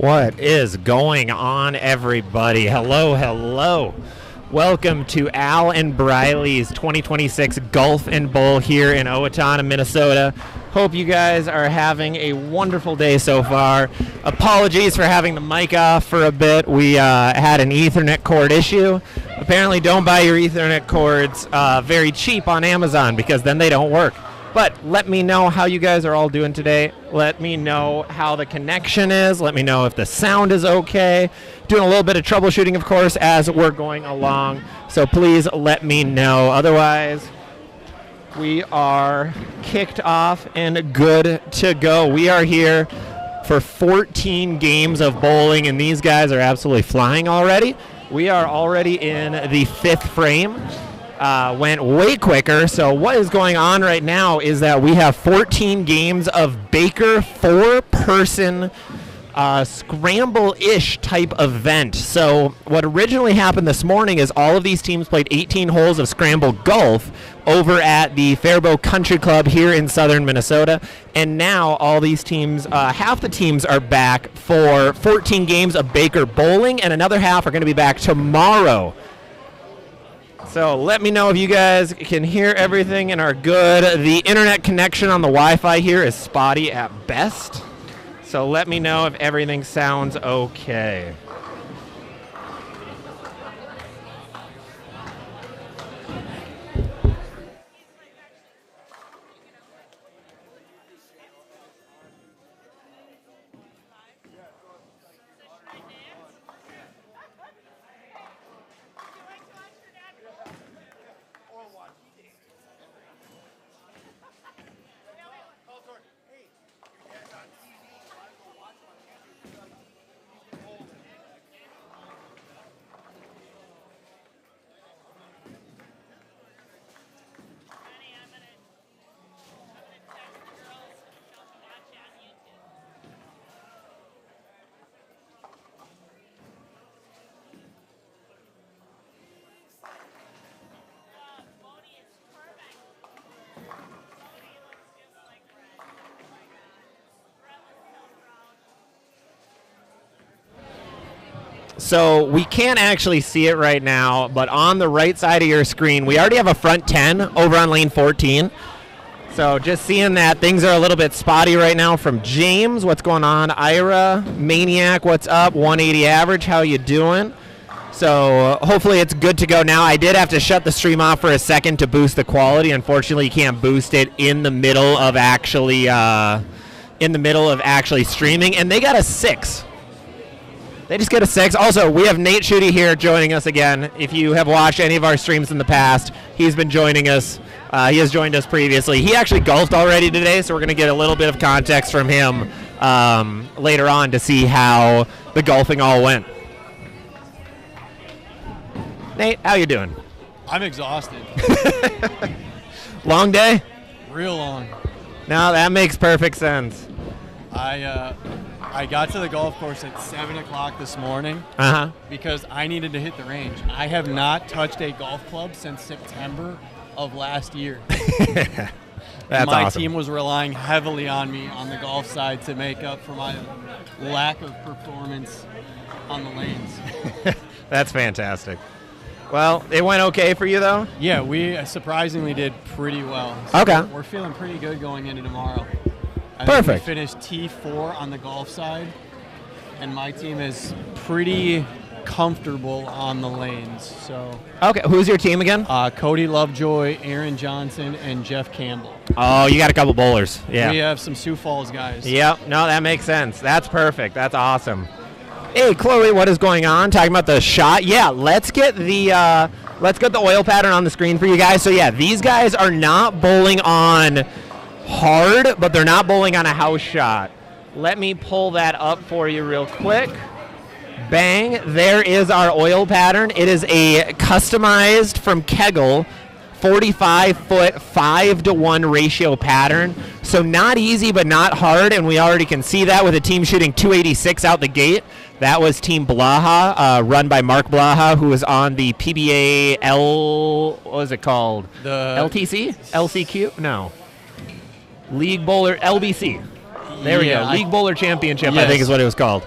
What is going on, everybody? Hello, hello. Welcome to Al and Briley's 2026 Golf and Bowl here in Owatonna, Minnesota. Hope you guys are having a wonderful day so far. Apologies for having the mic off for a bit. We had an Ethernet cord issue. Apparently don't buy your Ethernet cords very cheap on Amazon because then they don't work. But let me know how you guys are all doing today. Let me know how the connection is. Let me know if the sound is okay. Doing a little bit of troubleshooting, of course, as we're going along. So please let me know. Otherwise, we are kicked off and good to go. We are here for 14 games of bowling, and these guys are absolutely flying already. We are already in the fifth frame. Went way quicker. So what is going on right now is that we have 14 games of Baker four-person scramble-ish type event. So what originally happened this morning is all of these teams played 18 holes of scramble golf over at the Faribault Country Club here in southern Minnesota. And now all these teams, half the teams are back for 14 games of Baker bowling, and another half are going to be back tomorrow. So let me know if you guys can hear everything and are good. The internet connection on the Wi-Fi here is spotty at best. So let me know if everything sounds okay. So we can't actually see it right now, but on the right side of your screen, we already have a front 10 over on lane 14. So just seeing that, things are a little bit spotty right now from James. What's going on? Ira, Maniac, what's up? 180 average, how you doing? So hopefully it's good to go now. I did have to shut the stream off for a second to boost the quality. Unfortunately, you can't boost it in the middle of actually streaming, and they got a 6. They just get a 6. Also, we have Nate Schutte here joining us again. If you have watched any of our streams in the past, he's been joining us. He has joined us previously. He actually golfed already today, so we're going to get a little bit of context from him later on to see how the golfing all went. Nate, how you doing? I'm exhausted. Long day? Real long. No, that makes perfect sense. I got to the golf course at 7 o'clock this morning because I needed to hit the range. I have not touched a golf club since September of last year. That's my awesome. team was relying heavily on me on the golf side to make up for my lack of performance on the lanes. That's fantastic. Well, it went okay for you, though? Yeah, we surprisingly did pretty well. So okay. We're feeling pretty good going into tomorrow. I Perfect. think we finished T4 on the golf side, and my team is pretty comfortable on the lanes. So. Okay, who's your team again? Cody Lovejoy, Aaron Johnson, and Jeff Campbell. Oh, you got a couple bowlers. Yeah. We have some Sioux Falls guys. Yep. No, that makes sense. That's perfect. That's awesome. Hey, Chloe, what is going on? Talking about the shot. Yeah, let's get the oil pattern on the screen for you guys. So yeah, these guys are not bowling on hard, but they're not bowling on a house shot. Let me pull that up for you real quick. Bang, there is our oil pattern. It is a customized from Kegel 45-foot 5-to-1 ratio pattern. So not easy, but not hard, and we already can see that with a team shooting 286 out the gate. That was Team Blaha, run by Mark Blaha, who was on the PBA what was it called? The LTC? LCQ? No. League Bowler, LBC. There we go. League Bowler Championship, yes. I think is what it was called.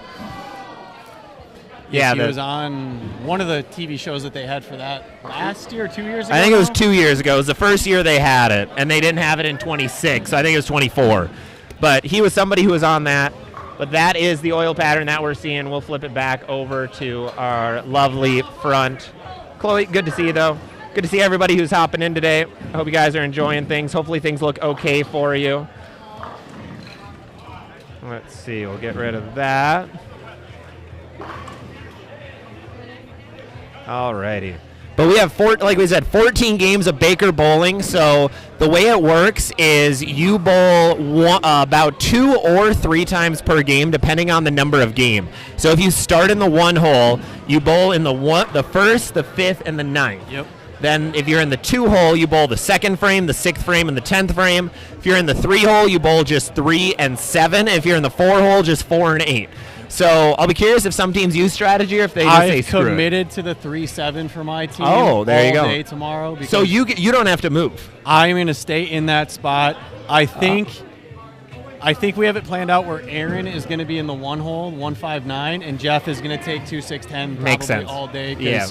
Yeah, he was on one of the TV shows that they had for that last year, 2 years ago. I think it was 2 years ago. It was the first year they had it, and they didn't have it in 26. So I think it was 24. But he was somebody who was on that. But that is the oil pattern that we're seeing. We'll flip it back over to our lovely front. Chloe, good to see you, though. Good to see everybody who's hopping in today. I hope you guys are enjoying things. Hopefully things look okay for you. Let's see. We'll get rid of that. Alrighty. But we have, like we said, 14 games of Baker bowling. So the way it works is you bowl about 2 or 3 times per game, depending on the number of game. So if you start in the 1 hole, you bowl in the 1st, the 5th, and the 9th. Yep. Then if you're in the 2 hole, you bowl the 2nd frame, the 6th frame, and the 10th frame. If you're in the 3 hole, you bowl just 3 and 7. If you're in the 4 hole, just 4 and 8. So I'll be curious if some teams use strategy or if they just say screw it. I've committed to the 3-7 for my team. Oh, there you go. All day tomorrow. So you don't have to move. I'm going to stay in that spot. I think we have it planned out where Aaron is going to be in the 1 hole, 159, and Jeff is going to take 2, 6, 10 Makes sense. all day. Yeah.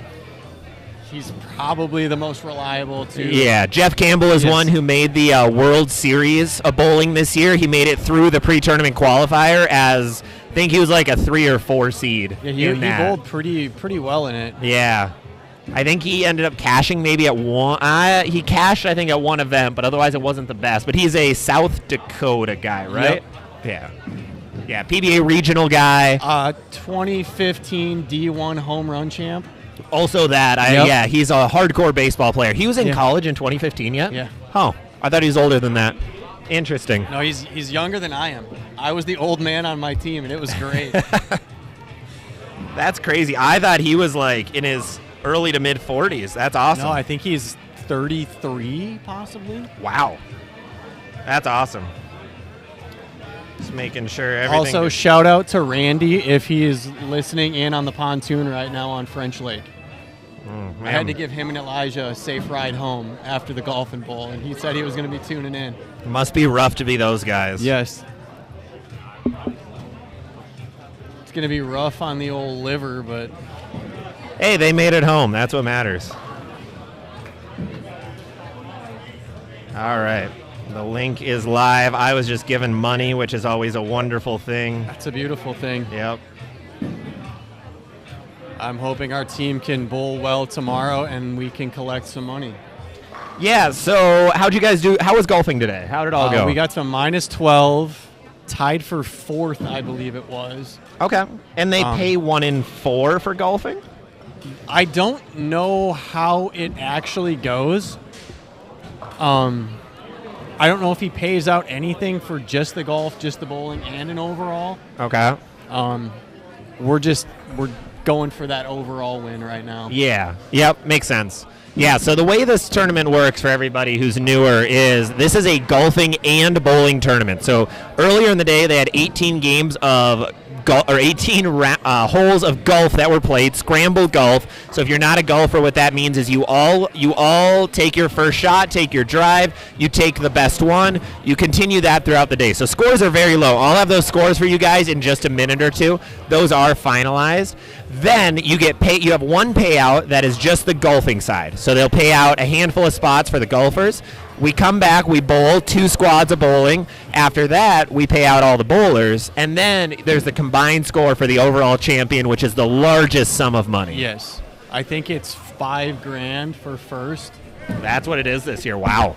He's probably the most reliable, too. Yeah, Jeff Campbell is one who made the World Series of bowling this year. He made it through the pre-tournament qualifier as, I think he was like a 3 or 4 seed. Yeah, he bowled pretty well in it. Yeah. I think he ended up cashing maybe at one. He cashed, I think, at one event, but otherwise it wasn't the best. But he's a South Dakota guy, right? Yep. Yeah. Yeah, PBA regional guy. 2015 D1 home run champ. Also that, yeah, he's a hardcore baseball player. He was in college in 2015 yet? Yeah. Oh, I thought he was older than that. Interesting. No, he's younger than I am. I was the old man on my team, and it was great. That's crazy. I thought he was like in his early to mid 40s. That's awesome. No, I think he's 33 possibly. Wow. That's awesome. Just making sure everything. Also, shout out to Randy if he is listening in on the pontoon right now on French Lake. I had to give him and Elijah a safe ride home after the golf and bowl, and he said he was going to be tuning in. It must be rough to be those guys. Yes. It's going to be rough on the old liver, but... Hey, they made it home. That's what matters. All right. The link is live. I was just given money, which is always a wonderful thing. That's a beautiful thing. Yep. I'm hoping our team can bowl well tomorrow and we can collect some money. Yeah, so how'd you guys do? How was golfing today? How did it all go? We got to -12, tied for 4th, I believe it was. Okay. And they pay 1 in 4 for golfing? I don't know how it actually goes. I don't know if he pays out anything for just the golf, just the bowling, and an overall. Okay. We're going for that overall win right now. Yeah. Yep. Makes sense. Yeah. So the way this tournament works for everybody who's newer is this is a golfing and bowling tournament. So earlier in the day they had 18 games of 18 holes of golf that were played, scrambled golf. So if you're not a golfer, what that means is you all take your first shot, take your drive, you take the best one, you continue that throughout the day. So scores are very low. I'll have those scores for you guys in just a minute or two. Those are finalized. Then you get paid. You have one payout that is just the golfing side. So they'll pay out a handful of spots for the golfers. We come back, we bowl 2 squads of bowling. After that, we pay out all the bowlers. And then there's the combined score for the overall champion, which is the largest sum of money. Yes. I think it's $5,000 for first. That's what it is this year. Wow.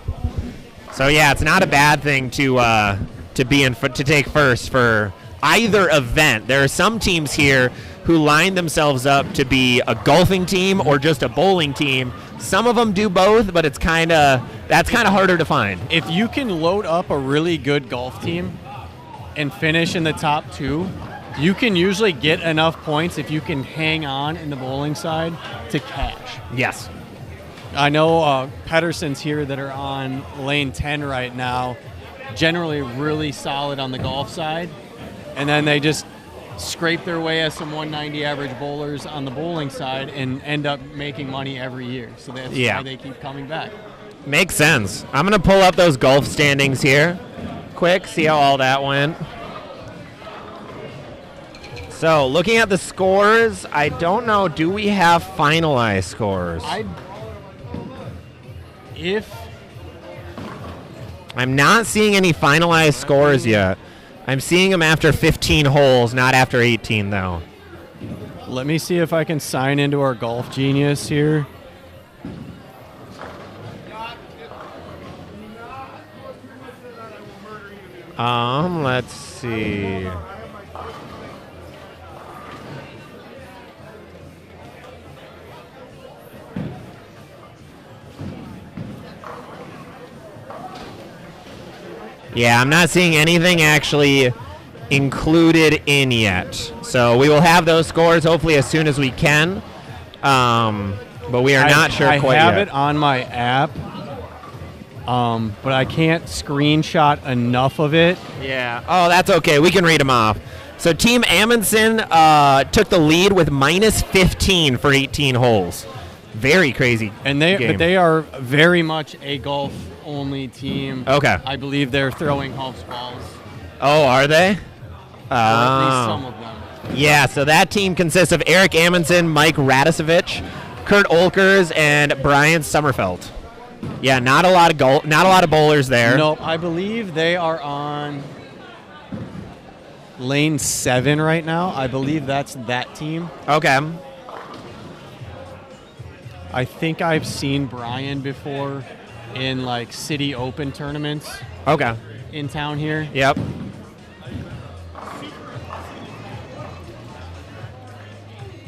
So, yeah, it's not a bad thing to take first for either event. There are some teams here who line themselves up to be a golfing team or just a bowling team. Some of them do both, but that's kind of harder to find. If you can load up a really good golf team and finish in the top 2, you can usually get enough points if you can hang on in the bowling side to cash. Yes. I know Pedersen's here that are on lane 10 right now, generally really solid on the golf side, and then they just scrape their way as some 190 average bowlers on the bowling side and end up making money every year. So that's why they keep coming back. Makes sense. I'm going to pull up those golf standings here quick, see how all that went. So, looking at the scores, I don't know. Do we have finalized scores? I'm not seeing any finalized scores yet. I'm seeing them after 15 holes, not after 18, though. Let me see if I can sign into our Golf Genius here. Let's see. Yeah, I'm not seeing anything actually included in yet. So we will have those scores hopefully as soon as we can. But we are not sure quite yet. I have it on my app, but I can't screenshot enough of it. Yeah. Oh, that's okay. We can read them off. So Team Amundsen took the lead with minus 15 for 18 holes. Very crazy. And they are very much a golf-only team. Okay. I believe they're throwing Hoff's balls. Oh, are they? Or at least some of them. Yeah, so that team consists of Eric Amundsen, Mike Radisevich, Kurt Olkers, and Brian Sommerfeld. Yeah, not a lot of bowlers there. Nope, I believe they are on lane 7 right now. I believe that's that team. Okay. I think I've seen Brian before in like city open tournaments. Okay. In town here. Yep.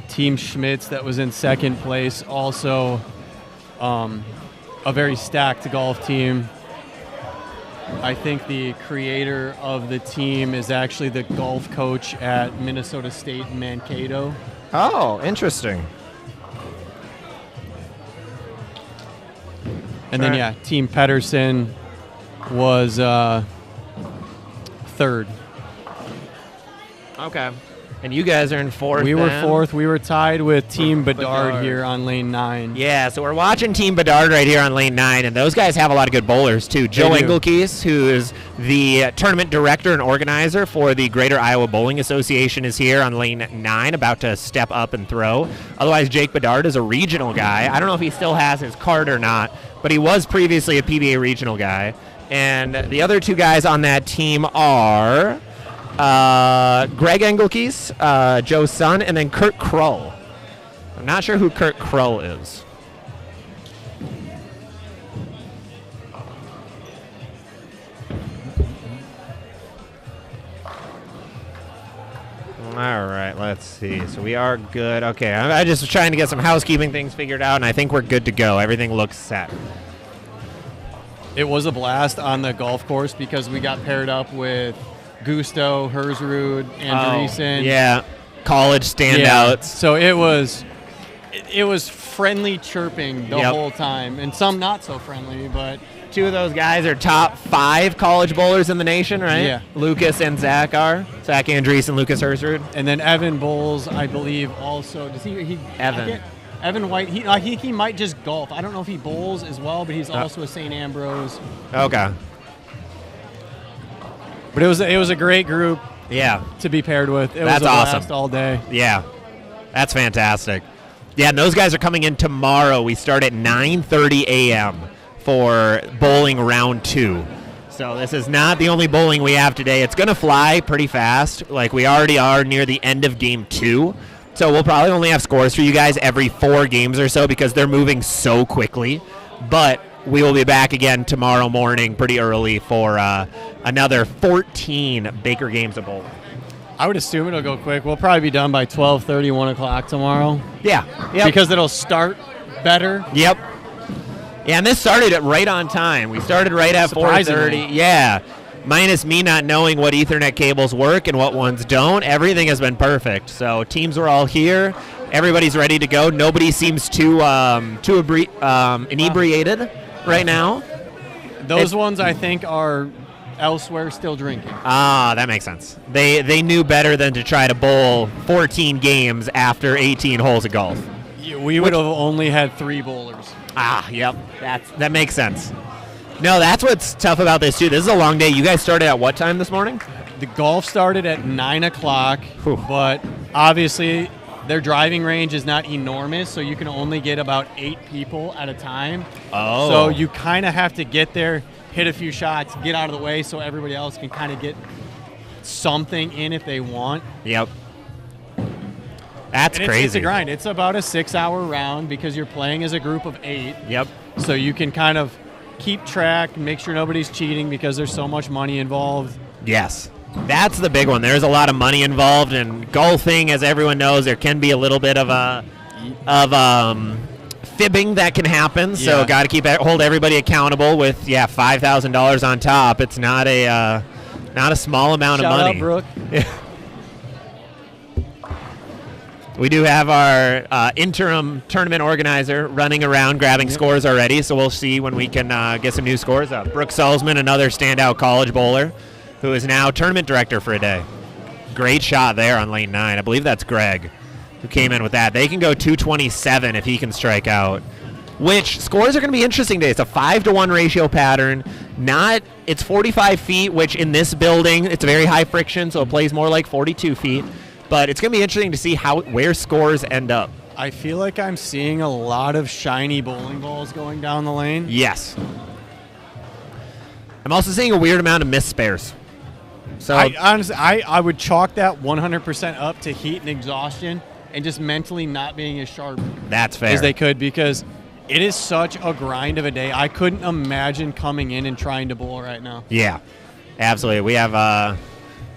Team Schmitz that was in second place, also a very stacked golf team. I think the creator of the team is actually the golf coach at Minnesota State in Mankato. Oh, interesting. And then, yeah, Team Pedersen was third. Okay. And you guys are in fourth. We were fourth. We were tied with Team Bedard here on lane 9. Yeah, so we're watching Team Bedard right here on lane 9, and those guys have a lot of good bowlers, too. Joe Engelkees, who is the tournament director and organizer for the Greater Iowa Bowling Association, is here on lane 9, about to step up and throw. Otherwise, Jake Bedard is a regional guy. I don't know if he still has his card or not, but he was previously a PBA regional guy. And the other two guys on that team are Greg Engelkees, Joe's son, and then Kurt Krull. I'm not sure who Kurt Krull is. All right, let's see. So we are good. Okay, I just was trying to get some housekeeping things figured out, and I think we're good to go. Everything looks set. It was a blast on the golf course because we got paired up with Gusto, Hersrud, Andreessen. Yeah, college standouts. Yeah. So it was friendly chirping the whole time, and some not so friendly, but two of those guys are top 5 college bowlers in the nation, right? Yeah. Lucas and Zach are. Zach Andreessen, Lucas Hersrud. And then Evan Bowles, I believe, also. Does he Evan. Evan White, he might just golf. I don't know if he bowls as well, but he's also a St. Ambrose. Okay. But it was a great group. Yeah. To be paired with. It That's was a blast awesome. all day. Yeah. That's fantastic. Yeah, and those guys are coming in tomorrow. We start at 9:30 a.m. for bowling round 2. So this is not the only bowling we have today. It's going to fly pretty fast. Like we already are near the end of game 2. So we'll probably only have scores for you guys every 4 games or so because they're moving so quickly. But we will be back again tomorrow morning pretty early for another 14 Baker Games of Bowl. I would assume it'll go quick. We'll probably be done by 12:30, 1 o'clock tomorrow. Yeah. Yep. Because it'll start better. Yep. Yeah, and this started at right on time. We started right at 4:30. Yeah. Minus me not knowing what Ethernet cables work and what ones don't. Everything has been perfect. So teams were all here. Everybody's ready to go. Nobody seems too inebriated right now. Those ones, I think, are elsewhere still drinking. Ah, that makes sense. They knew better than to try to bowl 14 games after 18 holes of golf. We would have only had 3 bowlers. Ah, yep. That makes sense. No, that's what's tough about this, too. This is a long day. You guys started at what time this morning? the golf started at 9 o'clock, but obviously their driving range is not enormous, so you can only get about 8 people at a time. Oh. So you kind of have to get there, hit a few shots, get out of the way so everybody else can kind of get something in if they want. Yep. That's crazy. It's a grind. It's about a 6-hour round because you're playing as a group of 8. Yep. So you can kind of keep track, make sure nobody's cheating because there's so much money involved. Yes. That's the big one. There's a lot of money involved, and golfing, as everyone knows, there can be a little bit of fibbing that can happen. So got to hold everybody accountable with $5,000 on top. It's not a small amount of money. Shout out, Brooke. We do have our interim tournament organizer running around grabbing scores already, so we'll see when we can get some new scores up. Brooke Salzman, another standout college bowler, who is now tournament director for a day. Great shot there on lane 9. I believe that's Greg who came in with that. They can go 227 if he can strike out, which scores are going to be interesting today. It's a 5-to-1 ratio pattern. It's 45 feet, which in this building, it's very high friction, so it plays more like 42 feet. But it's going to be interesting to see where scores end up. I feel like I'm seeing a lot of shiny bowling balls going down the lane. Yes. I'm also seeing a weird amount of missed spares. So I would chalk that 100% up to heat and exhaustion and just mentally not being as sharp that's fair as they could, because it is such a grind of a day. I couldn't imagine coming in and trying to bowl right now. Yeah, absolutely. We have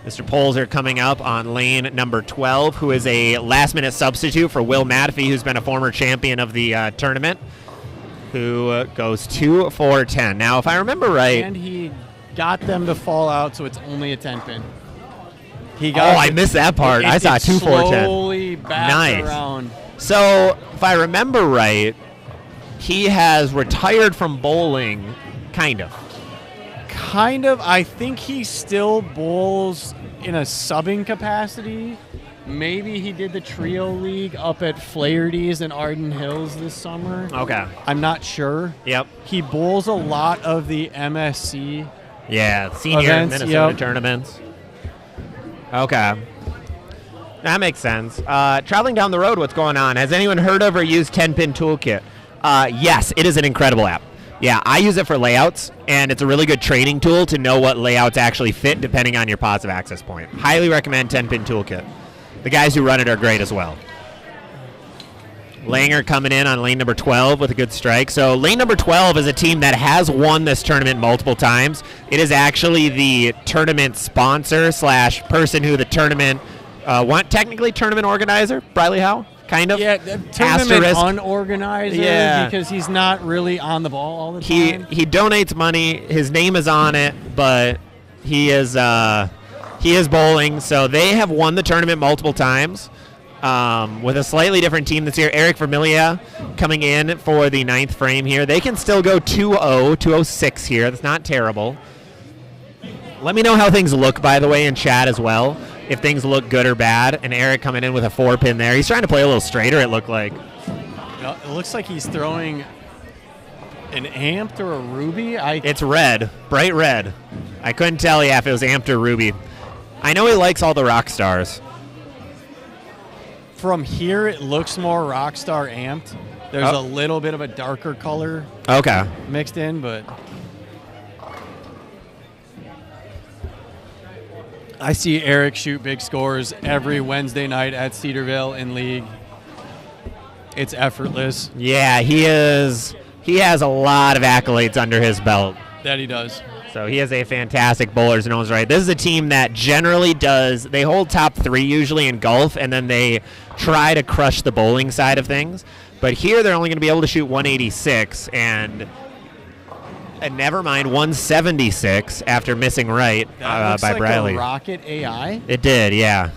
Mr. Polzer coming up on lane number 12, who is a last-minute substitute for Will Matafee, who's been a former champion of the tournament, who goes 2 for 10. Now, if I remember right... And he got them to fall out, so it's only a 10-pin. I missed that part. I saw 2 for 10. Slowly back around. So, if I remember right, he has retired from bowling, kind of. I think he still bowls in a subbing capacity. Maybe he did the trio league up at Flaherty's in Arden Hills this summer. Okay. I'm not sure. Yep. He bowls a lot of the MSC. Yeah, senior events, Minnesota tournaments. Okay. That makes sense. Traveling down the road, what's going on? Has anyone heard of or used 10-Pin Toolkit? Yes, it is an incredible app. Yeah, I use it for layouts, and it's a really good training tool to know what layouts actually fit depending on your positive access point. Highly recommend 10-Pin Toolkit. The guys who run it are great as well. Langer coming in on lane number 12 with a good strike. So lane number 12 is a team that has won this tournament multiple times. It is actually the tournament sponsor / person who the tournament, technically tournament organizer, Briley Howe? Kind of. Yeah, tournament unorganizer, because he's not really on the ball all the time. He donates money. His name is on it, but he is bowling. So they have won the tournament multiple times with a slightly different team this year. Eric Vermilia coming in for the 9th frame here. They can still go 2-0, 206 here. That's not terrible. Let me know how things look, by the way, in chat as well, if things look good or bad. And Eric coming in with a 4-pin there. He's trying to play a little straighter, it looked like. It looks like he's throwing an amped or a ruby. It's red, bright red. I couldn't tell you if it was amped or ruby. I know he likes all the rock stars. From here, it looks more Rockstar amped. There's a little bit of a darker color mixed in, but I see Eric shoot big scores every Wednesday night at Cedarville in league. It's effortless. Yeah, he is. He has a lot of accolades under his belt. That he does. So he is a fantastic bowler in his right. This is a team that generally they hold top 3 usually in golf, and then they try to crush the bowling side of things. But here they're only going to be able to shoot 186 and never mind 176 after missing right by like Briley. A Rocket AI? It did, yeah.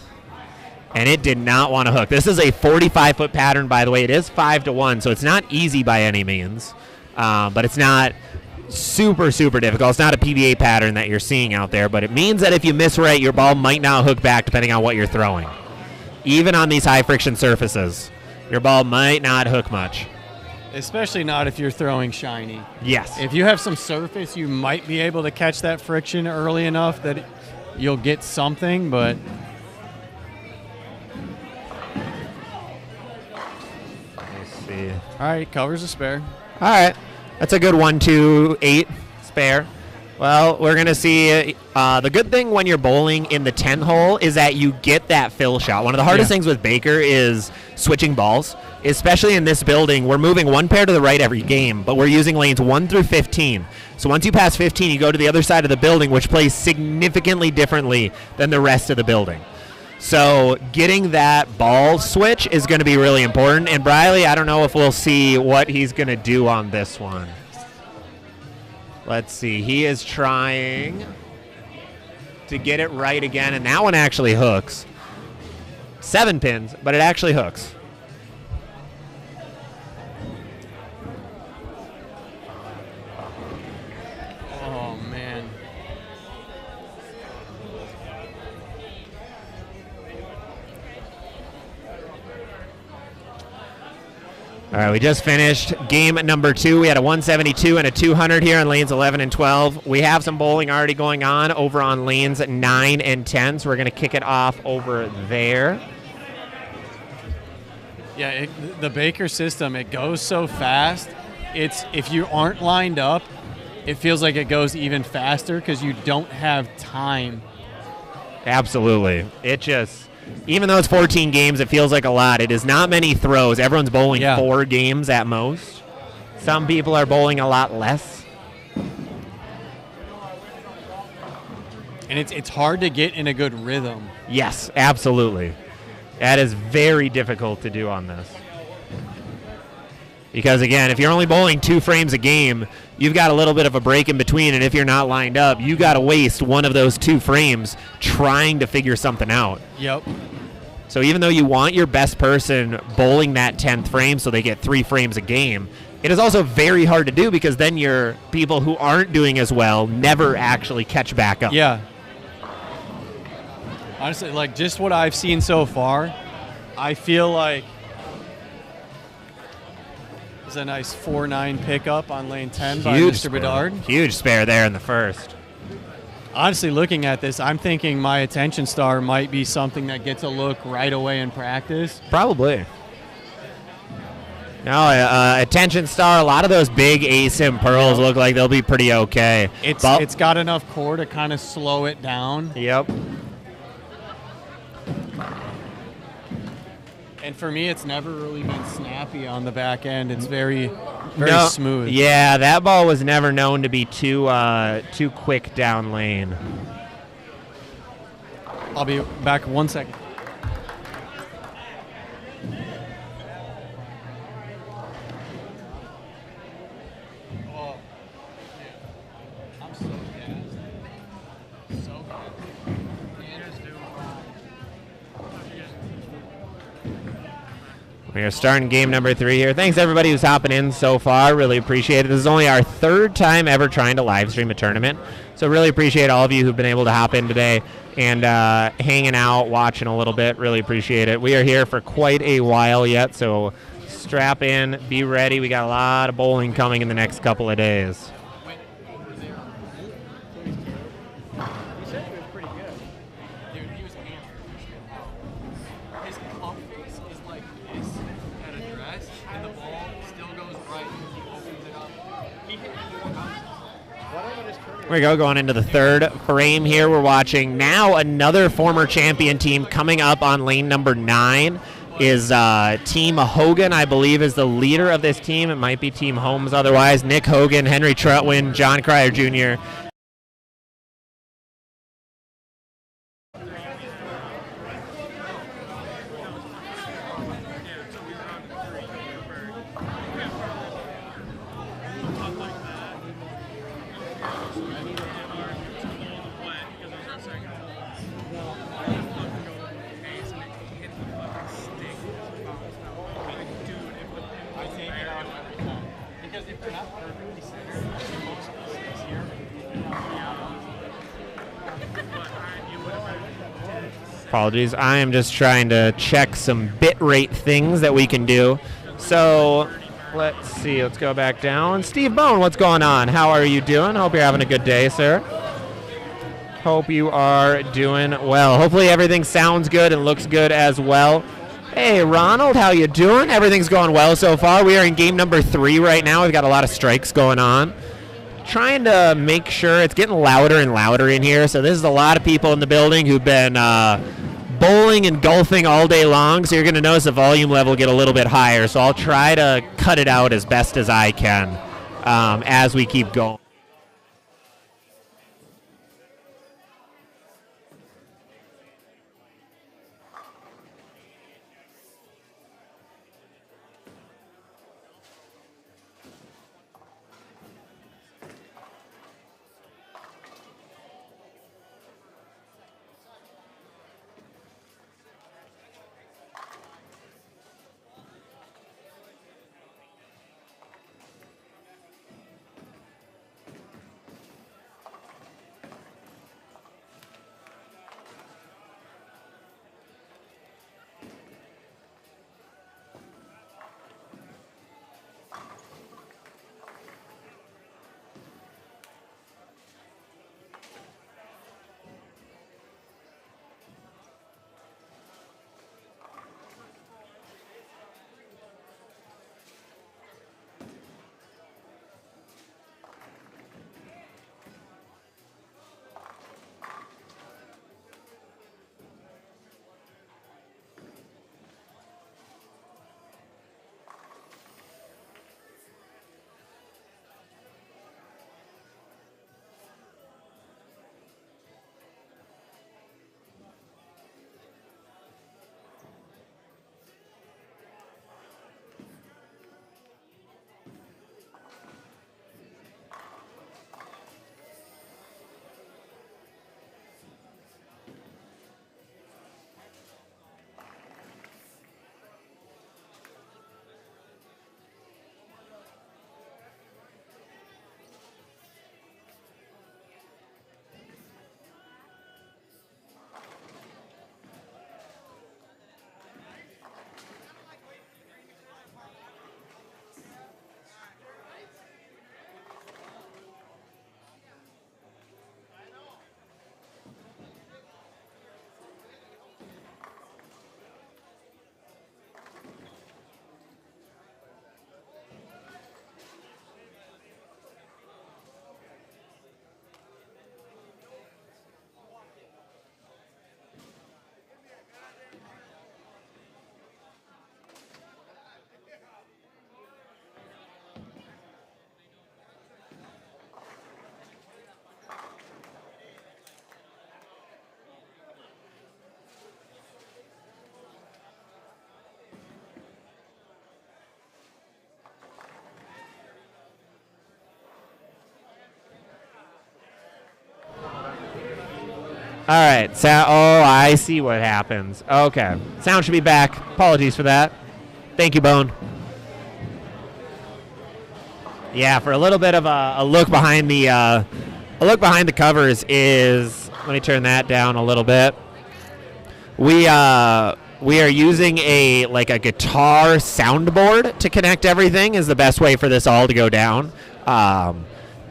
And it did not want to hook. This is a 45-foot pattern, by the way. It is 5-to-1, so it's not easy by any means. But it's not super, super difficult. It's not a PBA pattern that you're seeing out there, but it means that if you miss right, your ball might not hook back depending on what you're throwing. Even on these high-friction surfaces, your ball might not hook much. Especially not if you're throwing shiny. Yes. If you have some surface, you might be able to catch that friction early enough that you'll get something, but let's see. All right, covers a spare. All right, that's a good 1, 2, 8 spare. Well, we're going to see. The good thing when you're bowling in the 10th hole is that you get that fill shot. One of the hardest things with Baker is switching balls, especially in this building. We're moving one pair to the right every game, but we're using lanes 1 through 15. So once you pass 15, you go to the other side of the building, which plays significantly differently than the rest of the building. So getting that ball switch is going to be really important. And Briley, I don't know if we'll see what he's going to do on this one. Let's see. He is trying to get it right again, and that one actually hooks. 7 pins, but it actually hooks. Oh, man. All right, we just finished game number 2. We had a 172 and a 200 here on lanes 11 and 12. We have some bowling already going on over on lanes 9 and 10, so we're going to kick it off over there. Yeah, the Baker system, it goes so fast. If you aren't lined up, it feels like it goes even faster because you don't have time. Absolutely. It just, even though it's 14 games, it feels like a lot. It is not many throws. Everyone's bowling 4 games at most. Some people are bowling a lot less. And it's hard to get in a good rhythm. Yes, absolutely. That is very difficult to do on this. Because, again, if you're only bowling 2 frames a game, you've got a little bit of a break in between, and if you're not lined up, you got to waste one of those 2 frames trying to figure something out. Yep. So even though you want your best person bowling that 10th frame so they get 3 frames a game, it is also very hard to do because then your people who aren't doing as well never actually catch back up. Yeah. Honestly, like just what I've seen so far, I feel like it's a nice 4-9 pickup on lane 10 by Mr. Bedard. Huge spare there in the first. Honestly, looking at this, I'm thinking my attention star might be something that gets a look right away in practice. Probably. No, attention star, a lot of those big ASIM pearls look like they'll be pretty okay. It's got enough core to kind of slow it down. Yep. And for me, it's never really been snappy on the back end. It's very smooth. Yeah, that ball was never known to be too quick down lane. I'll be back 1 second. We are starting game number 3 here. Thanks everybody who's hopping in so far. Really appreciate it. This is only our 3rd time ever trying to live stream a tournament. So really appreciate all of you who've been able to hop in today and hanging out, watching a little bit. Really appreciate it. We are here for quite a while yet, so strap in, be ready. We got a lot of bowling coming in the next couple of days. There we go, going into the 3rd frame here. We're watching now another former champion team coming up on lane number 9 is Team Hogan, I believe, is the leader of this team. It might be Team Holmes otherwise. Nick Hogan, Henry Trutwin, John Cryer Jr. Apologies. I am just trying to check some bit rate things that we can do. So let's see. Let's go back down. Steve Bone, what's going on? How are you doing? Hope you're having a good day, sir. Hope you are doing well. Hopefully everything sounds good and looks good as well. Hey, Ronald, how you doing? Everything's going well so far. We are in game number 3 right now. We've got a lot of strikes going on. Trying to make sure it's getting louder and louder in here. So this is a lot of people in the building who've been bowling and golfing all day long. So you're going to notice the volume level get a little bit higher. So I'll try to cut it out as best as I can as we keep going. All right. Oh, I see what happens. Okay. Sound should be back. Apologies for that. Thank you, Bone. Yeah, for a little bit of a look behind the covers is, let me turn that down a little bit. We are using a guitar soundboard to connect everything is the best way for this all to go down.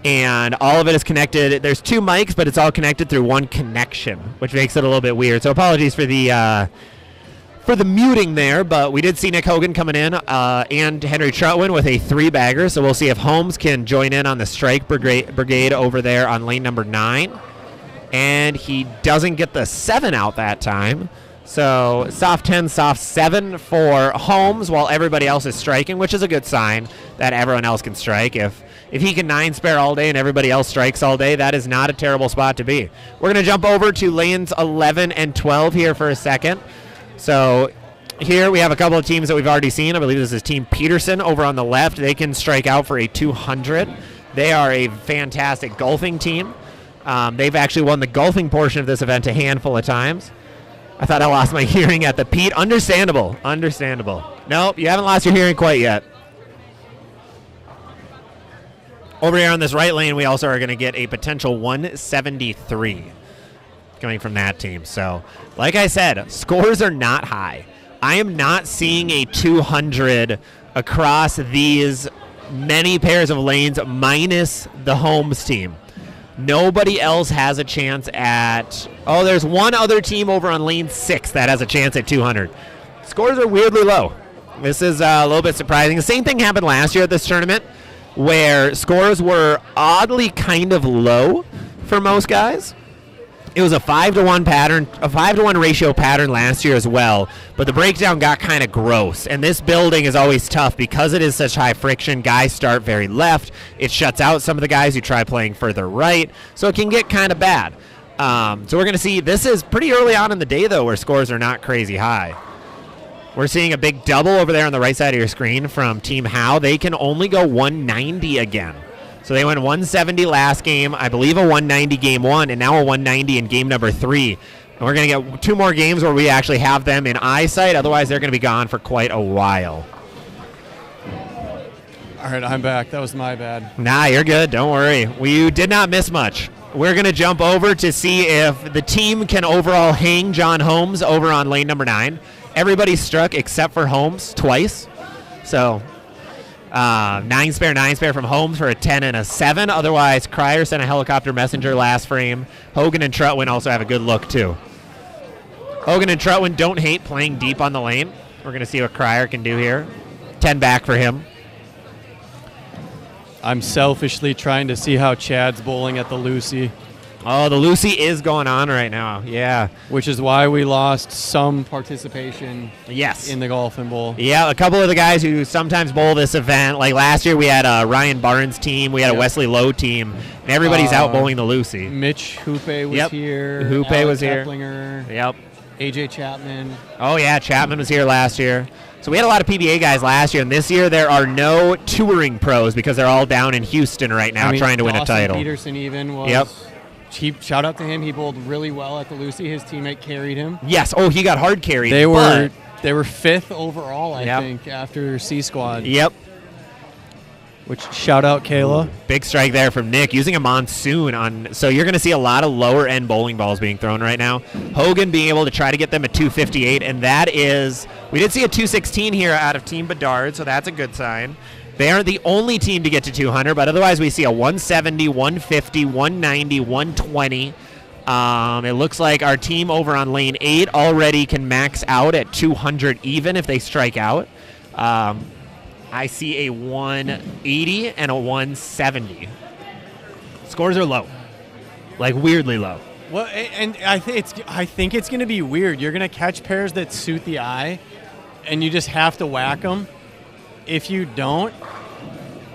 And all of it is connected. There's 2 mics, but it's all connected through one connection, which makes it a little bit weird. So apologies for the muting there, but we did see Nick Hogan coming in and Henry Trutwin with a 3-bagger. So we'll see if Holmes can join in on the strike brigade over there on lane number 9. And he doesn't get the 7 out that time. So soft 10, soft 7 for Holmes while everybody else is striking, which is a good sign that everyone else can strike. If he can 9-spare all day and everybody else strikes all day, that is not a terrible spot to be. We're going to jump over to lanes 11 and 12 here for a second. So here we have a couple of teams that we've already seen. I believe this is Team Peterson over on the left. They can strike out for a 200. They are a fantastic golfing team. They've actually won the golfing portion of this event a handful of times. I thought I lost my hearing at the Pete. Understandable. Nope, you haven't lost your hearing quite yet. Over here on this right lane, we also are going to get a potential 173 coming from that team. So, like I said, scores are not high. I am not seeing a 200 across these many pairs of lanes minus the Holmes team. Nobody else has a chance at... Oh, there's one other team over on lane 6 that has a chance at 200. Scores are weirdly low. This is a little bit surprising. The same thing happened last year at this tournament, where scores were oddly kind of low for most guys. It was a 5-to-1 pattern, a 5-to-1 ratio pattern last year as well, but the breakdown got kind of gross. And this building is always tough because it is such high friction. Guys start very left. It shuts out some of the guys who try playing further right, so it can get kind of bad. So we're going to see, this is pretty early on in the day, though, where scores are not crazy high. We're seeing a big double over there on the right side of your screen from Team Howe. They can only go 190 again. So they went 170 last game, I believe a 190 game 1, and now a 190 in game number 3. And we're going to get 2 more games where we actually have them in eyesight. Otherwise, they're going to be gone for quite a while. All right, I'm back. That was my bad. Nah, you're good. Don't worry. You did not miss much. We're going to jump over to see if the team can overall hang John Holmes over on lane number 9. Everybody struck except for Holmes twice. So 9 spare from Holmes for a 10 and a 7. Otherwise, Cryer sent a helicopter messenger last frame. Hogan and Trutwin also have a good look too. Hogan and Trutwin don't hate playing deep on the lane. We're going to see what Cryer can do here. 10 back for him. I'm selfishly trying to see how Chad's bowling at the Lucy. Oh, the Lucy is going on right now. Yeah. Which is why we lost some participation Yes. in the golf and bowl. Yeah, a couple of the guys who sometimes bowl this event, like last year we had a Ryan Barnes team, we had a Wesley Lowe team, and everybody's out bowling the Lucy. Mitch Hoope was here. Hoope Alex was here. Eplinger, Yep. AJ Chapman. Oh, yeah, Chapman was here last year. So we had a lot of PBA guys last year, and this year there are no touring pros because they're all down in Houston right now trying to win a title. Peterson even was... Shout out to him. He bowled really well at the Lucy. His teammate carried him. Yes. Oh, he got hard carried. They were 5th overall, I think, after C Squad. Yep. Which, shout out Kayla. Big strike there from Nick using a monsoon on. So you're going to see a lot of lower end bowling balls being thrown right now. Hogan being able to try to get them at 258, and that is, we did see a 216 here out of Team Bedard, so that's a good sign. They aren't the only team to get to 200, but otherwise we see a 170, 150, 190, 120. It looks like our team over on lane 8 already can max out at 200 even if they strike out. I see a 180 and a 170. Scores are low, like weirdly low. Well, and I think it's going to be weird. You're going to catch pairs that suit the eye, and you just have to whack them. If you don't,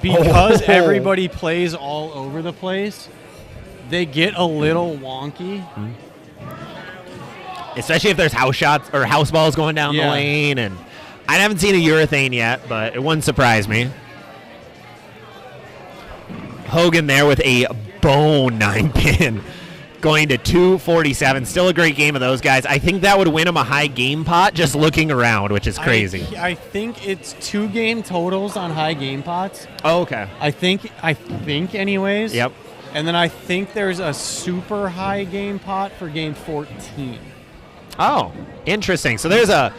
because everybody plays all over the place, they get a little wonky. Especially if there's house shots or house balls going down the lane. And I haven't seen a urethane yet, but it wouldn't surprise me. Hogan there with a bone 9-pin. Going to 247. Still a great game of those guys. I think that would win him a high game pot just looking around, which is crazy. I think it's 2 game totals on high game pots. Oh, okay. I think anyways. Yep. And then I think there's a super high game pot for game 14. Oh, interesting. So there's a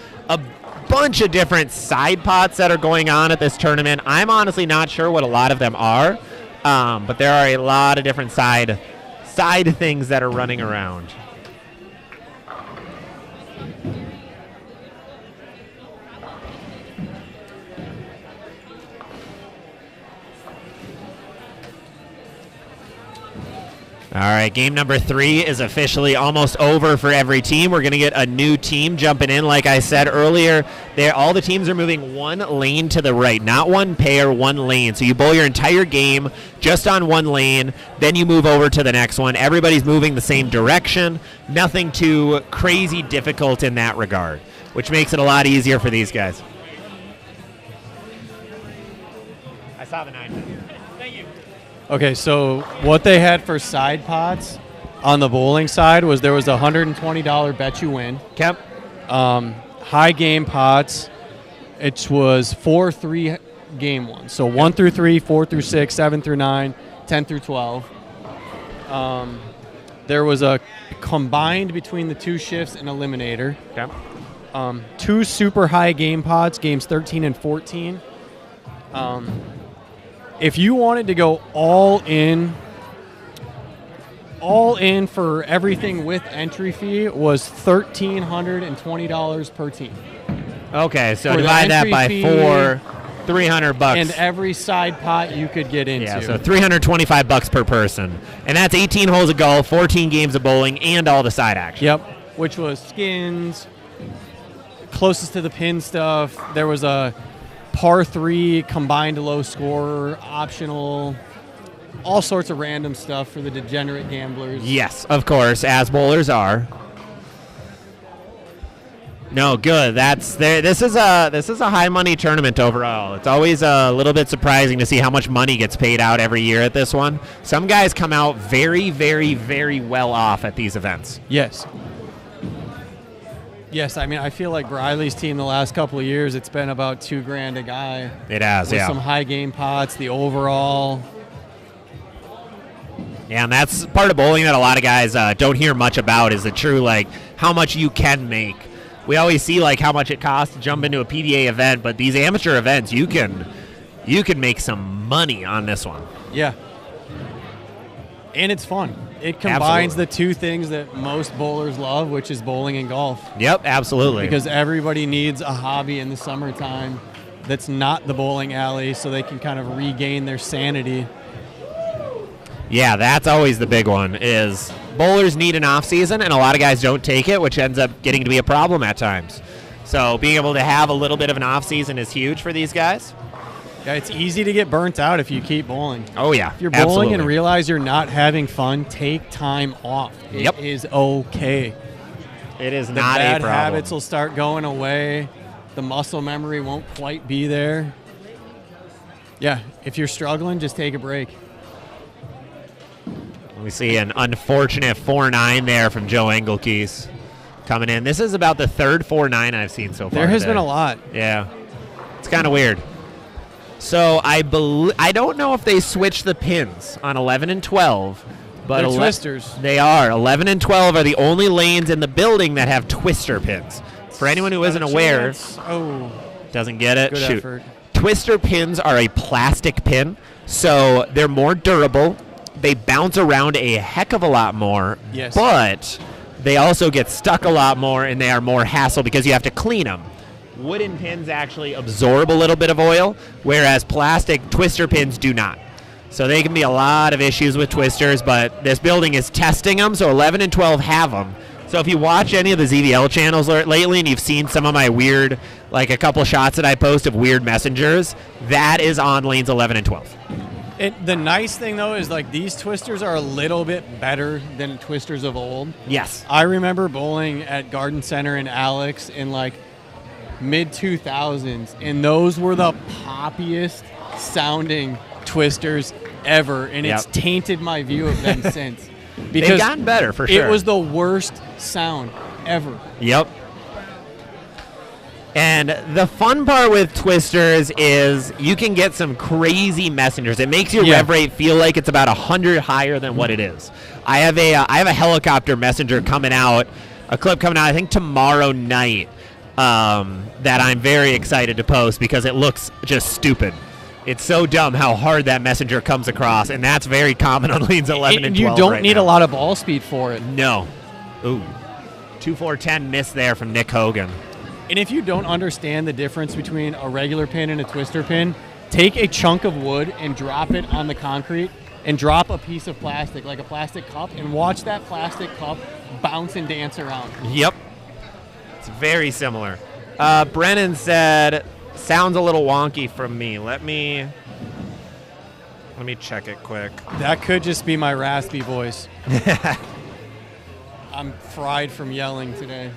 bunch of different side pots that are going on at this tournament. I'm honestly not sure what a lot of them are, but there are a lot of different side things that are running around. All right, game number 3 is officially almost over for every team. We're going to get a new team jumping in. Like I said earlier, all the teams are moving 1 lane to the right, not 1 pair, 1 lane. So you bowl your entire game just on 1 lane, then you move over to the next one. Everybody's moving the same direction. Nothing too crazy difficult in that regard, which makes it a lot easier for these guys. I saw the 9. Thank you. Okay, so what they had for side pots on the bowling side was there was a $120 bet you win. Yep. High game pots, it was 4-3 game 1. So 1 through 3, 4 through 6, 7 through 9, 10 through 12. There was a combined between the 2 shifts and eliminator. Okay. 2 super high game pots, games 13 and 14. If you wanted to go all in all in for everything with entry fee was $1,320 per team. Okay, so divide that by 4, $300. And every side pot you could get into. Yeah, so $325 per person. And that's 18 holes of golf, 14 games of bowling, and all the side action. Yep, which was skins, closest to the pin stuff. There was a par 3 combined low score, optional, all sorts of random stuff for the degenerate gamblers. Yes, of course, as bowlers are. No, good. This is a high money tournament overall. It's always a little bit surprising to see how much money gets paid out every year at this one. Some guys come out very, very, very well off at these events. Yes. Yes, I mean, I feel like Briley's team the last couple of years, it's been about $2,000 a guy. It has, with some high game pots, the overall. Yeah, and that's part of bowling that a lot of guys don't hear much about is the true, like, how much you can make. We always see, like, how much it costs to jump into a PDA event, but these amateur events, you can make some money on this one. Yeah. And it's fun. It combines the two things that most bowlers love, which is bowling and golf. Yep, absolutely. Because everybody needs a hobby in the summertime that's not the bowling alley so they can kind of regain their sanity. Yeah, that's always the big one is bowlers need an off season, and a lot of guys don't take it, which ends up getting to be a problem at times. So being able to have a little bit of an off season is huge for these guys. Yeah, it's easy to get burnt out if you keep bowling. Oh, yeah. If you're bowling and realize you're not having fun, take time off. It is okay. It is not a problem. The bad habits will start going away. The muscle memory won't quite be there. Yeah, if you're struggling, just take a break. We see an unfortunate 4-9 there from Joe Engelkees coming in. This is about the third 4-9 I've seen so far. There has been a lot. Yeah. It's kind of weird. So I don't know if they switched the pins on 11 and 12. But they're twisters. They are. 11 and 12 are the only lanes in the building that have twister pins. For anyone who isn't aware, doesn't get it, good shoot. Effort. Twister pins are a plastic pin, so they're more durable. They bounce around a heck of a lot more, yes. But they also get stuck a lot more, and they are more hassle because you have to clean them. Wooden pins actually absorb a little bit of oil, whereas plastic twister pins do not. So they can be a lot of issues with twisters, but this building is testing them, so 11 and 12 have them. So if you watch any of the ZVL channels lately and you've seen some of my weird, like a couple shots that I post of weird messengers, that is on lanes 11 and 12. The nice thing, though, is like these twisters are a little bit better than twisters of old. Yes. I remember bowling at Garden Center in Alex in like mid-2000s, and those were the poppiest sounding twisters ever, and it's tainted my view of them since. Because they've gotten better, for sure. It was the worst sound ever. Yep. And the fun part with twisters is you can get some crazy messengers. It makes your rev rate feel like it's about 100 higher than what it is. I have a helicopter messenger coming out, a clip coming out, I think tomorrow night, that I'm very excited to post because it looks just stupid. It's so dumb how hard that messenger comes across, and that's very common on lanes 11 and 12 You don't need a lot of ball speed for it. No. Ooh. 2-4-10 miss there from Nick Hogan. And if you don't understand the difference between a regular pin and a twister pin, take a chunk of wood and drop it on the concrete and drop a piece of plastic, like a plastic cup, and watch that plastic cup bounce and dance around. Yep. It's very similar. Brennan said, sounds a little wonky from me. Let me check it quick. That could just be my raspy voice. I'm fried from yelling today.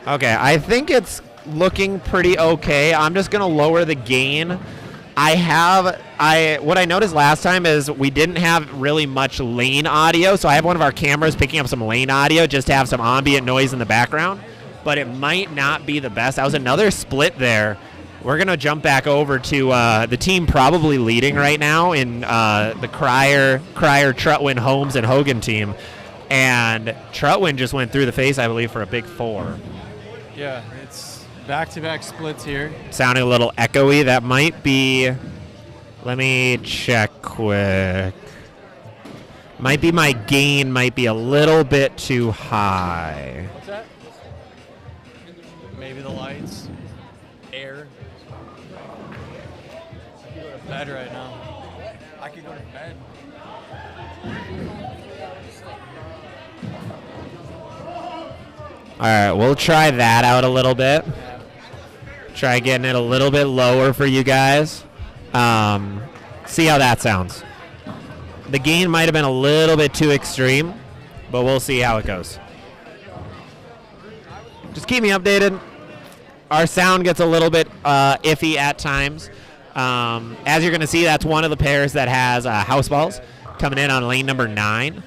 Okay, I think it's looking pretty okay. I'm just gonna lower the gain. What I noticed last time is we didn't have really much lane audio, so I have one of our cameras picking up some lane audio just to have some ambient noise in the background, but it might not be the best. That was another split there. We're gonna jump back over to the team probably leading right now in the Cryer, Trutwin, Holmes, and Hogan team. And Trutwin just went through the face, I believe, for a big 4. Yeah, it's back-to-back splits here. Sounding a little echoey. That might be, let me check quick. Might be my gain might be a little bit too high. What's that? Maybe the lights, air. I could go to bed right now. I could go to bed. All right, we'll try that out a little bit. Try getting it a little bit lower for you guys. See how that sounds. The gain might have been a little bit too extreme, but we'll see how it goes. Just keep me updated. Our sound gets a little bit iffy at times. As you're going to see, that's one of the pairs that has house balls coming in on lane number 9.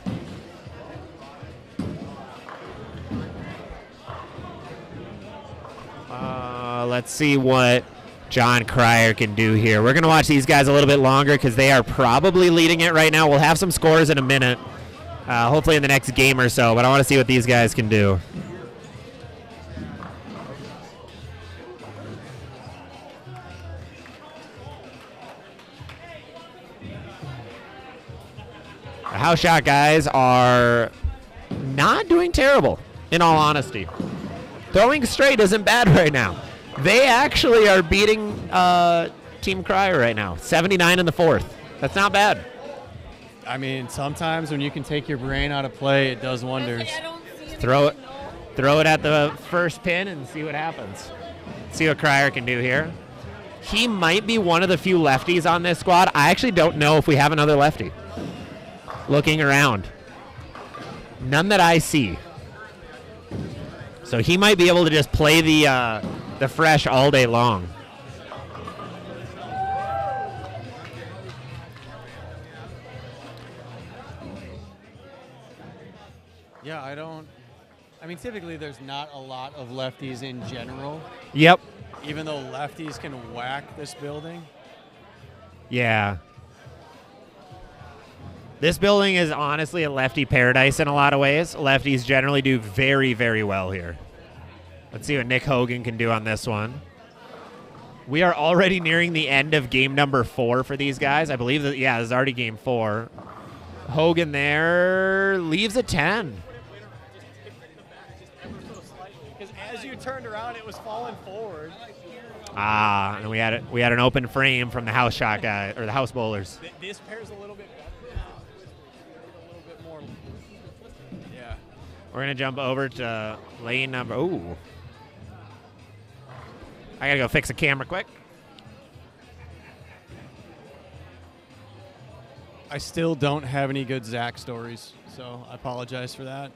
Let's see what John Cryer can do here. We're going to watch these guys a little bit longer because they are probably leading it right now. We'll have some scores in a minute, hopefully in the next game or so, but I want to see what these guys can do. The house shot guys are not doing terrible, in all honesty. Throwing straight isn't bad right now. They actually are beating Team Cryer right now. 79 in the 4th. That's not bad. I mean, sometimes when you can take your brain out of play, it does wonders. Throw it at the first pin and see what happens. See what Cryer can do here. He might be one of the few lefties on this squad. I actually don't know if we have another lefty. Looking around. None that I see. So he might be able to just play the fresh all day long. Yeah, I mean, typically there's not a lot of lefties in general. Yep. Even though lefties can whack this building. Yeah. This building is honestly a lefty paradise in a lot of ways. Lefties generally do very, very well here. Let's see what Nick Hogan can do on this one. We are already nearing the end of game number 4 for these guys. I believe that, yeah, this is already game 4. Hogan there leaves a 10. Because as you turned around, it was falling forward. Ah, and we had an open frame from the house shot guy, or the house bowlers. This pair's a little bit better now. A little bit more. Yeah. We're going to jump over to lane number, ooh. I got to go fix the camera quick. I still don't have any good Zach stories, so I apologize for that.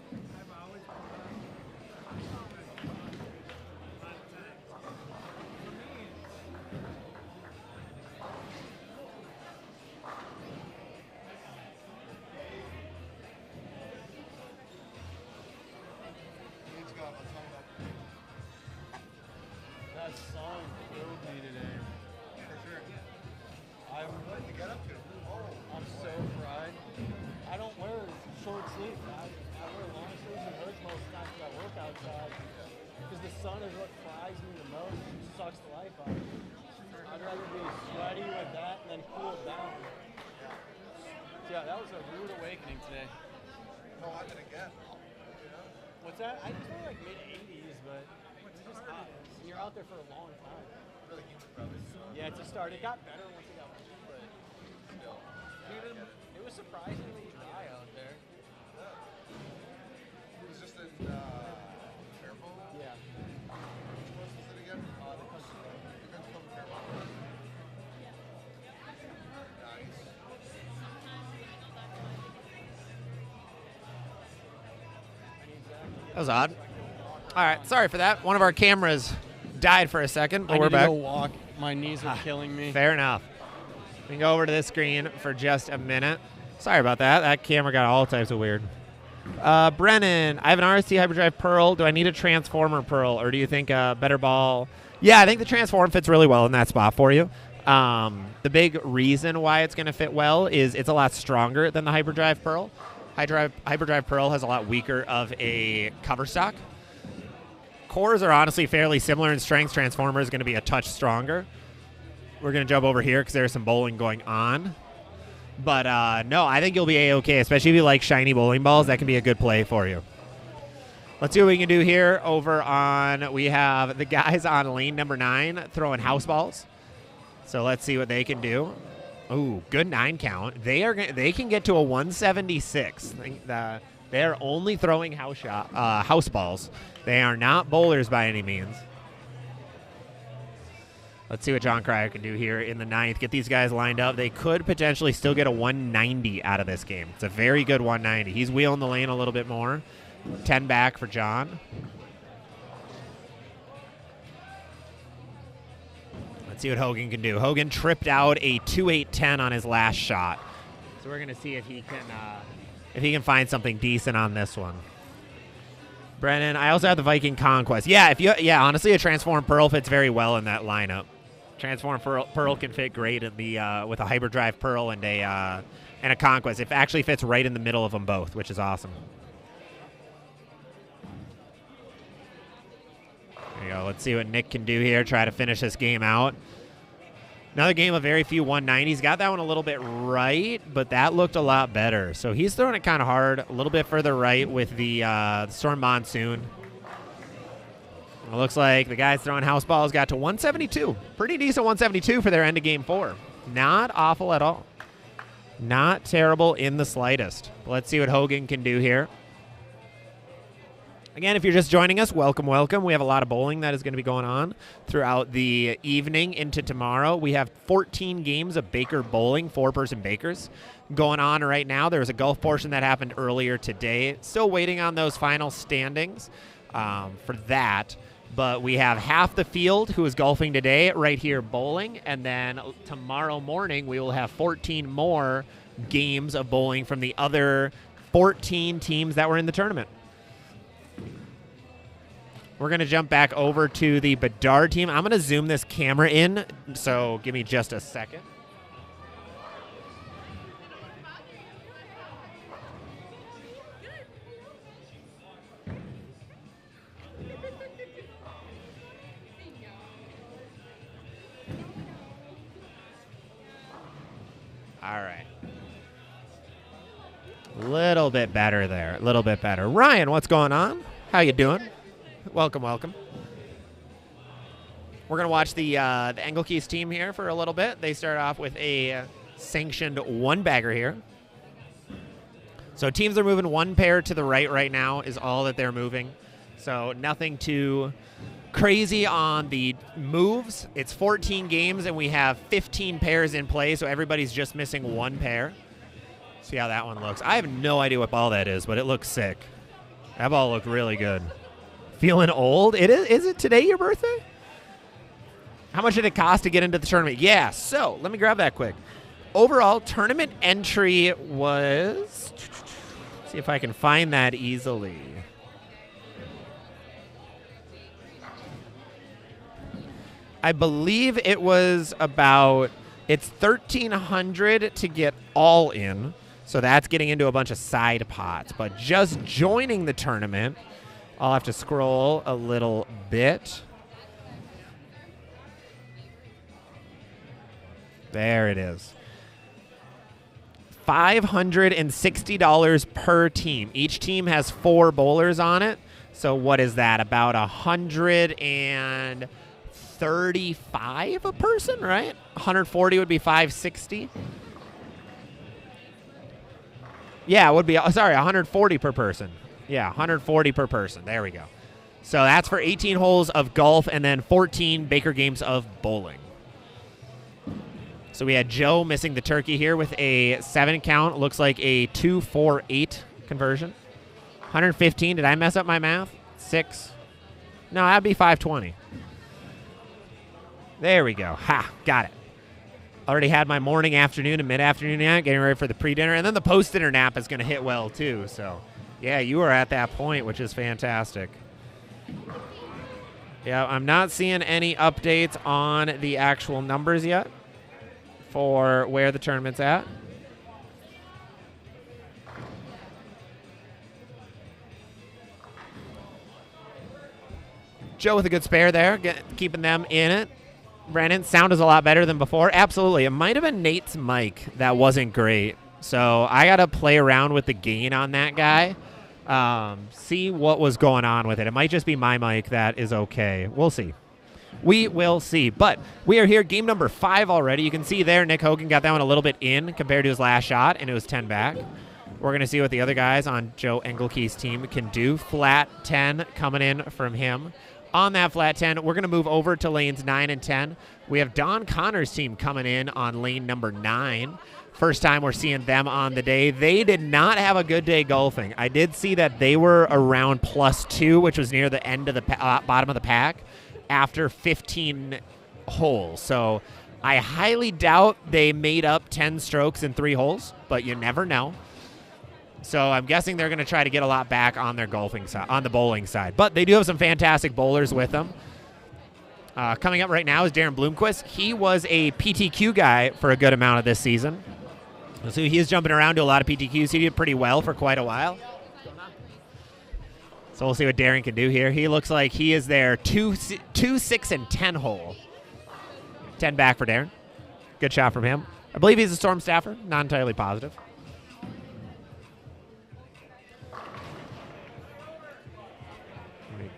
That song killed me today. For sure. What did you get up to? I'm so fried. I don't wear short sleeves. I wear long sleeves and hoods most times when I work outside. Because the sun is what fries me the most. It sucks the life out of me. I'd rather be sweaty with that and then cool down. Yeah, that was a rude awakening today. No, I did again. What's that? I just wear like mid-80s, but it's just hot. And you're out there for a long time. Really humid, probably. Yeah, it's a start. It got better once it got warm, but Still. it was surprisingly dry out there. It was just in Fairmont. Yeah. Which course was it again? The country club. The country club in Fairmont. Nice. That was odd. All right, sorry for that. One of our cameras died for a second, but I we're need to back. go walk. My knees are killing me. Fair enough. We can go over to this screen for just a minute. Sorry about that. That camera got all types of weird. Brennan, I have an RST Hyperdrive Pearl. Do I need a Transformer Pearl, or do you think a better ball? Yeah, I think the Transform fits really well in that spot for you. The big reason why it's going to fit well is it's a lot stronger than the Hyperdrive Pearl. Hyperdrive Pearl has a lot weaker of a cover stock. Cores are honestly fairly similar in strength. Transformer is going to be a touch stronger. We're going to jump over here because there's some bowling going on. But no, I think you'll be A-okay, especially if you like shiny bowling balls. That can be a good play for you. Let's see what we can do here over on, we have the guys on lane number 9 throwing house balls. So let's see what they can do. Ooh, good 9 count. They can get to a 176. They're only throwing house balls. They are not bowlers by any means. Let's see what John Cryer can do here in the 9th. Get these guys lined up. They could potentially still get a 190 out of this game. It's a very good 190. He's wheeling the lane a little bit more. 10 back for John. Let's see what Hogan can do. Hogan tripped out a 2-8-10 on his last shot. So we're going to see if he can find something decent on this one. Brennan, I also have the Viking Conquest. Yeah, honestly, a Transform Pearl fits very well in that lineup. Transform Pearl can fit great in the with a Hyperdrive Pearl and a Conquest. It actually fits right in the middle of them both, which is awesome. There you go. Let's see what Nick can do here. Try to finish this game out. Another game of very few 190s. Got that one a little bit right, but that looked a lot better. So he's throwing it kind of hard, a little bit further right with the Storm Monsoon. It looks like the guys throwing house balls got to 172. Pretty decent 172 for their end of game 4. Not awful at all. Not terrible in the slightest. Let's see what Hogan can do here. Again, if you're just joining us, welcome, welcome. We have a lot of bowling that is going to be going on throughout the evening into tomorrow. We have 14 games of Baker bowling, 4-person Bakers, going on right now. There was a golf portion that happened earlier today. Still waiting on those final standings for that. But we have half the field who is golfing today right here bowling. And then tomorrow morning, we will have 14 more games of bowling from the other 14 teams that were in the tournament. We're going to jump back over to the Bedard team. I'm going to zoom this camera in, so give me just a second. All right. Little bit better there. A little bit better. Ryan, what's going on? How you doing? Welcome, welcome. We're going to watch the Engelkeys team here for a little bit. They start off with a sanctioned 1-bagger here. So teams are moving 1 pair to the right now is all that they're moving. So nothing too crazy on the moves. It's 14 games, and we have 15 pairs in play, so everybody's just missing 1 pair. See how that one looks. I have no idea what ball that is, but it looks sick. That ball looked really good. Feeling old? Is it today your birthday? How much did it cost to get into the tournament? Yeah, so let me grab that quick. Overall, tournament entry was... see if I can find that easily. I believe it was about... it's $1,300 to get all in. So that's getting into a bunch of side pots. But just joining the tournament... I'll have to scroll a little bit. There it is. $560 per team. Each team has 4 bowlers on it. So what is that? About $135 a person, right? 140 would be 560. Yeah, it would be, sorry, 140 per person. Yeah, 140 per person. There we go. So that's for 18 holes of golf and then 14 Baker games of bowling. So we had Joe missing the turkey here with a 7 count. Looks like a 2-4-8 conversion. 115. Did I mess up my math? 6. No, that'd be 520. There we go. Ha, got it. Already had my morning, afternoon, and mid-afternoon nap, getting ready for the pre-dinner. And then the post-dinner nap is going to hit well, too. So... yeah, you are at that point, which is fantastic. Yeah, I'm not seeing any updates on the actual numbers yet for where the tournament's at. Joe with a good spare there, keeping them in it. Brennan, sound is a lot better than before. Absolutely. It might have been Nate's mic that wasn't great. So I got to play around with the gain on that guy, see what was going on with it. It might just be my mic that is okay. We'll see. We will see. But we are here, game number 5 already. You can see there Nick Hogan got that one a little bit in compared to his last shot, and it was 10 back. We're going to see what the other guys on Joe Engelke's team can do. Flat 10 coming in from him. On that flat 10, we're going to move over to lanes 9 and 10. We have Don Connor's team coming in on lane number 9. First time we're seeing them on the day. They did not have a good day golfing. I did see that they were around +2, which was near the end of the bottom of the pack after 15 holes. So I highly doubt they made up 10 strokes in 3 holes, but you never know. So I'm guessing they're going to try to get a lot back on their golfing side, on the bowling side. But they do have some fantastic bowlers with them. Coming up right now is Darren Bloomquist. He was a PTQ guy for a good amount of this season. So he is jumping around to a lot of PTQs. He did pretty well for quite a while. So we'll see what Darren can do here. He looks like he is their 2, 6, and 10 hole. 10 back for Darren. Good shot from him. I believe he's a Storm staffer. Not entirely positive.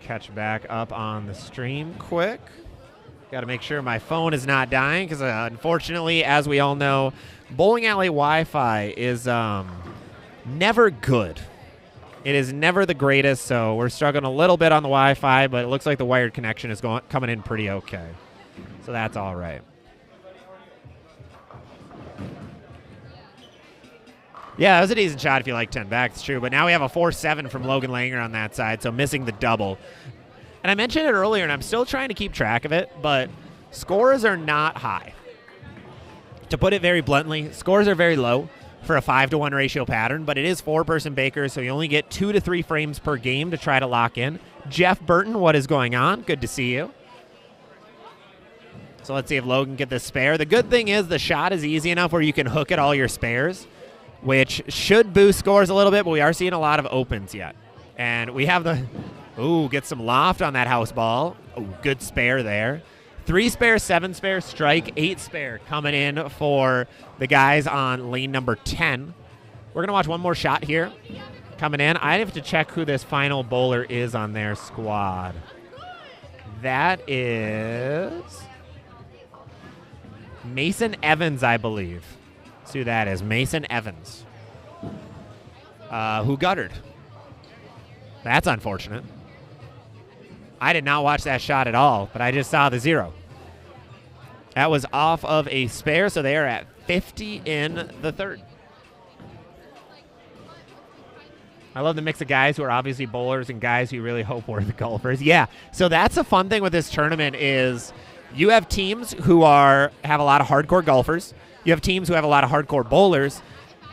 Catch back up on the stream quick. Got to make sure my phone is not dying because unfortunately, as we all know, bowling alley Wi-Fi is never good. It is never the greatest, so we're struggling a little bit on the Wi-Fi, but it looks like the wired connection is coming in pretty okay. So that's all right. Yeah, that was a decent shot if you like 10 back. It's true. But now we have a 4-7 from Logan Langer on that side, so missing the double. And I mentioned it earlier, and I'm still trying to keep track of it, but scores are not high. To put it very bluntly, scores are very low for a 5-to-1 ratio pattern, but it is 4-person Baker, so you only get 2 to 3 frames per game to try to lock in. Jeff Burton, what is going on? Good to see you. So let's see if Logan get this spare. The good thing is the shot is easy enough where you can hook at all your spares, which should boost scores a little bit, but we are seeing a lot of opens yet. And we have the, get some loft on that house ball. Good spare there. 3 spare, 7 spare, strike, 8 spare coming in for the guys on lane number 10. We're going to watch one more shot here coming in. I have to check who this final bowler is on their squad. That is Mason Evans, I believe. Who that is. Mason Evans, who guttered. That's unfortunate. I did not watch that shot at all, but I just saw the 0. That was off of a spare, so they are at 50 in the 3rd. I love the mix of guys who are obviously bowlers and guys who really hope we're the golfers. Yeah, so that's a fun thing with this tournament is you have teams who have a lot of hardcore golfers. You have teams who have a lot of hardcore bowlers,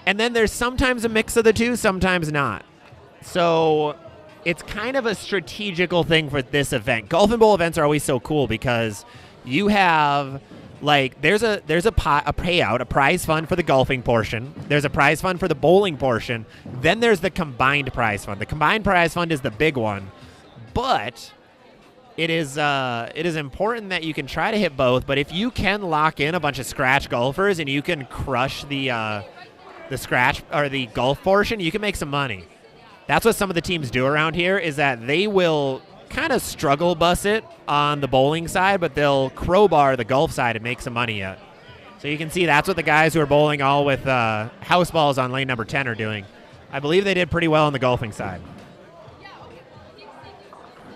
and then there's sometimes a mix of the two, sometimes not. So it's kind of a strategical thing for this event. Golf and bowl events are always so cool because you have, like, there's a payout, a prize fund for the golfing portion. There's a prize fund for the bowling portion. Then there's the combined prize fund. The combined prize fund is the big one, but it is important that you can try to hit both, but if you can lock in a bunch of scratch golfers and you can crush the scratch or the golf portion, you can make some money. That's what some of the teams do around here is that they will kind of struggle bus it on the bowling side, but they'll crowbar the golf side and make some money yet. So you can see that's what the guys who are bowling all with house balls on lane number 10 are doing. I believe they did pretty well on the golfing side.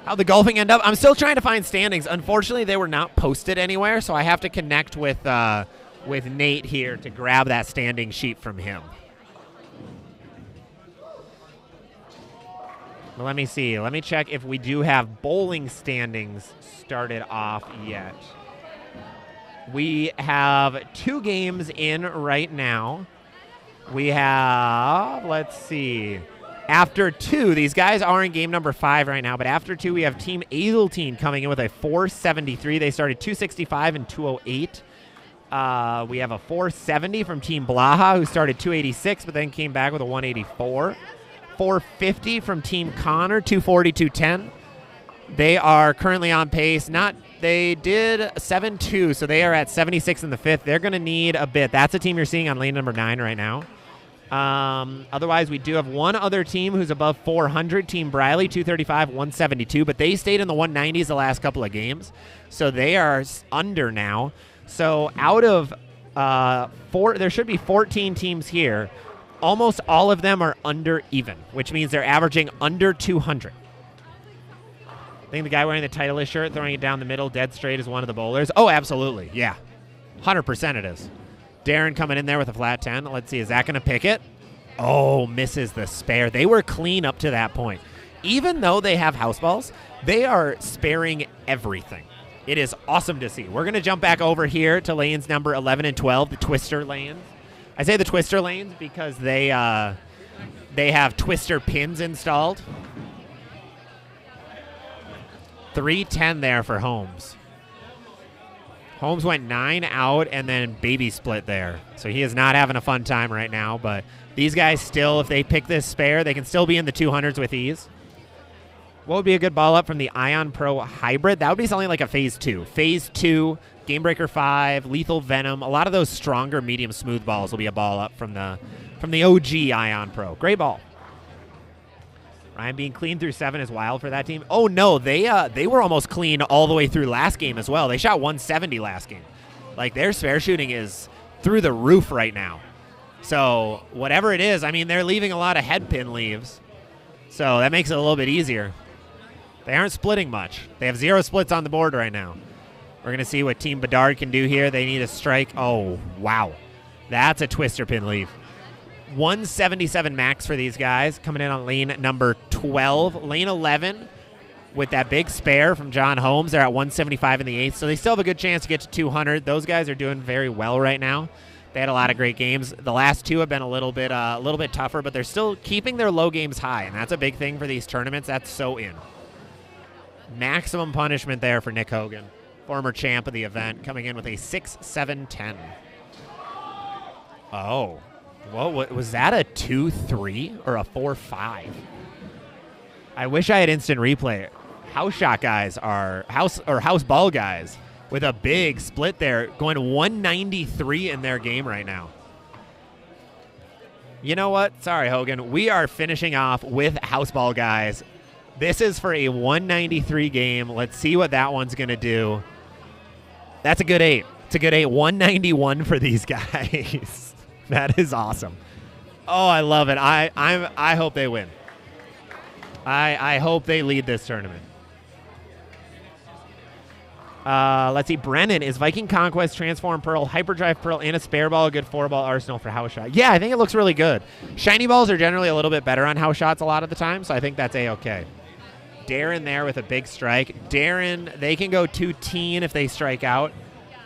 How'd the golfing end up? I'm still trying to find standings. Unfortunately, they were not posted anywhere, so I have to connect with Nate here to grab that standing sheet from him. Well, let me see. Let me check if we do have bowling standings started off yet. We have 2 games in right now. We have, let's see. After 2, these guys are in game number 5 right now, but after 2, we have Team Azeltine coming in with a 473. They started 265 and 208. We have a 470 from Team Blaha, who started 286, but then came back with a 184. 450 from Team Connor, 240, 210. They are currently on pace. They did 7-2, so they are at 76 in the fifth. They're going to need a bit. That's a team you're seeing on lane number 9 right now. Otherwise, we do have one other team who's above 400, Team Briley, 235, 172, but they stayed in the 190s the last couple of games, so they are under now. So out of there should be 14 teams here. Almost all of them are under even, which means they're averaging under 200. I think the guy wearing the Titleist shirt, throwing it down the middle, dead straight, is one of the bowlers. Oh, absolutely. Yeah. 100% it is. Darren coming in there with a flat 10. Let's see. Is that going to pick it? Oh, misses the spare. They were clean up to that point. Even though they have house balls, they are sparing everything. It is awesome to see. We're going to jump back over here to lanes number 11 and 12, the twister lanes. I say the twister lanes because they have twister pins installed. 310 there for Holmes. Holmes went 9 out and then baby split there. So he is not having a fun time right now, but these guys still, if they pick this spare, they can still be in the 200s with ease. What would be a good ball up from the Ion Pro Hybrid? That would be something like a Phase 2. Phase 2, Game Breaker 5, Lethal Venom. A lot of those stronger medium smooth balls will be a ball up from the OG Ion Pro. Great ball. Ryan being clean through 7 is wild for that team. Oh, no, they were almost clean all the way through last game as well. They shot 170 last game. Like, their spare shooting is through the roof right now. So, whatever it is, I mean, they're leaving a lot of head pin leaves. So, that makes it a little bit easier. They aren't splitting much. They have 0 splits on the board right now. We're going to see what Team Bedard can do here. They need a strike. Oh, wow. That's a twister pin leave. 177 max for these guys coming in on lane number 12. Lane 11 with that big spare from John Holmes. They're at 175 in the 8th, so they still have a good chance to get to 200. Those guys are doing very well right now. They had a lot of great games. The last 2 have been a little bit tougher, but they're still keeping their low games high, and that's a big thing for these tournaments. That's so in. Maximum punishment there for Nick Hogan, former champ of the event, coming in with a 6-7-10. Oh. Whoa, was that a 2-3 or a 4-5? I wish I had instant replay. House shot guys are house ball guys with a big split there, going 193 in their game right now. You know what? Sorry, Hogan. We are finishing off with house ball guys. This is for a 193 game. Let's see what that one's going to do. That's a good 8. It's a good 8. 191 for these guys. That is awesome. Oh, I love it. I hope they win. I hope they lead this tournament. Let's see. Brennan, is Viking Conquest, Transform Pearl, Hyperdrive Pearl, and a spare ball a good 4-ball arsenal for house shot? Yeah, I think it looks really good. Shiny balls are generally a little bit better on house shots a lot of the time, so I think that's A-okay. Darren there with a big strike. Darren, they can go 2-teen if they strike out.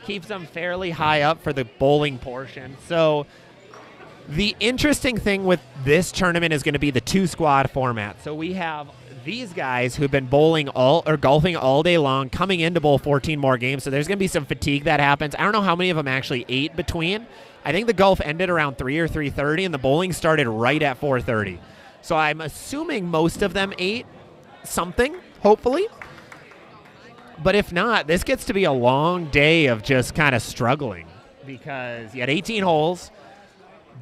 Keeps them fairly high up for the bowling portion. So the interesting thing with this tournament is going to be the 2-squad format. So we have these guys who've been golfing all day long, coming in to bowl 14 more games. So there's going to be some fatigue that happens. I don't know how many of them actually ate between. I think the golf ended around 3 or 3:30, and the bowling started right at 4:30. So I'm assuming most of them ate something, hopefully. But if not, this gets to be a long day of just kind of struggling, because you had 18 holes,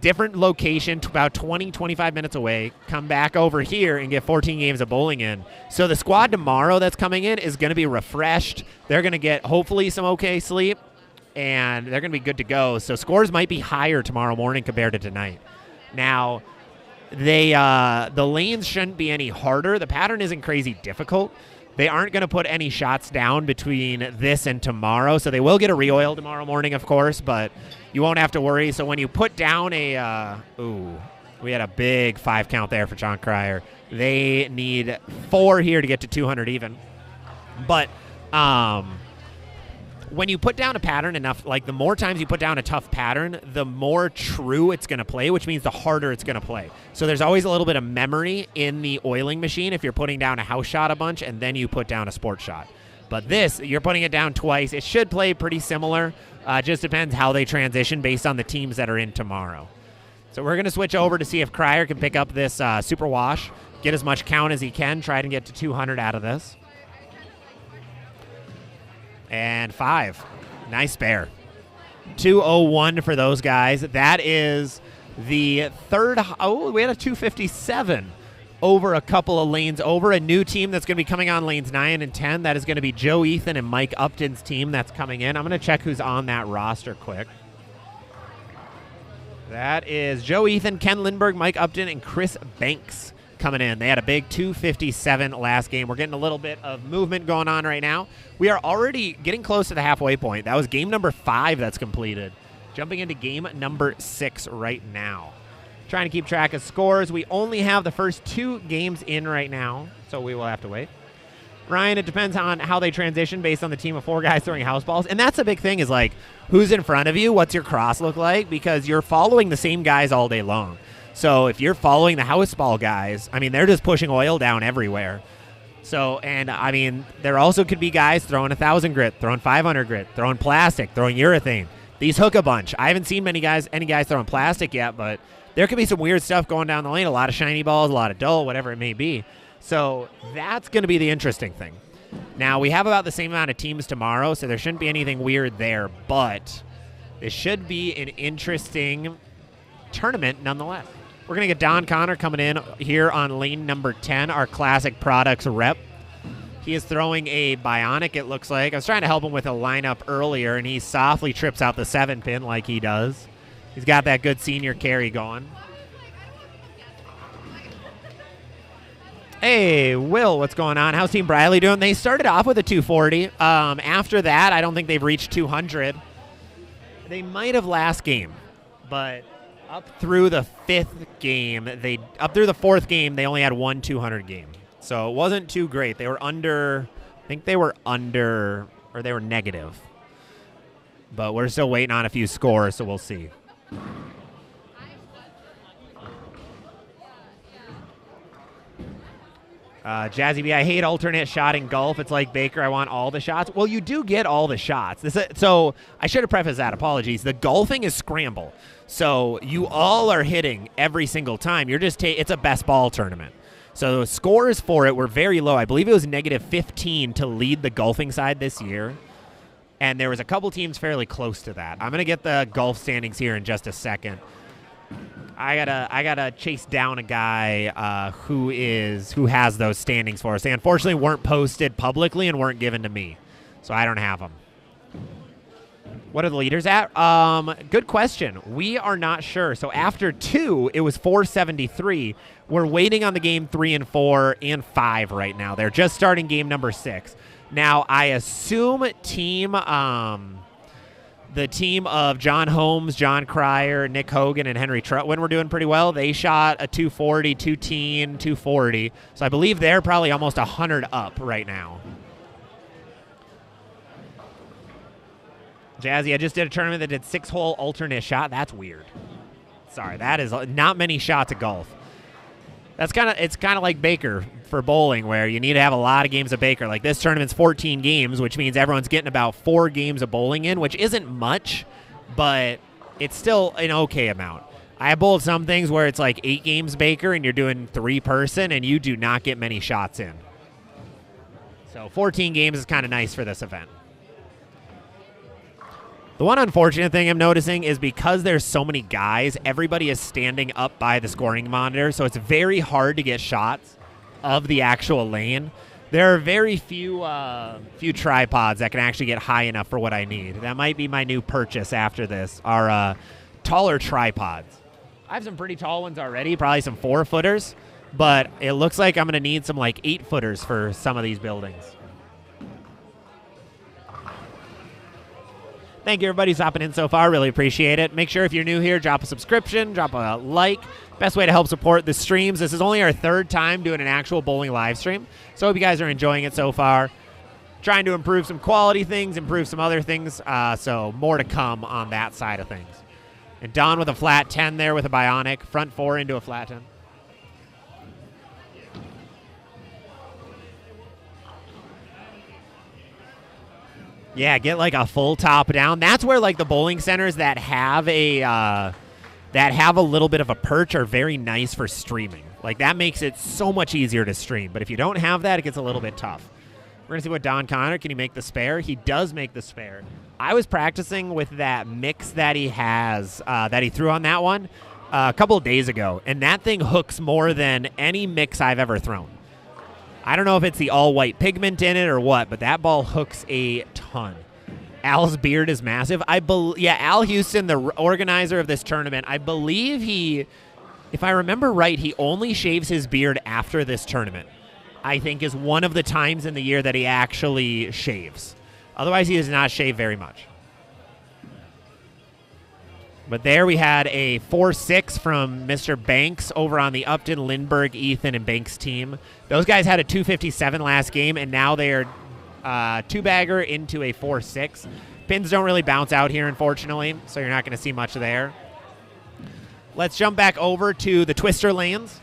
different location, about 20, 25 minutes away, come back over here and get 14 games of bowling in. So the squad tomorrow that's coming in is going to be refreshed. They're going to get hopefully some okay sleep, and they're going to be good to go. So scores might be higher tomorrow morning compared to tonight. Now, the lanes shouldn't be any harder. The pattern isn't crazy difficult. They aren't going to put any shots down between this and tomorrow, so they will get a re-oil tomorrow morning, of course, but you won't have to worry. So when you put down we had a big 5 count there for John Cryer. They need 4 here to get to 200 even. But when you put down a pattern enough, like the more times you put down a tough pattern, the more true it's going to play, which means the harder it's going to play. So there's always a little bit of memory in the oiling machine if you're putting down a house shot a bunch and then you put down a sport shot. But this, you're putting it down twice. It should play pretty similar. Just depends how they transition based on the teams that are in tomorrow. So we're going to switch over to see if Cryer can pick up this super wash, get as much count as he can, try to get to 200 out of this. And 5. Nice spare. 201 for those guys. That is the third. Oh, we had a 257 over a couple of lanes over. A new team that's going to be coming on lanes 9 and 10. That is going to be Joe Ethan and Mike Upton's team that's coming in. I'm going to check who's on that roster quick. That is Joe Ethan, Ken Lindbergh, Mike Upton, and Chris Banks coming in. They had a big 257 last game. We're getting a little bit of movement going on right now. We are already getting close to the halfway point. That was game number 5 that's completed. Jumping into game number 6 right now. Trying to keep track of scores. We only have the first 2 games in right now, so we will have to wait. Ryan, it depends on how they transition based on the team of 4 guys throwing house balls. And that's the big thing is, like, who's in front of you? What's your cross look like? Because you're following the same guys all day long. So if you're following the house ball guys, I mean, they're just pushing oil down everywhere. So, and I mean, there also could be guys throwing 1,000 grit, throwing 500 grit, throwing plastic, throwing urethane. These hook a bunch. I haven't seen any guys throwing plastic yet, but there could be some weird stuff going down the lane. A lot of shiny balls, a lot of dull, whatever it may be. So that's going to be the interesting thing. Now, we have about the same amount of teams tomorrow, so there shouldn't be anything weird there, but this should be an interesting tournament nonetheless. We're going to get Don Connor coming in here on lane number 10, our Classic Products rep. He is throwing a Bionic, it looks like. I was trying to help him with a lineup earlier, and he softly trips out the 7-pin like he does. He's got that good senior carry going. Hey, Will, what's going on? How's Team Briley doing? They started off with a 240. After that, I don't think they've reached 200. They might have last game, but up through the 4th game, they only had 1 200 game. So it wasn't too great. They were under, I think they were under, or they were negative. But we're still waiting on a few scores, so we'll see. Jazzy B, I hate alternate shot in golf. It's like Baker, I want all the shots. Well, you do get all the shots. So I should have prefaced that. Apologies. The golfing is scramble. So you all are hitting every single time. You're just it's a best ball tournament. So the scores for it were very low. I believe it was negative 15 to lead the golfing side this year. And there was a couple teams fairly close to that. I'm going to get the golf standings here in just a second. I gotta chase down a guy who has those standings for us. They unfortunately weren't posted publicly and weren't given to me, so I don't have them. What are the leaders at? Good question. We are not sure. So after 2, it was 473. We're waiting on the game 3 and 4 and 5 right now. They're just starting game number 6. Now I assume the team of John Holmes, John Cryer, Nick Hogan, and Henry Trutwin were doing pretty well. They shot a 240, 210, 240. So I believe they're probably almost 100 up right now. Jazzy, I just did a tournament that did 6-hole alternate shot. That's weird. Sorry, that is not many shots of golf. It's kind of like Baker for bowling, where you need to have a lot of games of Baker. Like this tournament's 14 games, which means everyone's getting about 4 games of bowling in, which isn't much, but it's still an okay amount. I have bowled some things where it's like 8 games Baker and you're doing 3-person and you do not get many shots in. So 14 games is kind of nice for this event. The one unfortunate thing I'm noticing is because there's so many guys, everybody is standing up by the scoring monitor, so it's very hard to get shots of the actual lane. There are very few tripods that can actually get high enough for what I need. That might be my new purchase after this, are taller tripods. I have some pretty tall ones already, probably some 4-footers, but it looks like I'm going to need some like 8-footers for some of these buildings. Thank you, everybody, who's hopping in so far. Really appreciate it. Make sure if you're new here, drop a subscription, drop a like. Best way to help support the streams. This is only our 3rd time doing an actual bowling live stream, so I hope you guys are enjoying it so far. Trying to improve some quality things, improve some other things, so more to come on that side of things. And Don with a flat 10 there with a Bionic. Front 4 into a flat 10. Yeah, get like a full top down. That's where like the bowling centers that have a little bit of a perch are very nice for streaming. Like that makes it so much easier to stream. But if you don't have that, it gets a little bit tough. We're going to see what Don Connor, can he make the spare? He does make the spare. I was practicing with that mix that he has, that he threw on that one a couple of days ago, and that thing hooks more than any mix I've ever thrown. I don't know if it's the all-white pigment in it or what, but that ball hooks a ton. Al's beard is massive. Al Houston, the organizer of this tournament, I believe he, if I remember right, he only shaves his beard after this tournament. I think is one of the times in the year that he actually shaves. Otherwise, he does not shave very much. But there we had a 4-6 from Mr. Banks over on the Upton, Lindbergh, Ethan, and Banks team. Those guys had a 257 last game, and now they are two-bagger into a 4-6. Pins don't really bounce out here, unfortunately, so you're not going to see much there. Let's jump back over to the twister lanes.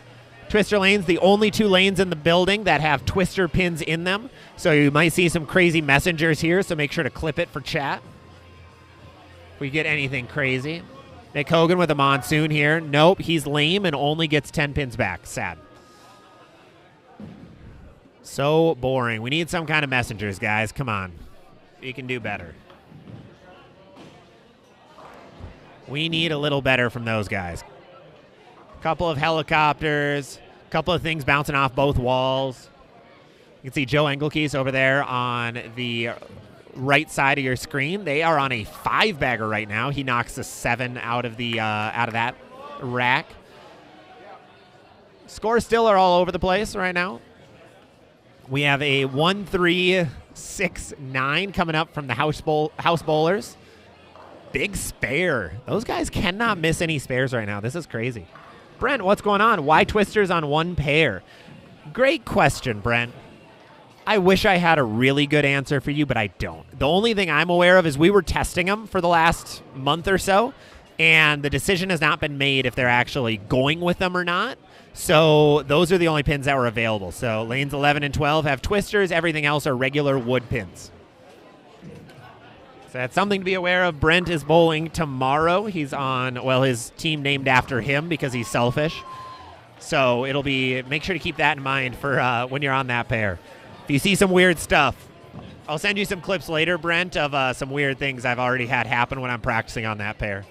Twister lanes, the only 2 lanes in the building that have twister pins in them. So you might see some crazy messengers here, so make sure to clip it for chat. If we get anything crazy. Nick Hogan with a monsoon here. Nope, he's lame and only gets 10 pins back. Sad. So boring. We need some kind of messengers, guys. Come on. You can do better. We need a little better from those guys. Couple of helicopters, couple of things bouncing off both walls. You can see Joe Engelkees over there on the right side of your screen. They are on a 5-bagger right now. He knocks a 7 out of that rack. Scores still are all over the place right now. We have a 1-3-6-9 coming up from the House Bowlers. Big spare. Those guys cannot miss any spares right now. This is crazy. Brent, what's going on? Why twisters on 1 pair? Great question, Brent. I wish I had a really good answer for you, but I don't. The only thing I'm aware of is we were testing them for the last month or so, and the decision has not been made if they're actually going with them or not. So those are the only pins that were available. So lanes 11 and 12 have twisters. Everything else are regular wood pins. So that's something to be aware of. Brent is bowling tomorrow. He's on, well, his team named after him because he's selfish. So it'll be, make sure to keep that in mind for when you're on that pair. If you see some weird stuff, I'll send you some clips later, Brent, of some weird things I've already had happen when I'm practicing on that pair.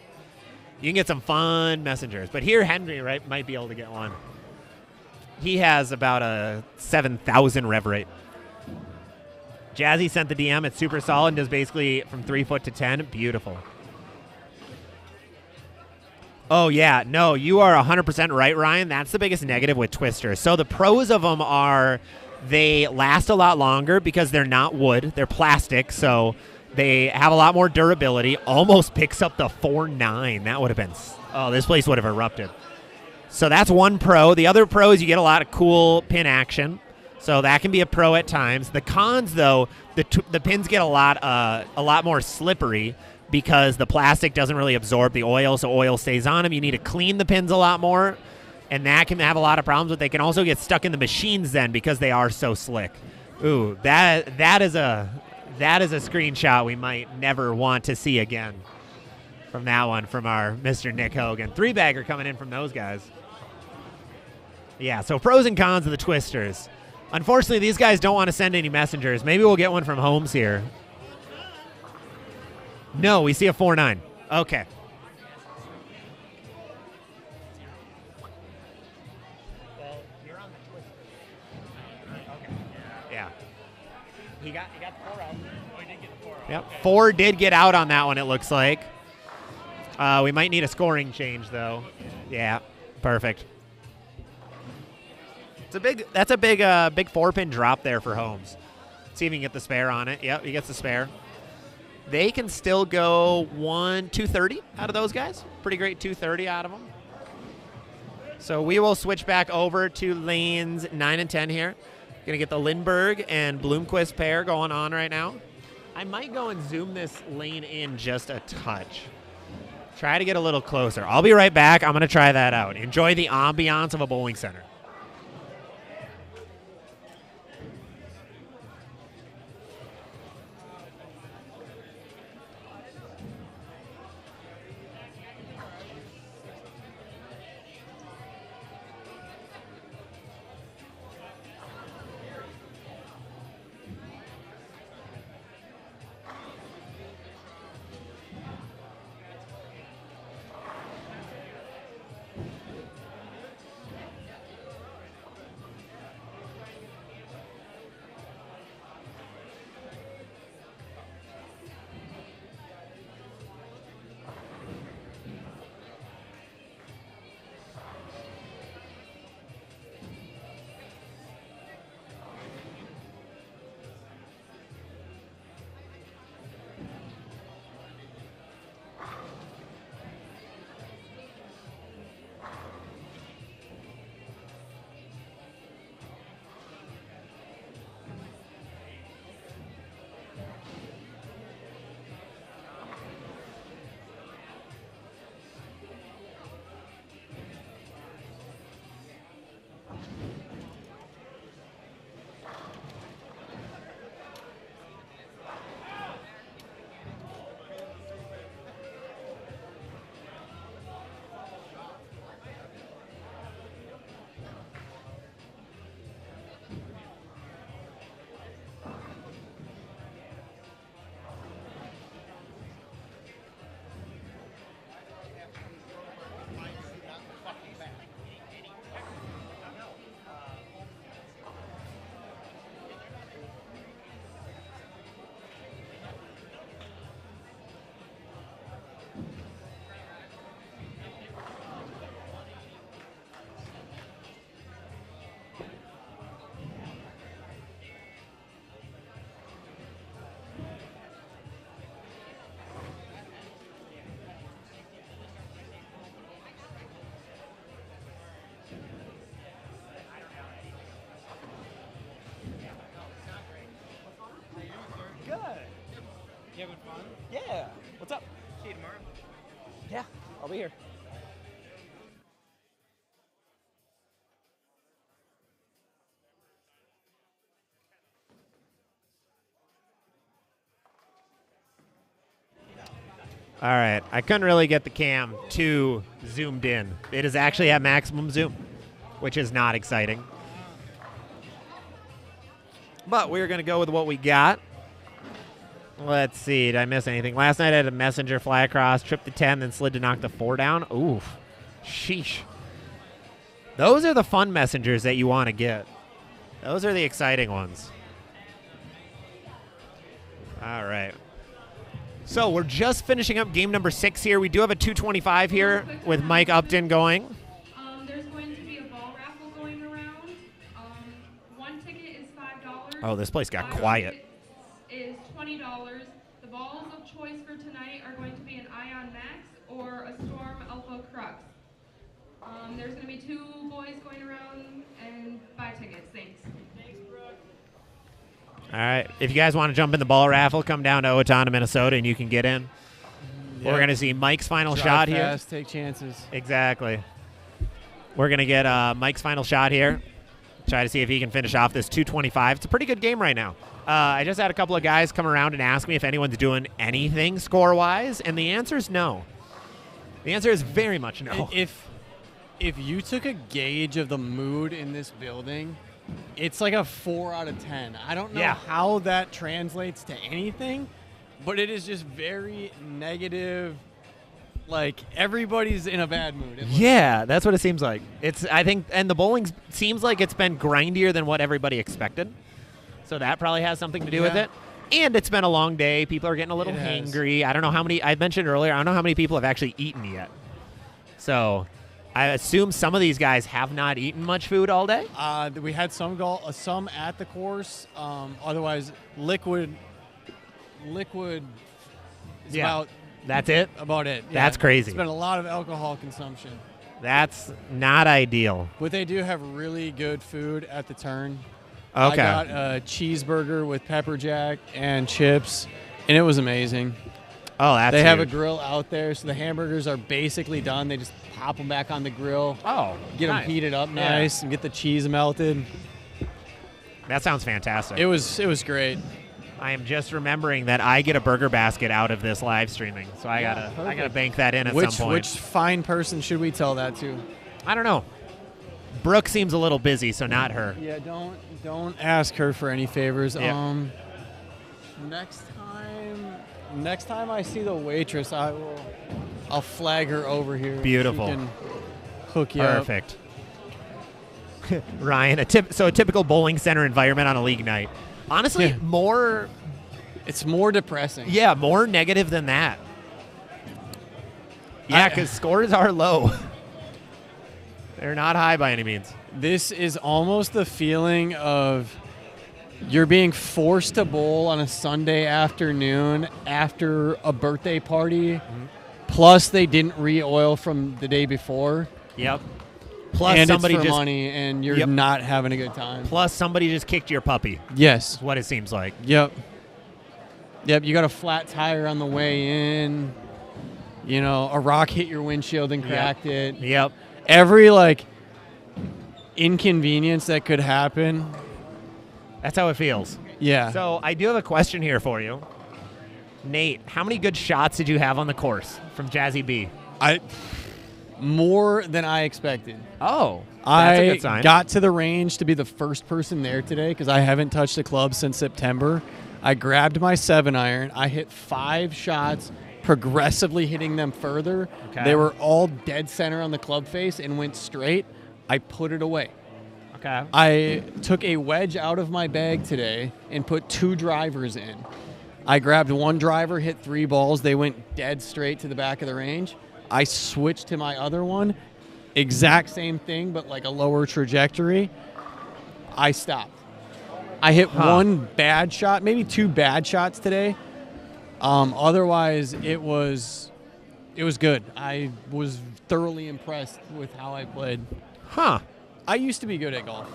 You can get some fun messengers. But here, Henry, right, might be able to get one. He has about a 7,000 rev rate. Jazzy sent the DM. It's super solid and does basically from 3 foot to 10. Beautiful. Oh, yeah. No, you are 100% right, Ryan. That's the biggest negative with twisters. So the pros of them are they last a lot longer because they're not wood. They're plastic, so they have a lot more durability. Almost picks up the 4.9. That would have been, oh, this place would have erupted. So that's one pro. The other pro is you get a lot of cool pin action. So that can be a pro at times. The cons, though, the pins get a lot more slippery because the plastic doesn't really absorb the oil, so oil stays on them. You need to clean the pins a lot more, and that can have a lot of problems. But they can also get stuck in the machines then because they are so slick. Ooh, that is a screenshot we might never want to see again from that one from our Mr. Nick Hogan. 3-bagger coming in from those guys. Yeah, so pros and cons of the twisters. Unfortunately, these guys don't want to send any messengers. Maybe we'll get one from Holmes here. No, we see a 4.9. Okay. Well, you're on the twister. Okay. Yeah. He got the 4 out. Oh, he did get the 4 out. Yep. Okay. 4 did get out on that one, it looks like. We might need a scoring change, though. Yeah. Perfect. That's a big 4-pin drop there for Holmes. See if he can get the spare on it. Yep, he gets the spare. They can still go 230 out of those guys. Pretty great 230 out of them. So we will switch back over to lanes 9 and 10 here. Gonna get the Lindbergh and Bloomquist pair going on right now. I might go and zoom this lane in just a touch. Try to get a little closer. I'll be right back. I'm gonna try that out. Enjoy the ambiance of a bowling center. be here. All right, I couldn't really get the cam too zoomed in. It is actually at maximum zoom, which is not exciting. But we're going to go with what we got. Let's see, did I miss anything? Last night I had a messenger fly across, tripped to 10, then slid to knock the 4 down. Oof, sheesh. Those are the fun messengers that you want to get. Those are the exciting ones. All right. So we're just finishing up game number 6 here. We do have a 225 here with Mike Upton going. There's going to be a ball raffle going around. One ticket is $5. Oh, this place got 5 quiet. tickets is $20. The balls of choice for tonight are going to be an Ion Max or a Storm Alpha Crux. There's going to be 2 boys going around and buy tickets. Thanks. All right. If you guys want to jump in the ball raffle, come down to Owatonna, Minnesota, and you can get in. Yep. We're going to see Mike's final Drive shot fast, take chances. here. Exactly. We're going to get Mike's final shot here. Try to see if he can finish off this 225. It's a pretty good game right now. I just had a couple of guys come around and ask me if anyone's doing anything score-wise, and the answer is no. The answer is very much no. If you took a gauge of the mood in this building, it's like a 4 out of 10. I don't know how that translates to anything, but it is just very negative. Like, everybody's in a bad mood. Yeah, that's what it seems like. I think, and the bowling seems like it's been grindier than what everybody expected. So that probably has something to do with it. And it's been a long day. People are getting a little hangry. I don't know how many, I mentioned earlier, I don't know how many people have actually eaten yet. So I assume some of these guys have not eaten much food all day. We had some at the course. Otherwise, liquid is about that's it. About it. Yeah. That's crazy. It's been a lot of alcohol consumption. That's not ideal. But they do have really good food at the turn. Okay. I got a cheeseburger with pepper jack and chips, and it was amazing. Oh, that's They have a huge. grill out there, so the hamburgers are basically done. They just pop them back on the grill. Oh, Get them nice. heated up Yeah. nice and get the cheese melted. That sounds fantastic. It was great. I am just remembering that I get a burger basket out of this live streaming, so I gotta perfect. bank that in at Which some point. which fine person should we tell that to? I don't know. Brooke seems a little busy, so not her. Yeah, don't ask her for any favors. Yeah. Next time I see the waitress, I'll flag her over here. Beautiful. She can hook you up. Perfect. Ryan, a typical bowling center environment on a league night. Honestly, Yeah. more It's more depressing. more negative than that. Yeah, because scores are low. They're not high by any means. This is almost the feeling of you're being forced to bowl on a Sunday afternoon after a birthday party, plus they didn't re-oil from the day before. Yep. Plus and somebody it's for just money, and you're not having a good time. plus somebody just kicked your puppy. Yes. Is what it seems like. Yep. You got a flat tire on the way in. You know, a rock hit your windshield and cracked it. Yep. Every inconvenience that could happen. That's how it feels. Yeah. So I do have a question here for you. Nate, how many good shots did you have on the course from Jazzy B? More than I expected. Oh, that's a I good sign. got to the range to be the first person there today because I haven't touched the club since September. I grabbed my 7-iron. I hit 5 shots, progressively hitting them further. Okay. They were all dead center on the club face and went straight. I put it away. Okay. I took a wedge out of my bag today and put 2 drivers in. I grabbed 1 driver, hit 3 balls. They went dead straight to the back of the range. I switched to my other one. Exact same thing, but like a lower trajectory. I stopped. I hit 1 bad shot, maybe 2 bad shots today. Otherwise, it was good. I was thoroughly impressed with how I played. Huh. I used to be good at golf.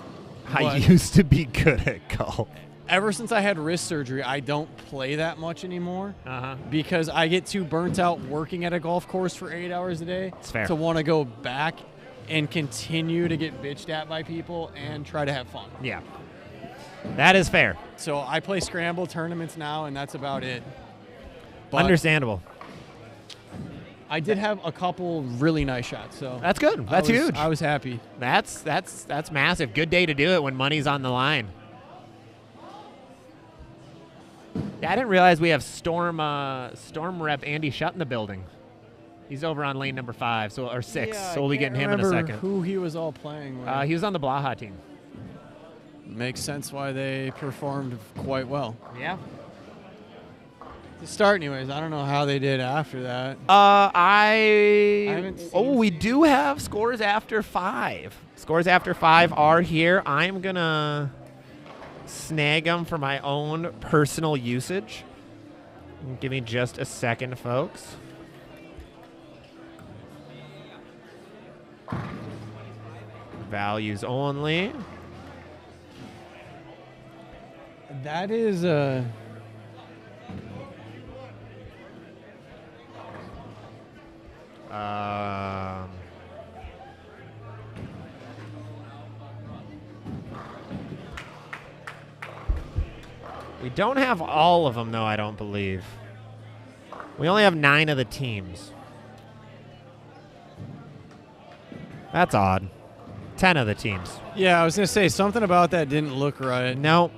I but used to be good at golf. ever since I had wrist surgery, I don't play that much anymore Uh-huh. because I get too burnt out working at a golf course for 8 hours a day It's fair. to want to go back and continue to get bitched at by people and try to have fun. Yeah. That is fair. So I play scramble tournaments now, and that's about it. But Understandable. I did have a couple really nice shots, so That's good. I That's was- huge. I was happy. That's massive. Good day to do it when money's on the line. Yeah, I didn't realize we have Storm rep Andy Shutt in the building. He's over on lane number 5, or 6, Yeah, so we'll be I can't getting him in a remember second. Who he was all playing with. He was on the Blaha team. Makes sense why they performed quite well. Yeah. To start, anyways, I don't know how they did after that. I haven't seen we do have scores after 5. Scores after 5 are here. I'm gonna snag them for my own personal usage. Give me just a second, folks. Values only. That is Um, we don't have all of them, though, I don't believe. We only have 9 of the teams. That's odd. 10 of the teams. Yeah, I was gonna say something about that didn't look right. No.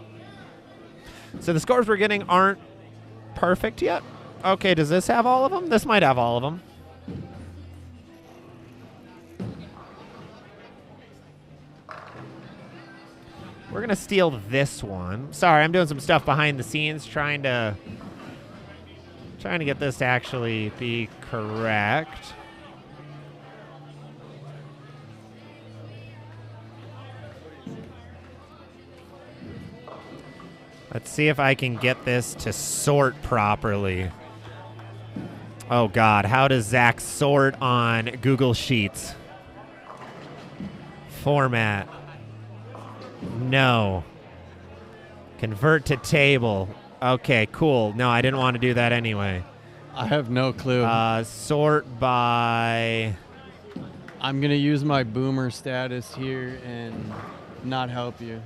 So the scores we're getting aren't perfect yet. Okay, does this have all of them? This might have all of them. We're going to steal this one. Sorry, I'm doing some stuff behind the scenes trying to get this to actually be correct. Let's see if I can get this to sort properly. Oh, God. How does Zach sort on Google Sheets? Format. No. Convert to table. Okay, cool. No, I didn't want to do that anyway. I have no clue. Sort by... I'm gonna use my boomer status here and not help you.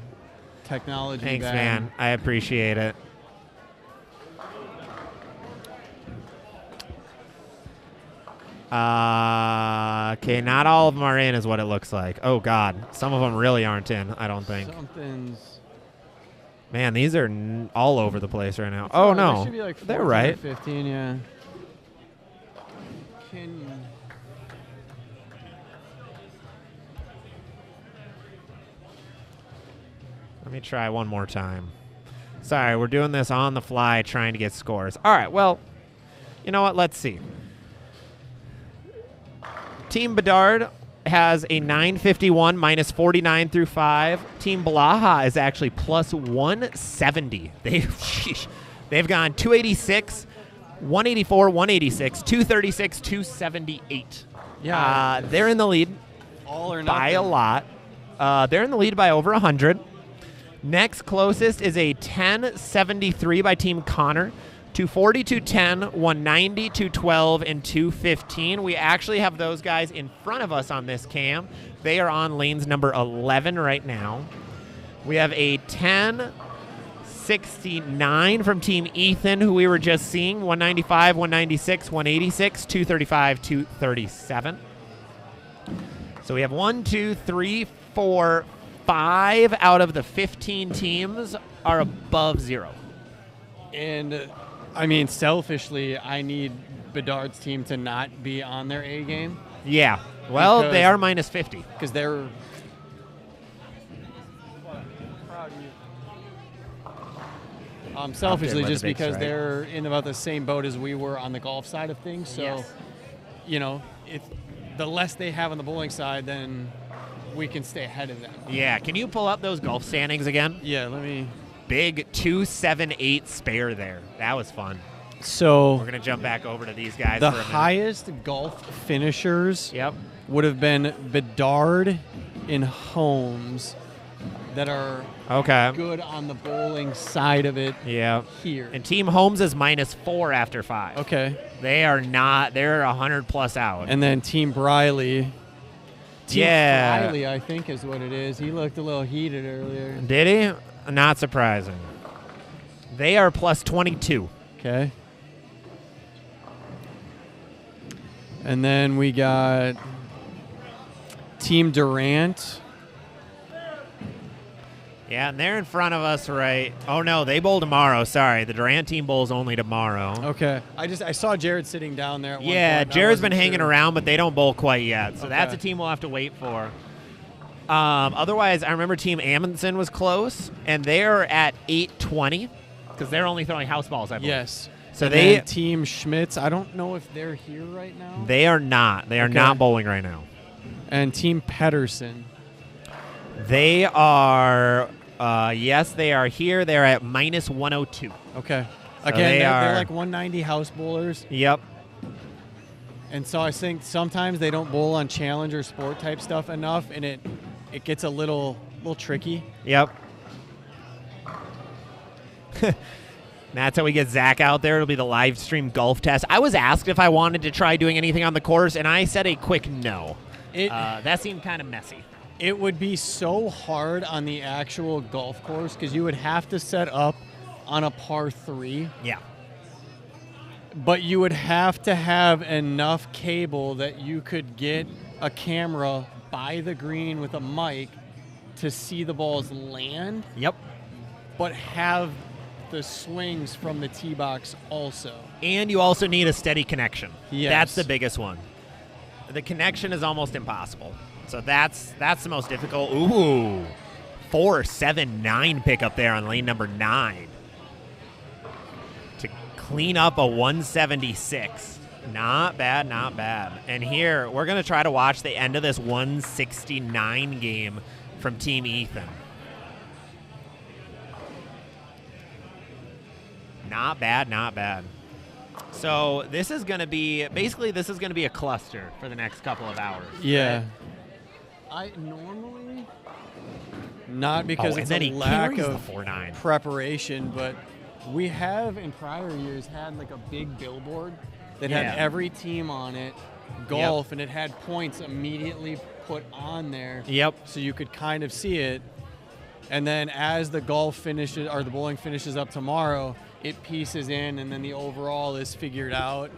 Technology. Thanks, bad. man. I appreciate it. Okay, not all of them are in is what it looks like. Oh, God. Some of them really aren't in, I don't think. Something's. Man, these are all over the place right now. Oh, There no. should be like They're 14 or right. 15, yeah. Can Let me try one more time. Sorry, we're doing this on the fly trying to get scores. All right, well, you know what? Let's see. Team Bedard has a 951 minus 49 through 5. Team Blaha is actually plus 170. They've gone 286, 184, 186, 236, 278. Yeah. They're in the lead all or by nothing. a lot. They're in the lead by over 100. Next closest is a 1073 by Team Connor. 240, 210, 190, 212, and 215. We actually have those guys in front of us on this cam. They are on lanes number 11 right now. We have a 1069 from Team Ethan, who we were just seeing. 195, 196, 186, 235, 237. So we have 1, 2, 3, 4, 5 out of the 15 teams are above 0. And I mean, selfishly, I need Bedard's team to not be on their A game Yeah. Well, Because- they are minus 50. because they're. Selfishly, with the just big because strike. they're in about the same boat as we were on the golf side of things. So, Yes. you know, if the less they have on the bowling side, then we can stay ahead of them. Yeah. Can you pull up those golf standings again? Yeah, let me. Big 278 spare there. That was fun. So We're going to jump back over to these guys the for a minute. highest golf finishers Yep. would have been Bedard in Holmes that are Okay. good on the bowling side of it Yeah. here. And Team Holmes is -4 after 5. Okay. They are not. They're 100+ out. And then Team Briley. Team Yeah. Briley, I think, is what it is. He looked a little heated earlier. Did he? Not surprising. They are +22. Okay. And then we got Team Durant. Yeah, and they're in front of us, right? Oh no, they bowl tomorrow. Sorry, the Durant team bowls only tomorrow. Okay. I saw Jared sitting down there at one Yeah, point. Jared's been hanging around, but they don't bowl quite yet. So that's a Okay. team we'll have to wait for. Otherwise, I remember Team Amundsen was close, and they're at 820 because they're only throwing house balls, I believe. Yes. So And they then Team Schmitz, I don't know if they're here right now. they are not. They are Okay. not bowling right now. And Team Pedersen. They are. Yes, they are here. They're at -102. Okay. So Again, they they're are- like 190 house bowlers. Yep. And so I think sometimes they don't bowl on challenger sport type stuff enough, and it gets a little tricky. Yep. That's how we get Zach out there. It'll be the live stream golf test. I was asked if I wanted to try doing anything on the course, and I said a quick no. That seemed kind of messy. It would be so hard on the actual golf course because you would have to set up on a par 3, Yeah. but you would have to have enough cable that you could get a camera by the green with a mic to see the balls land, Yep. but have the swings from the tee box also. And you also need a steady connection. Yes. That's the biggest one. The connection is almost impossible. So that's the most difficult. Ooh. 4.79 pickup there on lane number 9. To clean up a 176. Not bad, not bad. And here, we're going to try to watch the end of this 169 game from Team Ethan. Not bad, not bad. So this is going to be, basically this is going to be a cluster for the next couple of hours. Yeah. right? I normally, not because and it's then a he lack carries of the 4.9. preparation, but we have in prior years had like a big billboard that Yeah. had every team on it, golf, and it had points immediately put on there. Yep. So you could kind of see it. And then as the golf finishes or the bowling finishes up tomorrow, it pieces in, and then the overall is figured out.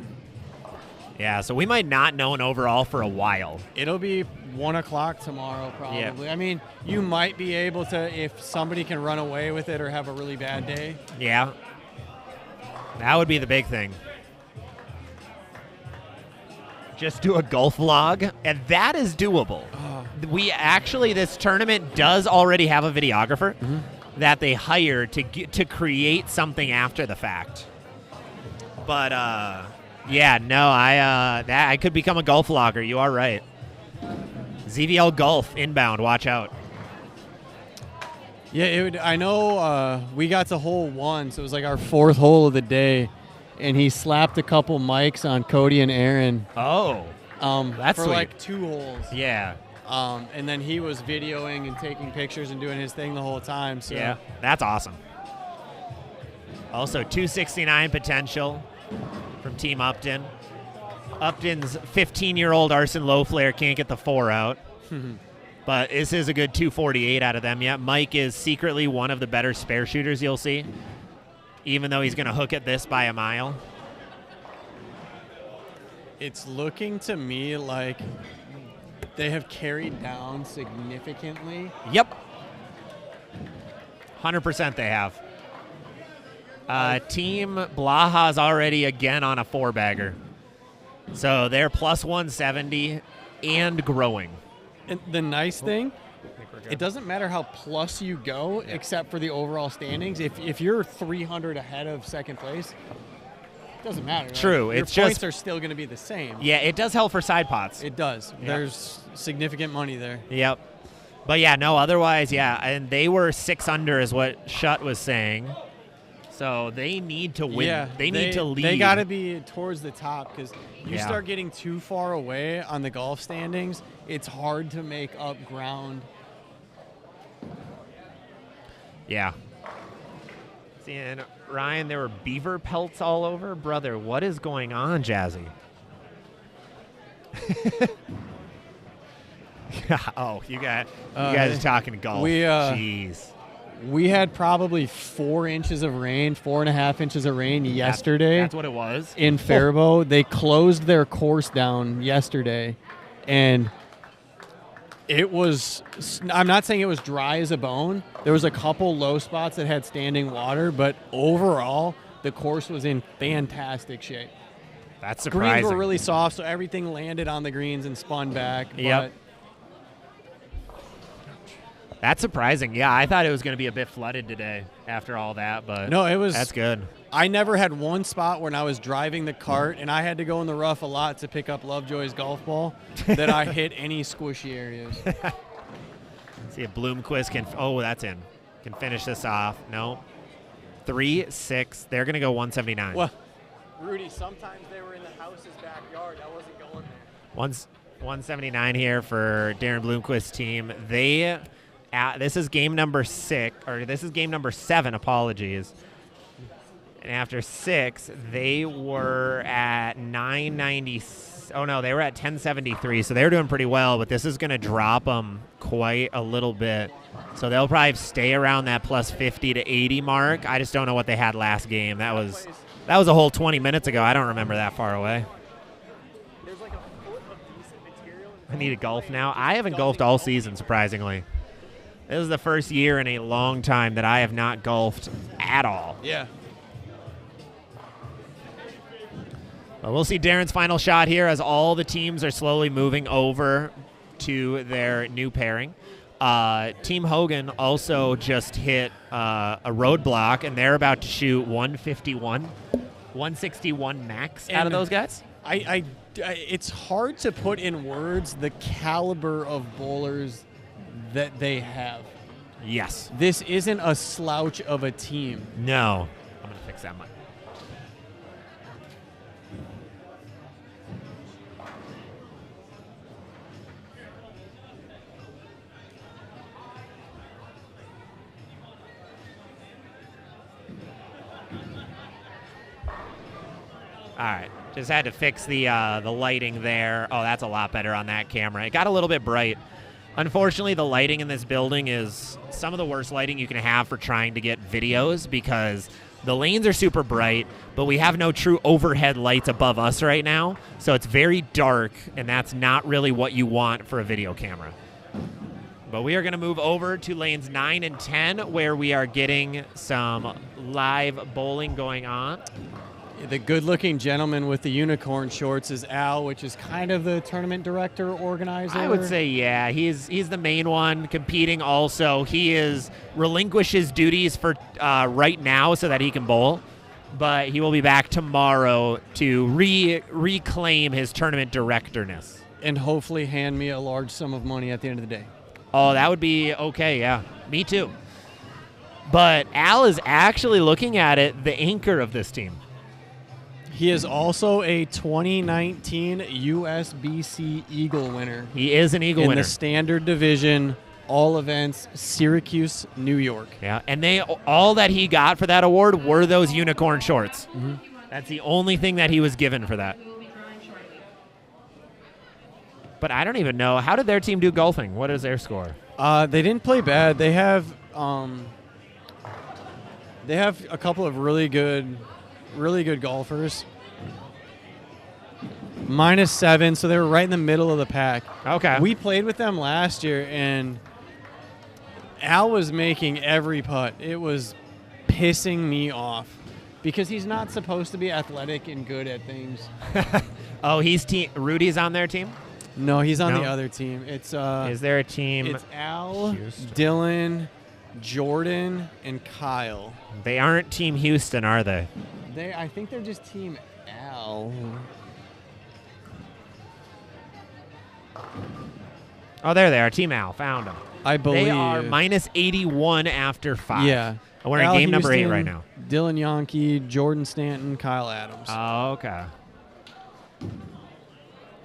Yeah, so we might not know an overall for a while. It'll be 1 o'clock tomorrow, probably. Yeah. I mean, you might be able to, if somebody can run away with it or have a really bad day. Yeah. That would be the big thing. Just do a golf vlog, and that is doable. We actually, this tournament does already have a videographer that they hire to create something after the fact. But yeah, no, I could become a golf vlogger. You are right. ZVL Golf inbound. Watch out. Yeah, it would. I know we got to hole 1, so it was like our 4th hole of the day, and he slapped a couple mics on Cody and Aaron. Oh, that's for sweet. like 2 holes. Yeah. And then he was videoing and taking pictures and doing his thing the whole time. So Yeah, that's awesome. Also, 269 potential from Team Upton. Upton's 15-year-old Arson Lowflare can't get the 4 out. But this is a good 248 out of them. Yeah, Mike is secretly one of the better spare shooters you'll see, even though he's going to hook at this by a mile. it's looking to me like they have carried down significantly. Yep. 100% they have. Team Blaha's already again on a 4-bagger. So they're plus 170 and growing. And the nice thing, it doesn't matter how plus you go, except for the overall standings. If you're 300 ahead of second place, it doesn't matter. right? True, Your it's points just- are still going to be the same. Yeah, it does help for side pots. It does. Yeah. There's significant money there. Yep. But yeah, no, otherwise, yeah. And they were 6 under is what Shutt was saying. So they need to win. Yeah, they need to lead. They got to be towards the top because you Yeah. start getting too far away on the golf standings, it's hard to make up ground. Yeah. Seeing Ryan, there were beaver pelts all over. Brother, what is going on, Jazzy? Oh, you guys are talking golf. Jeez. We had probably 4 inches of rain, 4.5 inches of rain yesterday. That's what it was? In Faribault. They closed their course down yesterday, and it was, I'm not saying it was dry as a bone. There was a couple low spots that had standing water, but overall, the course was in fantastic shape. That's surprising. Greens were really soft, so everything landed on the greens and spun back. Yep. That's surprising. Yeah, I thought it was going to be a bit flooded today after all that, but no, it was. That's good. I never had one spot when I was driving the cart, and I had to go in the rough a lot to pick up Lovejoy's golf ball, that I hit any squishy areas. See if Bloomquist can. Oh, that's in. Can finish this off. No. 3-6. They're going to go 179. Well, Rudy, sometimes they were in the house's backyard. I wasn't going there. 179 here for Darren Bloomquist's team. This is game number 6, or this is game number 7, apologies. And after 6, they were at 990. Oh, no, they were at 1073, so they were doing pretty well, but this is going to drop them quite a little bit. So they'll probably stay around that plus 50 to 80 mark. I just don't know what they had last game. That was a whole 20 minutes ago. I don't remember that far away. There's like a foot of decent material. I need to golf now. I haven't golfed all season, surprisingly. This is the first year in a long time that I have not golfed at all. Yeah. But we'll see Darren's final shot here as all the teams are slowly moving over to their new pairing. Team Hogan also just hit a roadblock, and they're about to shoot 161 max out of those guys. It's hard to put in words the caliber of bowlers that they have. Yes. This isn't a slouch of a team. No. I'm going to fix that one. All right, just had to fix the lighting there. Oh, that's a lot better on that camera. It got a little bit bright. Unfortunately, the lighting in this building is some of the worst lighting you can have for trying to get videos because the lanes are super bright, but we have no true overhead lights above us right now, so it's very dark, and that's not really what you want for a video camera. But we are going to move over to lanes 9 and 10, where we are getting some live bowling going on. The good-looking gentleman with the unicorn shorts is Al, which is kind of the tournament director, organizer. I would say, yeah, he's the main one competing. Also, he relinquishes duties for right now so that he can bowl, but he will be back tomorrow to reclaim his tournament directorness and hopefully hand me a large sum of money at the end of the day. Oh, that would be okay. Yeah, me too. But Al is actually looking at it, the anchor of this team. He is also a 2019 USBC Eagle winner. He is an Eagle winner. In the standard division, all events, Syracuse, New York. Yeah, and all that he got for that award were those unicorn shorts. Mm-hmm. That's the only thing that he was given for that. But I don't even know. How did their team do golfing? What is their score? They didn't play bad. They have a couple of really good golfers. -7, so they were right in the middle of the pack. Okay. We played with them last year, and Al was making every putt. It was pissing me off because he's not supposed to be athletic and good at things. Oh, Rudy's on their team? No, he's on the other team. It's is there a team? It's Al, Houston. Dylan, Jordan, and Kyle. They aren't Team Houston, are they? I think they're just Team Al. Oh, there they are. Team Al. Found them. I believe. They are -81 after 5. Yeah. And we're in game number 8 right now. Dylan Yonke, Jordan Stanton, Kyle Adams. Oh, okay.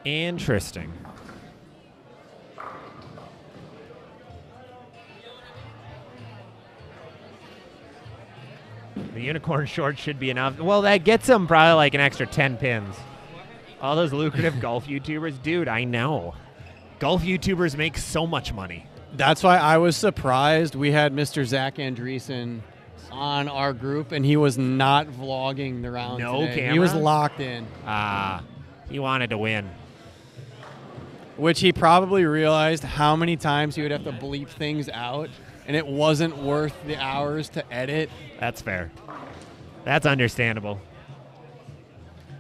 Interesting. The unicorn shorts should be enough. Well, that gets them probably like an extra 10 pins. All those lucrative golf YouTubers. Dude, I know. Golf YouTubers make so much money. That's why I was surprised we had Mr. Zach Andreessen on our group, and he was not vlogging the round No today. camera? He was locked in. He wanted to win. Which he probably realized how many times he would have to bleep things out, and it wasn't worth the hours to edit. That's fair. That's understandable.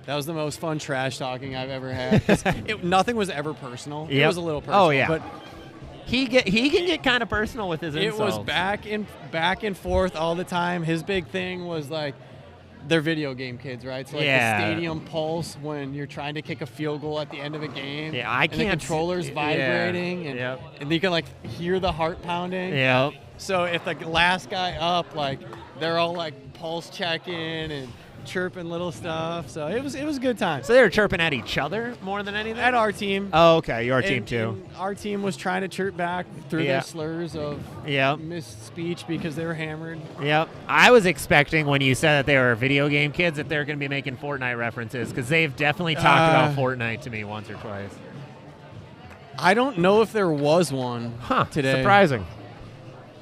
That was the most fun trash talking I've ever had. 'Cause nothing was ever personal. It Yep. was a little personal. Oh, yeah. But He can get kind of personal with his it insults. was back and forth all the time. His big thing was like, they're video game kids, right? So like Yeah. the stadium pulse when you're trying to kick a field goal at the end of a game. Yeah, I and can't the controller's yeah. vibrating, and, Yep. and you can like hear the heart pounding. Yep. So if the last guy up, like they're all like pulse checking and chirping little stuff. So it was a good time. So they were chirping at each other more than anything? At our team. Oh, okay. Your team, And- too. and our team was trying to chirp back through Yeah. their slurs of Yep. missed speech because they were hammered. Yep. I was expecting when you said that they were video game kids that they're going to be making Fortnite references because they've definitely talked about Fortnite to me once or twice. I don't know if there was one today. Surprising.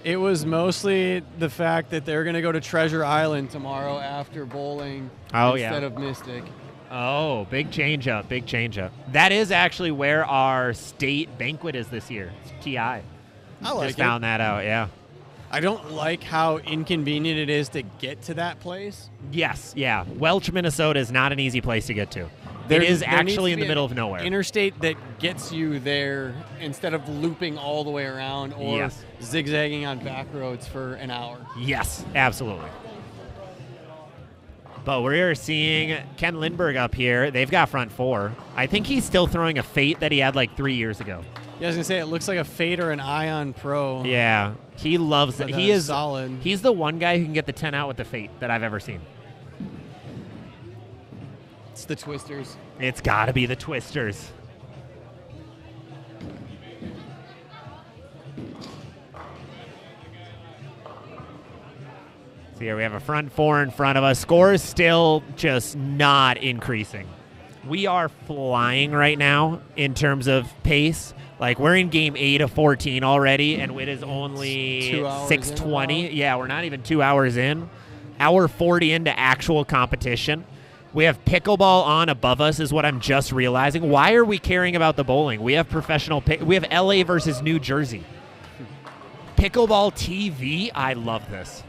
It was mostly the fact that they're going to go to Treasure Island tomorrow after bowling instead of Mystic. Oh, big change up, big change up. That is actually where our state banquet is this year. It's TI. I like Just it. found that out, yeah. I don't like how inconvenient it is to get to that place. Yes, yeah. Welch, Minnesota is not an easy place to get to. There- it is there needs actually to in be the middle an of nowhere. Interstate that gets you there instead of looping all the way around or Yes. zigzagging on back roads for an hour. Yes, absolutely. But we're seeing Ken Lindbergh up here. They've got front four. I think he's still throwing a Fate that he had like 3 years ago. Yeah, I was gonna say it looks like a Fate or an Ion Pro. Yeah, he loves it. But, He is solid. He's the one guy who can get the 10 out with the Fate that I've ever seen. It's the Twisters. It's got to be the Twisters. So here we have a front four in front of us. Score is still just not increasing. We are flying right now in terms of pace. Like, we're in game 8 of 14 already, and it is only 2 hours 6:20. in Yeah, we're not even 2 hours in. Hour 40 into actual competition. We have pickleball on above us is what I'm just realizing. Why are we caring about the bowling? We have professional we have LA versus New Jersey. Pickleball TV, I love this.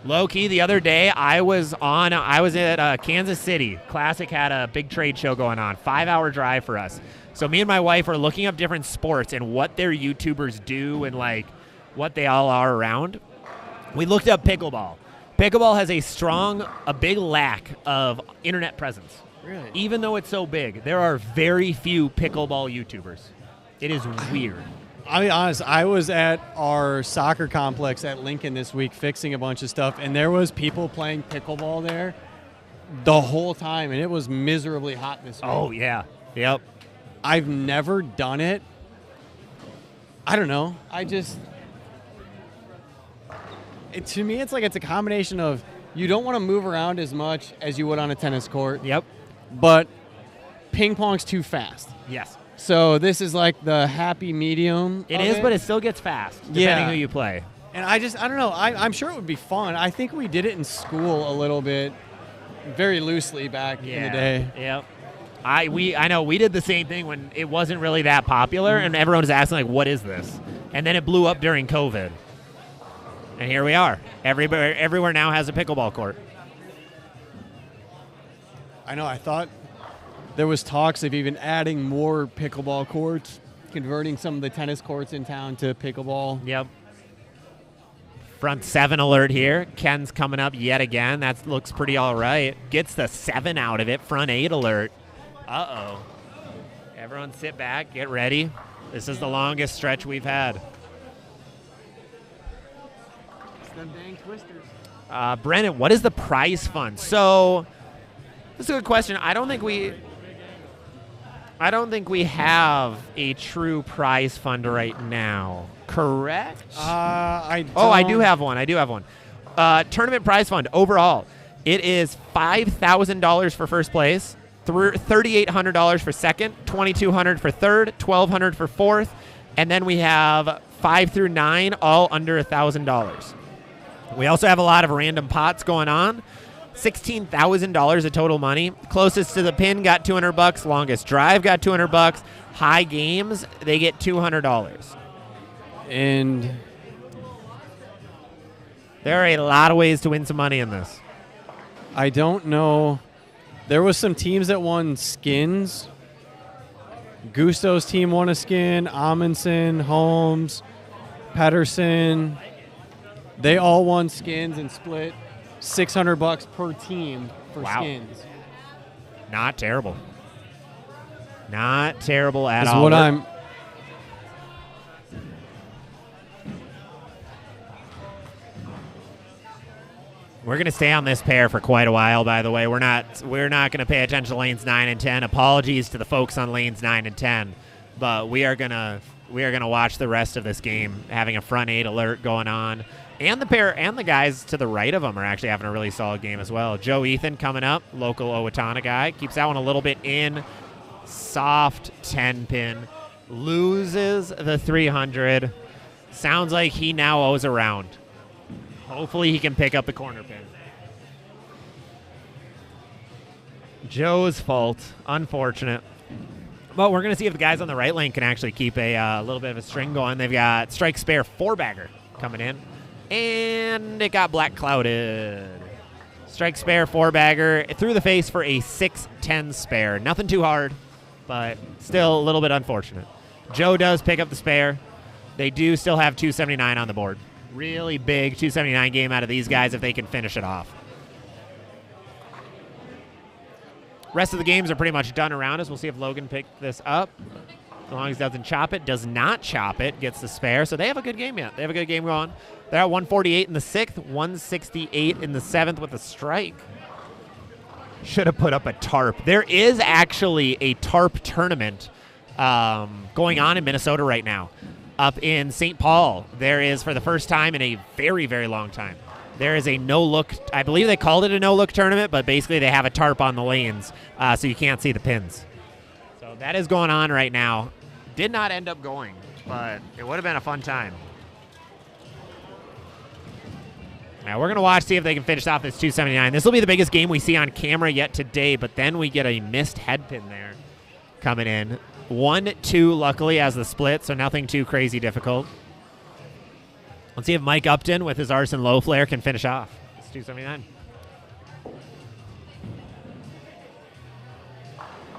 Low key, the other day I was at Kansas City. Classic had a big trade show going on. 5-hour drive for us. So me and my wife are looking up different sports and what their YouTubers do and like what they all are around. We looked up pickleball. Pickleball has a big lack of internet presence. Really? Even though it's so big, there are very few pickleball YouTubers. It is weird. I'll be honest, I was at our soccer complex at Lincoln this week fixing a bunch of stuff, and there was people playing pickleball there the whole time, and it was miserably hot this week. Oh, yeah. Yep. I've never done it. I don't know. To me, it's like it's a combination of you don't want to move around as much as you would on a tennis court. Yep. But ping pong's too fast. Yes. So this is like the happy medium. It of is, but it still gets fast, depending Yeah. who you play. And I don't know. I'm sure it would be fun. I think we did it in school a little bit, very loosely back in the day. Yep. I know we did the same thing when it wasn't really that popular, and everyone was asking like, "What is this?" And then it blew up during COVID, and here we are. Everywhere now has a pickleball court. I know. I thought there was talks of even adding more pickleball courts, converting some of the tennis courts in town to pickleball. Yep. Front 7 alert here. Ken's coming up yet again. That looks pretty all right. Gets the 7 out of it. Front 8 alert. Uh-oh. Everyone sit back. Get ready. This is the longest stretch we've had. It's them dang Twisters. Brennan, what is the prize fund? So, this is a good question. I don't think I don't think we have a true prize fund right now. Correct? I do have one. Tournament prize fund overall. It is $5,000 for first place, $3,800 for second, $2,200 for third, $1,200 for fourth, and then we have 5 through 9, all under $1,000. We also have a lot of random pots going on. $16,000 of total money. Closest to the pin got $200. Longest drive got $200. High games, they get $200. And there are a lot of ways to win some money in this. I don't know. There was some teams that won skins. Gusto's team won a skin. Amundsen, Holmes, Pedersen. They all won skins and split $600 per team for skins. Not terrible. Not terrible at Is all. what I'm. We're going to stay on this pair for quite a while, by the way. We're not going to pay attention to lanes 9 and 10. Apologies to the folks on lanes 9 and 10, but we are going to watch the rest of this game, having a front 8 alert going on. And the pair and the guys to the right of them are actually having a really solid game as well. Joe Ethan coming up, local Owatonna guy, keeps that one a little bit in. Soft 10 pin, loses the 300. Sounds like he now owes a round. Hopefully he can pick up the corner pin. Joe's fault. Unfortunate. But we're going to see if the guys on the right lane can actually keep a little bit of a string going. They've got strike spare 4-bagger coming in. And it got black clouded. Strike spare 4-bagger through the face for a 6-10 spare. Nothing too hard, but still a little bit unfortunate. Joe does pick up the spare. They do still have 279 on the board. Really big 279 game out of these guys if they can finish it off. Rest of the games are pretty much done around us. We'll see if Logan picked this up. As long as he doesn't chop it. Does not chop it. Gets the spare. So they have a good game yet. They have a good game going. They're at 148 in the 6th, 168 in the 7th with a strike. Should have put up a tarp. There is actually a tarp tournament going on in Minnesota right now. Up in St. Paul, there is, for the first time in a very, very long time, there is a no-look, I believe they called it a no-look tournament, but basically they have a tarp on the lanes so you can't see the pins. So that is going on right now. Did not end up going, but it would have been a fun time. Now we're going to watch, see if they can finish off this 279. This will be the biggest game we see on camera yet today, but then we get a missed head pin there coming in. 1-2 luckily as the split, so nothing too crazy difficult. Let's see if Mike Upton with his arson low flare can finish off. It's 279.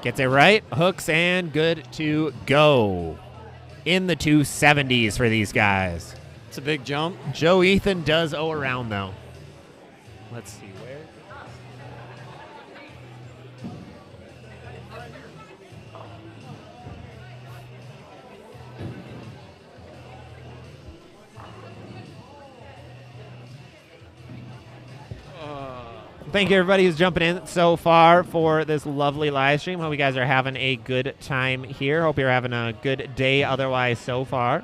Gets it right, hooks, and good to go. In the 270s for these guys. It's a big jump. Joe Ethan does owe around, though. Let's see where. Thank you, everybody who's jumping in so far for this lovely live stream. Hope you guys are having a good time here. Hope you're having a good day otherwise so far.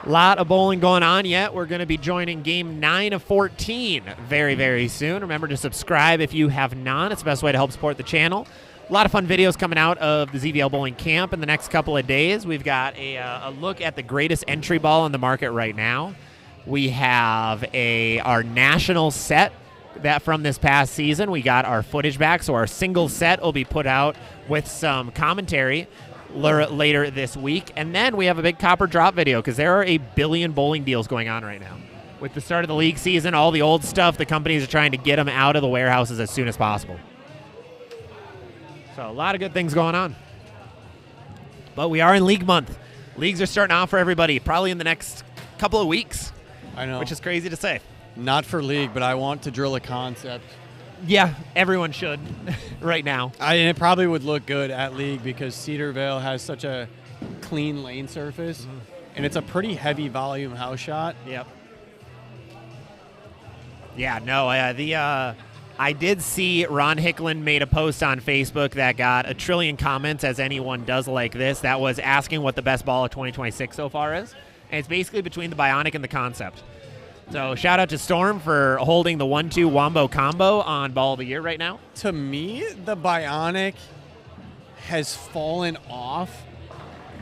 A lot of bowling going on yet. We're going to be joining game 9 of 14 very, very soon. Remember to subscribe if you have not. It's the best way to help support the channel. A lot of fun videos coming out of the ZVL Bowling Camp in the next couple of days. We've got a look at the greatest entry ball on the market right now. We have our national set that from this past season. We got our footage back, so our single set will be put out with some commentary later this week. And then we have a big copper drop video because there are a billion bowling deals going on right now. With the start of the league season, all the old stuff, the companies are trying to get them out of the warehouses as soon as possible. So a lot of good things going on. But we are in league month. Leagues are starting off for everybody probably in the next couple of weeks. I know. Which is crazy to say. Not for league, but I want to drill a concept. Yeah, everyone should right now. And it probably would look good at league because Cedarvale has such a clean lane surface, and it's a pretty heavy volume house shot. Yep. Yeah, no, I did see Ron Hicklin made a post on Facebook that got a trillion comments, as anyone does like this, that was asking what the best ball of 2026 so far is. And it's basically between the Bionic and the Concept. So shout out to Storm for holding the 1-2 Wombo combo on Ball of the Year right now. To me, the Bionic has fallen off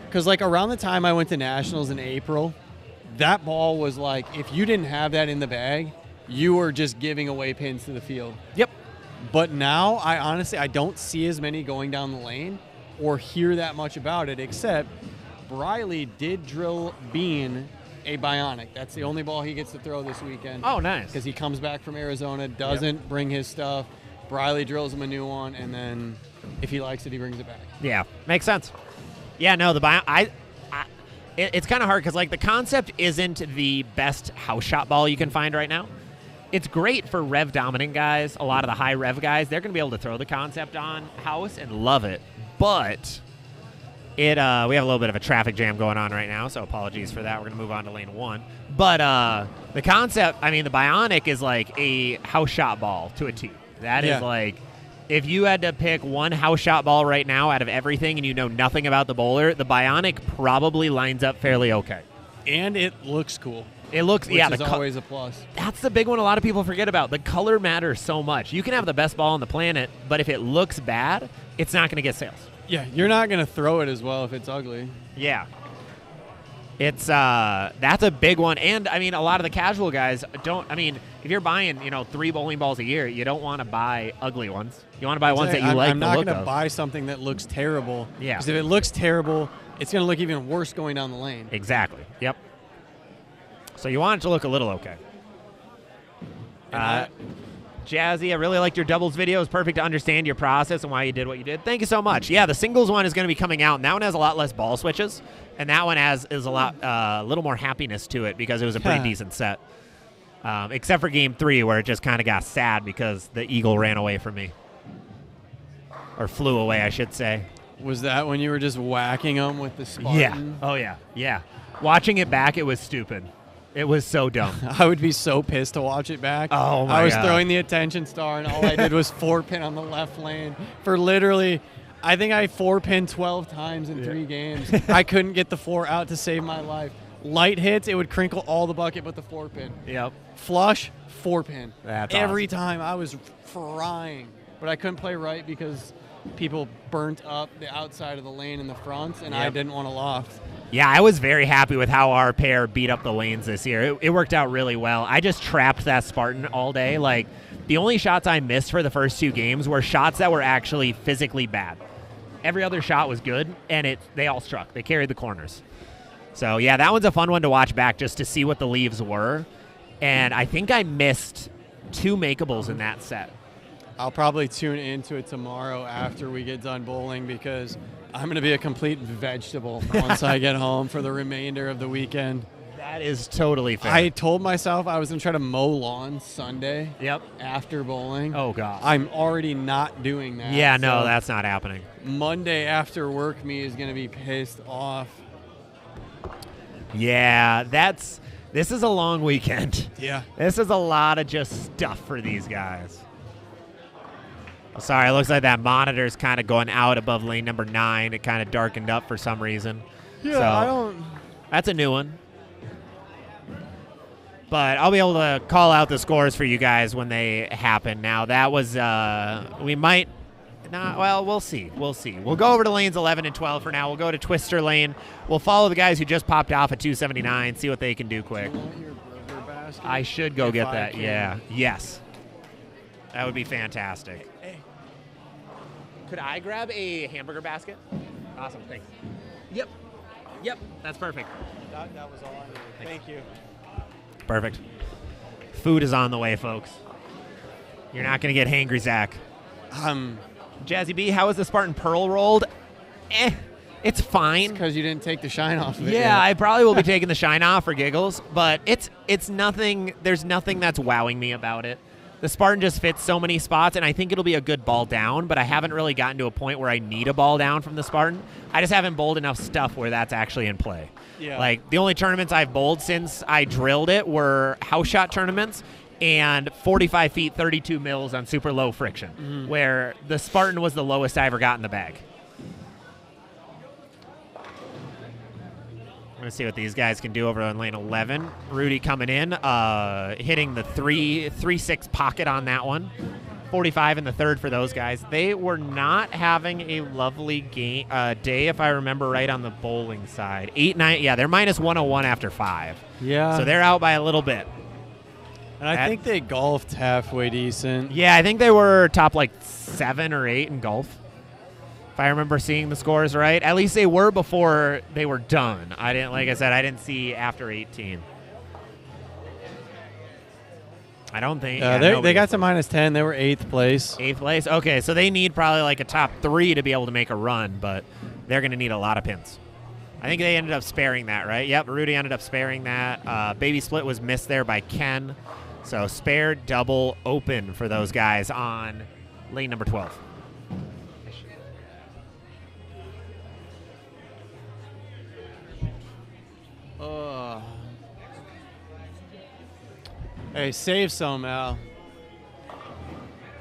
because, like, around the time I went to Nationals in April, that ball was like, if you didn't have that in the bag, you were just giving away pins to the field. Yep. But now, I don't see as many going down the lane or hear that much about it, except Briley did drill Bean a Bionic. That's the only ball he gets to throw this weekend. Oh, nice. Because he comes back from Arizona, doesn't bring his stuff. Briley drills him a new one, and then if he likes it, he brings it back. Yeah, makes sense. Yeah, no, it's kind of hard because, like, the Concept isn't the best house shot ball you can find right now. It's great for rev dominant guys. A lot of the high rev guys, they're going to be able to throw the Concept on house and love it. But we have a little bit of a traffic jam going on right now, so apologies for that. We're going to move on to lane 1. But the Concept, I mean, the Bionic is like a house shot ball to a T. That is like, if you had to pick one house shot ball right now out of everything and you know nothing about the bowler, the Bionic probably lines up fairly okay. And it looks cool. It looks, which is always a plus. That's the big one a lot of people forget about. The color matters so much. You can have the best ball on the planet, but if it looks bad, it's not going to get sales. Yeah, you're not going to throw it as well if it's ugly. Yeah. It's that's a big one. And, I mean, a lot of the casual guys don't, I mean, if you're buying, 3 bowling balls a year, you don't want to buy ugly ones. You want to buy ones that you like I'm the not look going to of. buy something that looks terrible. Yeah. Because if it looks terrible, it's going to look even worse going down the lane. Exactly. Yep. So you want it to look a little okay. Jazzy, I really liked your doubles video. It was perfect to understand your process and why you did what you did. Thank you so much. Yeah, the singles one is going to be coming out, and that one has a lot less ball switches, and that one is a little more happiness to it because it was a pretty decent set. Except for game 3 where it just kind of got sad because the eagle ran away from me. Or flew away, I should say. Was that when you were just whacking them with the Spartan? Yeah. Oh, yeah. Yeah. Watching it back, it was stupid. It was so dumb. I would be so pissed to watch it back. Oh, my I was God. throwing the attention star, and all I did was 4-pin on the left lane for literally, I think I 4-pinned 12 times in 3 games. I couldn't get the 4 out to save my life. Light hits, it would crinkle all the bucket but the 4-pin. Yep. Flush, 4-pin. That's Every awesome. time I was frying. But I couldn't play right because people burnt up the outside of the lane in the fronts, and I Yep. didn't want to loft. Yeah, I was very happy with how our pair beat up the lanes this year. It worked out really well. I just trapped that Spartan all day. Like, the only shots I missed for the first 2 games were shots that were actually physically bad. Every other shot was good, and they all struck. They carried the corners. So, yeah, that one's a fun one to watch back just to see what the leaves were. And I think I missed 2 makeables in that set. I'll probably tune into it tomorrow after we get done bowling because I'm going to be a complete vegetable once I get home for the remainder of the weekend. That is totally fair. I told myself I was going to try to mow lawn Sunday Yep. after bowling. Oh, God. I'm already not doing that. Yeah, no, so that's not happening. Monday after work me is going to be pissed off. Yeah, this is a long weekend. Yeah. This is a lot of just stuff for these guys. Sorry, it looks like that monitor's kind of going out above lane number 9. It kind of darkened up for some reason. Yeah, So, I don't. That's a new one. But I'll be able to call out the scores for you guys when they happen. Now, that was, we might not, well, we'll see. We'll see. We'll go over to lanes 11 and 12 for now. We'll go to Twister Lane. We'll follow the guys who just popped off at 279, see what they can do quick. Do you want your burger basket? I should go If get I that. can. Yeah. Yes. That would be fantastic. Hey. Could I grab a hamburger basket? Awesome. Thanks. Yep. Yep. That's perfect. That was all I needed. Thank you. Perfect. Food is on the way, folks. You're not going to get hangry, Zach. Jazzy B, how is the Spartan Pearl rolled? It's fine. Because you didn't take the shine off of it. Yeah, yet. I probably will be taking the shine off for giggles, but it's nothing. There's nothing that's wowing me about it. The Spartan just fits so many spots, and I think it'll be a good ball down, but I haven't really gotten to a point where I need a ball down from the Spartan. I just haven't bowled enough stuff where that's actually in play. Yeah. Like, the only tournaments I've bowled since I drilled it were house shot tournaments, and 45 feet, 32 mils on super low friction, where the Spartan was the lowest I ever got in the bag. I'm going to see what these guys can do over on lane 11. Rudy coming in, hitting the 3-6 pocket on that one. 45 in the third for those guys. They were not having a lovely day, if I remember right, on the bowling side. 8-9, yeah, they're minus 101 after 5. Yeah. So they're out by a little bit. And I think they golfed halfway decent. Yeah, I think they were top like 7 or 8 in golf. If I remember seeing the scores right. At least they were before they were done. Like I said, I didn't see after 18. I don't think. They got to minus 10. They were 8th place. 8th place? Okay, so they need probably like a top 3 to be able to make a run, but they're going to need a lot of pins. I think they ended up sparing that, right? Yep, Rudy ended up sparing that. Baby split was missed there by Ken. So spare, double, open for those guys on lane number 12. Hey, save some, Al.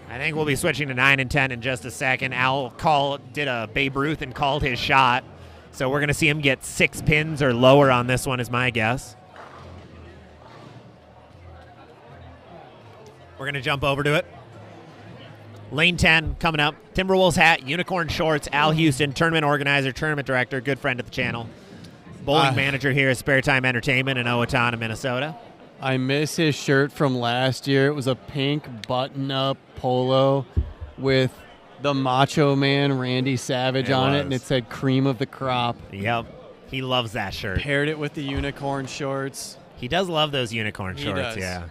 I think we'll be switching to 9 and 10 in just a second. Al did a Babe Ruth and called his shot. So we're going to see him get 6 pins or lower on this one is my guess. We're going to jump over to it. Lane 10 coming up. Timberwolves hat, unicorn shorts, Al Houston, tournament organizer, tournament director, good friend of the channel. Bowling manager here at Spare Time Entertainment in Owatonna, Minnesota. I miss his shirt from last year. It was a pink button-up polo with the Macho Man Randy Savage on it, and it said cream of the crop. Yep. He loves that shirt. Paired it with the unicorn shorts. He does love those unicorn shorts, yeah.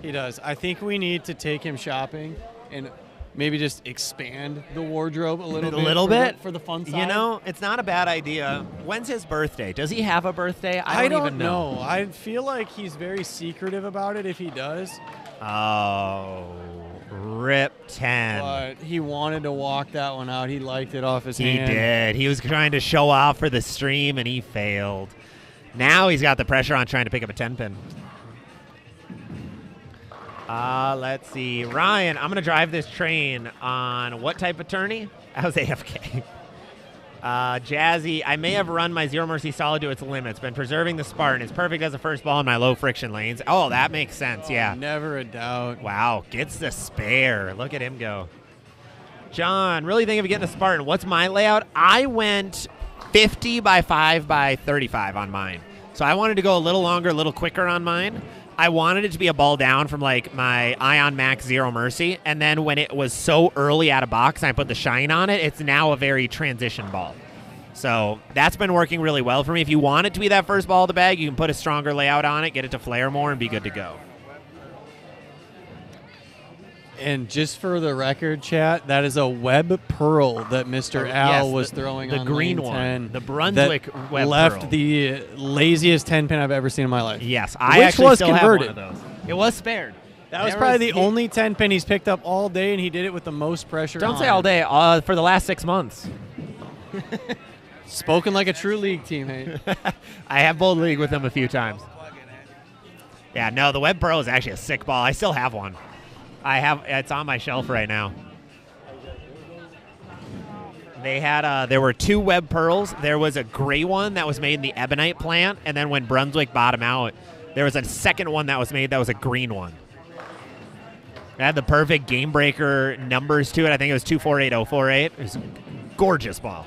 He does. I think we need to take him shopping and maybe just expand the wardrobe a little bit. For the fun side. You know, it's not a bad idea. When's his birthday? Does he have a birthday? I don't even know. I feel like he's very secretive about it if he does. Oh, rip 10. But he wanted to walk that one out. He liked it off his hand. He did. He was trying to show off for the stream, and he failed. Now he's got the pressure on trying to pick up a 10-pin. Let's see. Ryan, I'm going to drive this train on what type of tourney? I was AFK. Jazzy, I may have run my Zero Mercy solid to its limits. Been preserving the Spartan. It's perfect as a first ball in my low friction lanes. Oh, that makes sense, yeah. Never a doubt. Wow, gets the spare. Look at him go. John, really think of getting a Spartan. What's my layout? I went 50 by 5 by 35 on mine. So I wanted to go a little longer, a little quicker on mine. I wanted it to be a ball down from like my Ion Max Zero Mercy, and then when it was so early out of box and I put the shine on it, it's now a very transition ball. So that's been working really well for me. If you want it to be that first ball of the bag, you can put a stronger layout on it, get it to flare more, and be good to go. And just for the record, chat, that is a web pearl that Mr. Al was throwing on the green lane 10. one, the Brunswick web left pearl. The laziest 10-pin I've ever seen in my life. Yes, I actually was still converted. have one of those. It was spared. That was probably the only 10-pin he's picked up all day, and he did it with the most pressure. Don't say all day. For the last 6 months. Spoken like a true league teammate. I have bowled league with him a few times. Yeah, no, the web pearl is actually a sick ball. I still have one. It's on my shelf right now. They had there were 2 web pearls. There was a gray one that was made in the ebonite plant, and then when Brunswick bought them out, there was a second one that was made that was a green one. It had the perfect game breaker numbers to it. I think it was 248048. It was a gorgeous ball.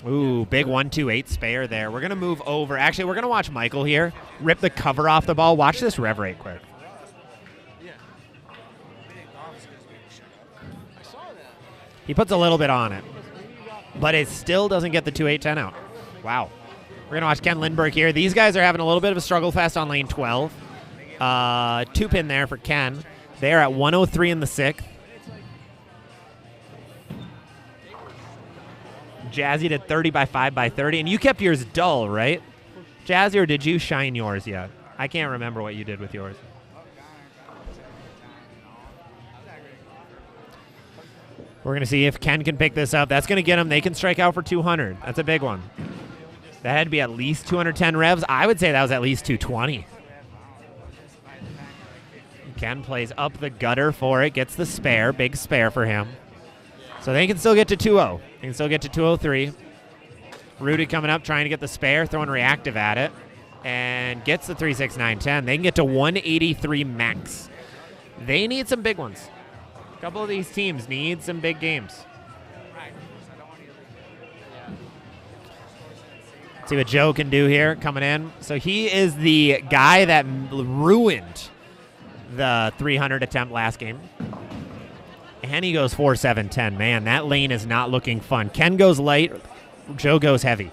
Ooh, big 128 spare there. We're going to move over. Actually, we're going to watch Michael here rip the cover off the ball. Watch this rev rate quick. He puts a little bit on it, but it still doesn't get the 2-8-10 out. Wow. We're going to watch Ken Lindbergh here. These guys are having a little bit of a struggle fest on lane 12. 2-pin there for Ken. They're at 103 in the 6th. Jazzy did 30 by 5 by 30, and you kept yours dull, right? Jazzy, or did you shine yours yet? I can't remember what you did with yours. We're going to see if Ken can pick this up. That's going to get them. They can strike out for 200. That's a big one. That had to be at least 210 revs. I would say that was at least 220. Ken plays up the gutter for it, gets the spare, big spare for him. So they can still get to 2-0. They can still get to 203. Rudy coming up, trying to get the spare, throwing reactive at it, and gets the 3-6-9-10. They can get to 183 max. They need some big ones. A couple of these teams need some big games. See what Joe can do here coming in. So he is the guy that ruined the 300 attempt last game. And he goes 4-7-10. Man, that lane is not looking fun. Ken goes light. Joe goes heavy.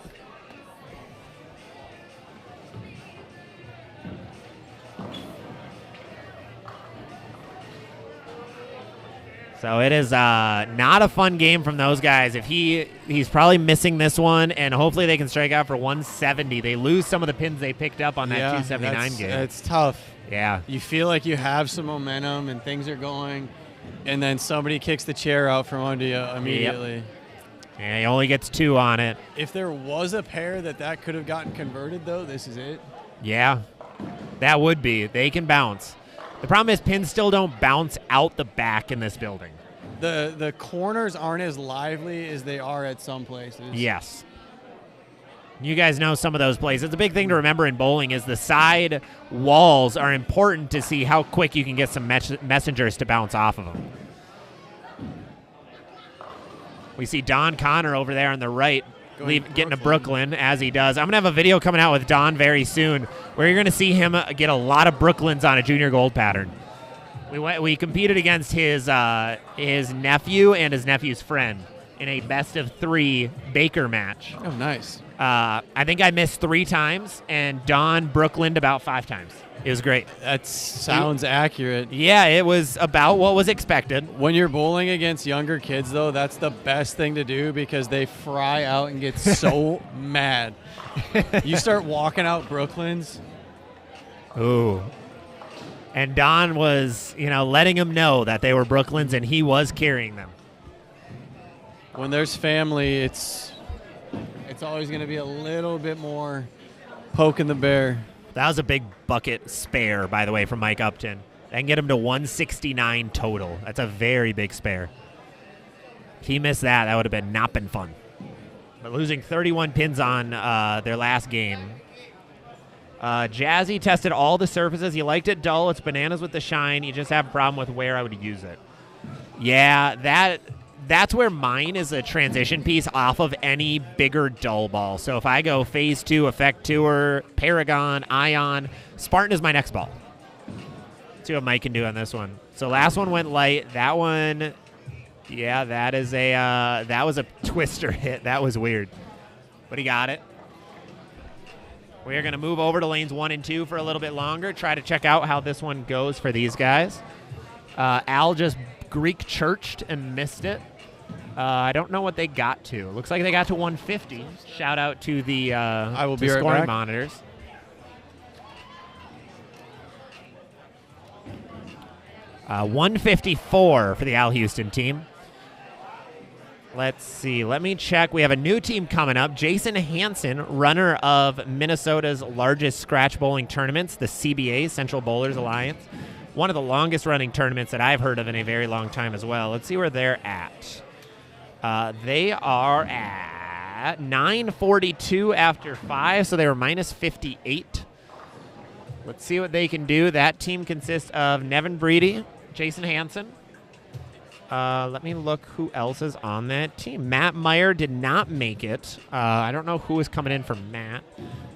So it is not a fun game from those guys. If he's probably missing this one, and hopefully they can strike out for 170. They lose some of the pins they picked up on that 279 game. It's tough. Yeah. You feel like you have some momentum and things are going, and then somebody kicks the chair out from under you immediately. Yep. Yeah, he only gets 2 on it. If there was a pair that could have gotten converted, though, this is it. Yeah, that would be. They can bounce. The problem is pins still don't bounce out the back in this building. The corners aren't as lively as they are at some places. Yes. You guys know some of those places. The big thing to remember in bowling is the side walls are important to see how quick you can get some messengers to bounce off of them. We see Don Connor over there on the right getting to Brooklyn as he does. I'm going to have a video coming out with Don very soon where you're going to see him get a lot of Brooklyns on a junior gold pattern. We competed against his nephew and his nephew's friend in a best-of-3 Baker match. Oh, nice. I think I missed 3 times, and Don Brooklyned about 5 times. It was great. That sounds accurate. Yeah, it was about what was expected. When you're bowling against younger kids, though, that's the best thing to do because they fry out and get so mad. You start walking out Brooklyns. Ooh. And Don was, letting them know that they were Brooklyns, and he was carrying them. When there's family, it's always going to be a little bit more poking the bear. That was a big bucket spare, by the way, from Mike Upton. That can get him to 169 total. That's a very big spare. If he missed that, that would have not been fun. But losing 31 pins on their last game. Jazzy tested all the surfaces. He liked it dull. It's bananas with the shine. You just have a problem with where I would use it. Yeah, that's where mine is a transition piece off of any bigger dull ball. So if I go Phase 2, Effect Tour, Paragon, Ion, Spartan is my next ball. Let's see what Mike can do on this one. So last one went light. That one, yeah, that was a twister hit. That was weird. But he got it. We are going to move over to lanes 1 and 2 for a little bit longer, try to check out how this one goes for these guys. Al just Greek churched and missed it. I don't know what they got to. Looks like they got to 150. Shout out to the scoring right back. monitors. Uh, 154 for the Al Houston team. Let's see. Let me check. We have a new team coming up. Jason Hansen, runner of Minnesota's largest scratch bowling tournaments, the CBA, Central Bowlers Alliance. One of the longest running tournaments that I've heard of in a very long time as well. Let's see where they're at. They are at 942 after 5, so they were minus 58. Let's see what they can do. That team consists of Nevin Breedy, Jason Hansen. Let me look who else is on that team. Matt Meyer did not make it. I don't know who is coming in for Matt.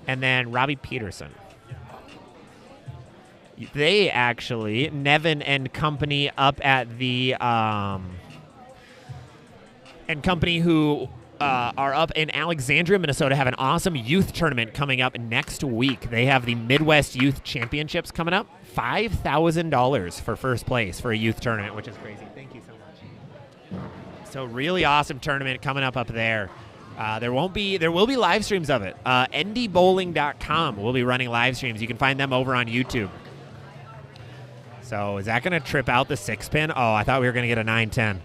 And then Robbie Peterson. They actually, Nevin and company up at the, and company who are up in Alexandria, Minnesota, have an awesome youth tournament coming up next week. They have the Midwest Youth Championships coming up. $5,000 for first place for a youth tournament, which is crazy. Thank you so much. So really awesome tournament coming up there. There will be live streams of it. ndbowling.com will be running live streams. You can find them over on YouTube. So is that going to trip out the 6-pin? Oh, I thought we were going to get a 9-10.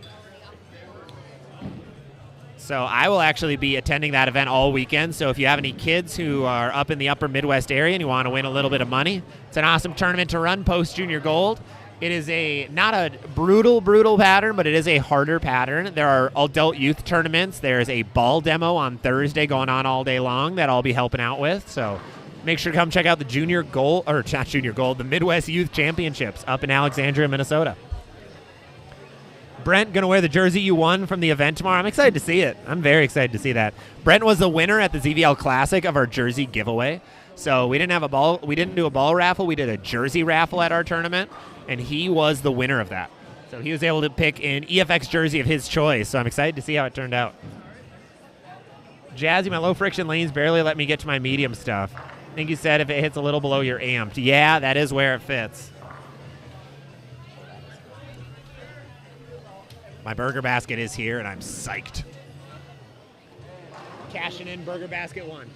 So I will actually be attending that event all weekend. So if you have any kids who are up in the upper Midwest area and you want to win a little bit of money, it's an awesome tournament to run post-junior gold. It is not a brutal pattern, but it is a harder pattern. There are adult youth tournaments. There's a ball demo on Thursday going on all day long that I'll be helping out with. So make sure to come check out the the Midwest Youth Championships up in Alexandria, Minnesota. Brent going to wear the jersey you won from the event tomorrow. I'm excited to see it. I'm very excited to see that. Brent was the winner at the ZVL Classic of our jersey giveaway. So we didn't do a ball raffle. We did a jersey raffle at our tournament, and he was the winner of that. So he was able to pick an EFX jersey of his choice. So I'm excited to see how it turned out. Jazzy, my low friction lanes barely let me get to my medium stuff. I think you said if it hits a little below, you're amped. Yeah, that is where it fits. My burger basket is here, and I'm psyched. Cashing in burger basket 1.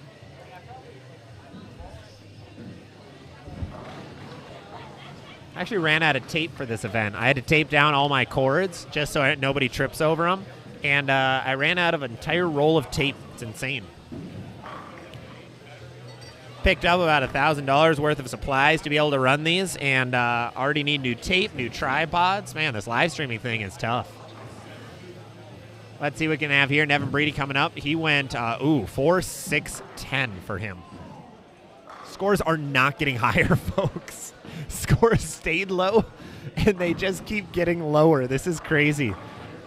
I actually ran out of tape for this event. I had to tape down all my cords just so nobody trips over them, and I ran out of an entire roll of tape. It's insane. Picked up about $1,000 worth of supplies to be able to run these, and already need new tape, new tripods. Man, this live streaming thing is tough. Let's see what we can have here. Nevin Breedy coming up. He went, 4, 6, 10 for him. Scores are not getting higher, folks. Scores stayed low, and they just keep getting lower. This is crazy.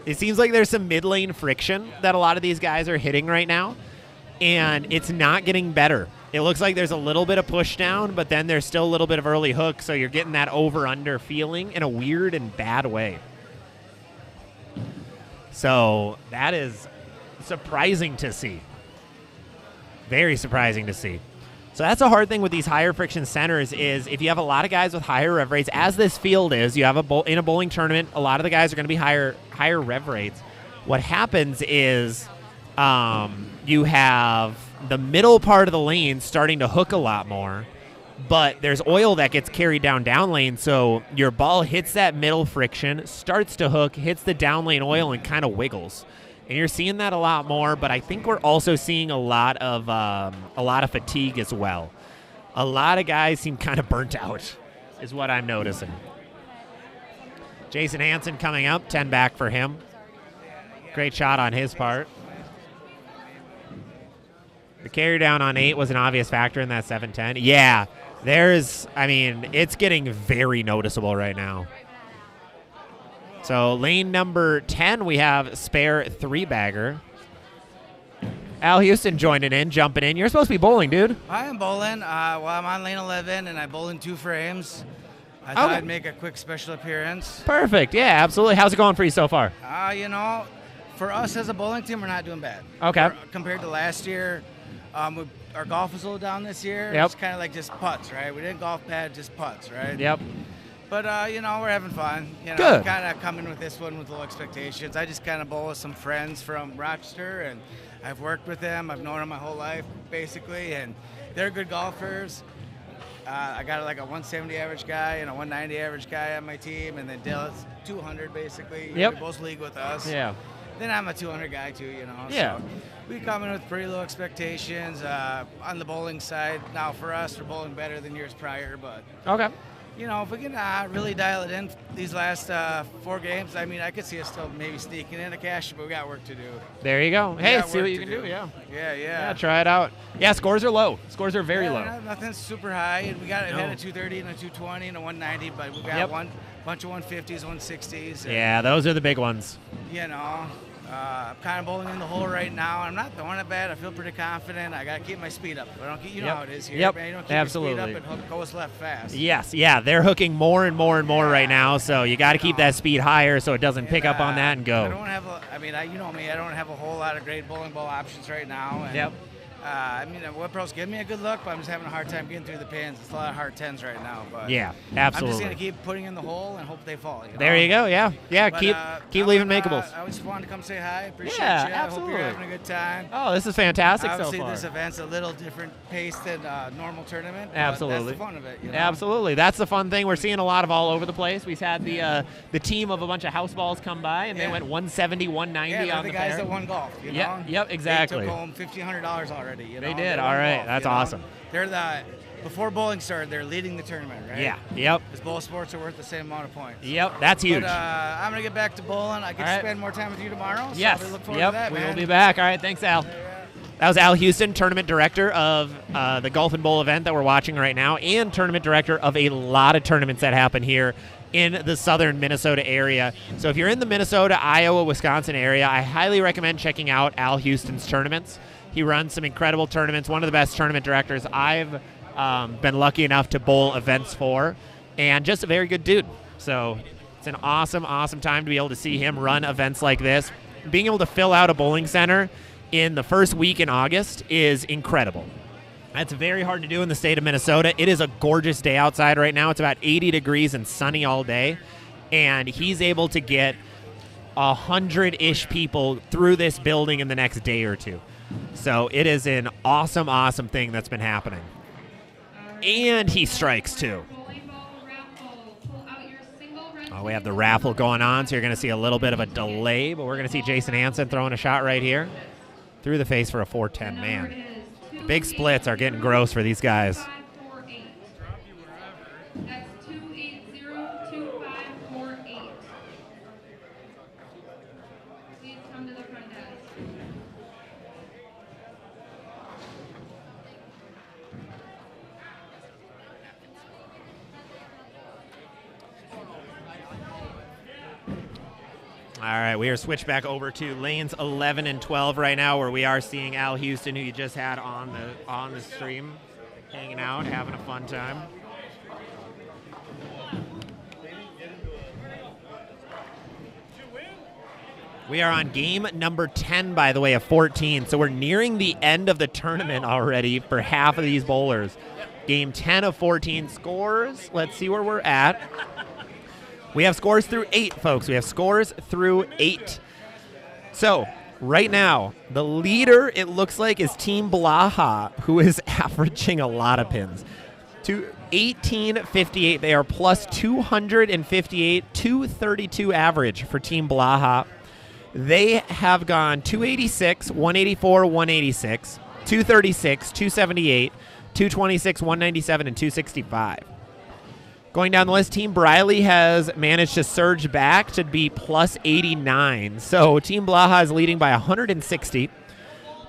It seems like there's some mid-lane friction that a lot of these guys are hitting right now, and it's not getting better. It looks like there's a little bit of push down, but then there's still a little bit of early hook, so you're getting that over-under feeling in a weird and bad way. So that is surprising to see. Very surprising to see. So that's a hard thing with these higher friction centers is if you have a lot of guys with higher rev rates, as this field is, you have in a bowling tournament, a lot of the guys are going to be higher rev rates. What happens is you have the middle part of the lane starting to hook a lot more, but there's oil that gets carried down lane, so your ball hits that middle friction, starts to hook, hits the down lane oil, and kind of wiggles. And you're seeing that a lot more, but I think we're also seeing a lot of fatigue as well. A lot of guys seem kind of burnt out, is what I'm noticing. Jason Hansen coming up, 10 back for him. Great shot on his part. The carry down on 8 was an obvious factor in that 7-10. Yeah, it's getting very noticeable right now. So lane number 10, we have spare 3-bagger. Al Houston joining in, jumping in. You're supposed to be bowling, dude. I am bowling. I'm on lane 11, and I bowl in 2 frames. I thought I'd make a quick special appearance. Perfect. Yeah, absolutely. How's it going for you so far? For us as a bowling team, we're not doing bad. Okay. Compared to last year, our golf was a little down this year. Yep. It's kind of like just putts, right? We didn't golf bad, just putts, right? Yep. But, we're having fun. Good. I'm kind of coming with this one with low expectations. I just kind of bowl with some friends from Rochester, and I've worked with them. I've known them my whole life, basically, and they're good golfers. I got like a 170 average guy and a 190 average guy on my team, and then Dylan's 200, basically. Yep. They both league with us. Yeah. Then I'm a 200 guy, too, Yeah. So we come in with pretty low expectations on the bowling side. Now, for us, we're bowling better than years prior, but... Okay. If we can really dial it in these last 4 games, I could see us still maybe sneaking in a cash, but we got work to do. There you go. Hey, see what you can do. Yeah. Yeah, try it out. Yeah, scores are low. Scores are very low. Nothing's super high. And we got it had a 230 and a 220 and a 190, but we got one bunch of 150s, 160s. Yeah, those are the big ones. I'm kind of bowling in the hole right now. I'm not throwing it bad. I feel pretty confident. I got to keep my speed up. I don't, know how it is here. Yep. Man. You don't keep Absolutely. your speed up and hook goes left fast. Yes, yeah. They're hooking more and more and more right now, so you got to keep that speed higher so it doesn't pick up on that and go. I don't have you know me. I don't have a whole lot of great bowling ball options right now. And, yep. Web Pro's giving me a good look, but I'm just having a hard time getting through the pins. It's a lot of hard 10s right now. But yeah, absolutely. I'm just going to keep putting in the hole and hope they fall. There you go, yeah. Yeah, but, keep leaving makeables. I just wanted to come say hi. Appreciate you. Absolutely. I hope you're having a good time. Oh, this is fantastic Obviously, so far. this event's a little different pace than normal tournament. Absolutely. That's the fun of it. Absolutely. That's the fun thing. We're seeing a lot of all over the place. We've had the team of a bunch of house balls come by, and they went 170, 190 on the guys pair. that won golf, Yep, exactly. They took home $1,500 already. They did. All right. That's awesome. They're before bowling started, they're leading the tournament, right? Yeah. Yep. Because both sports are worth the same amount of points. Yep. That's huge. But I'm gonna get back to bowling. I get to spend more time with you tomorrow. So Yes. I look forward Yep. to that, We man. will be back. All right. Thanks, Al. That was Al Houston, tournament director of the Golf and Bowl event that we're watching right now, and tournament director of a lot of tournaments that happen here in the southern Minnesota area. So if you're in the Minnesota, Iowa, Wisconsin area, I highly recommend checking out Al Houston's tournaments. He runs some incredible tournaments, one of the best tournament directors I've been lucky enough to bowl events for, and just a very good dude. So it's an awesome, awesome time to be able to see him run events like this. Being able to fill out a bowling center in the first week in August is incredible. That's very hard to do in the state of Minnesota. It is a gorgeous day outside right now. It's about 80 degrees and sunny all day. And he's able to get 100-ish people through this building in the next day or two. So it is an awesome, awesome thing that's been happening. And he strikes too. Oh, we have the raffle going on, so you're going to see a little bit of a delay, but we're going to see Jason Hansen throwing a shot right here. Through the face for a 410, man. The big splits are getting gross for these guys. That's 2802548. Please come to the front desk. All right, we are switched back over to lanes 11 and 12 right now, where we are seeing Al Houston, who you just had on the stream, hanging out, having a fun time. We are on game number 10, by the way, of 14, so we're nearing the end of the tournament already for half of these bowlers. Game 10 of 14 scores. Let's see where we're at. We have scores through 8, folks. We have scores through 8. So, right now, the leader, it looks like, is Team Blaha, who is averaging a lot of pins. To 1858, they are plus 258, 232 average for Team Blaha. They have gone 286, 184, 186, 236, 278, 226, 197, and 265. Going down the list, Team Briley has managed to surge back to be plus 89. So Team Blaha is leading by 160.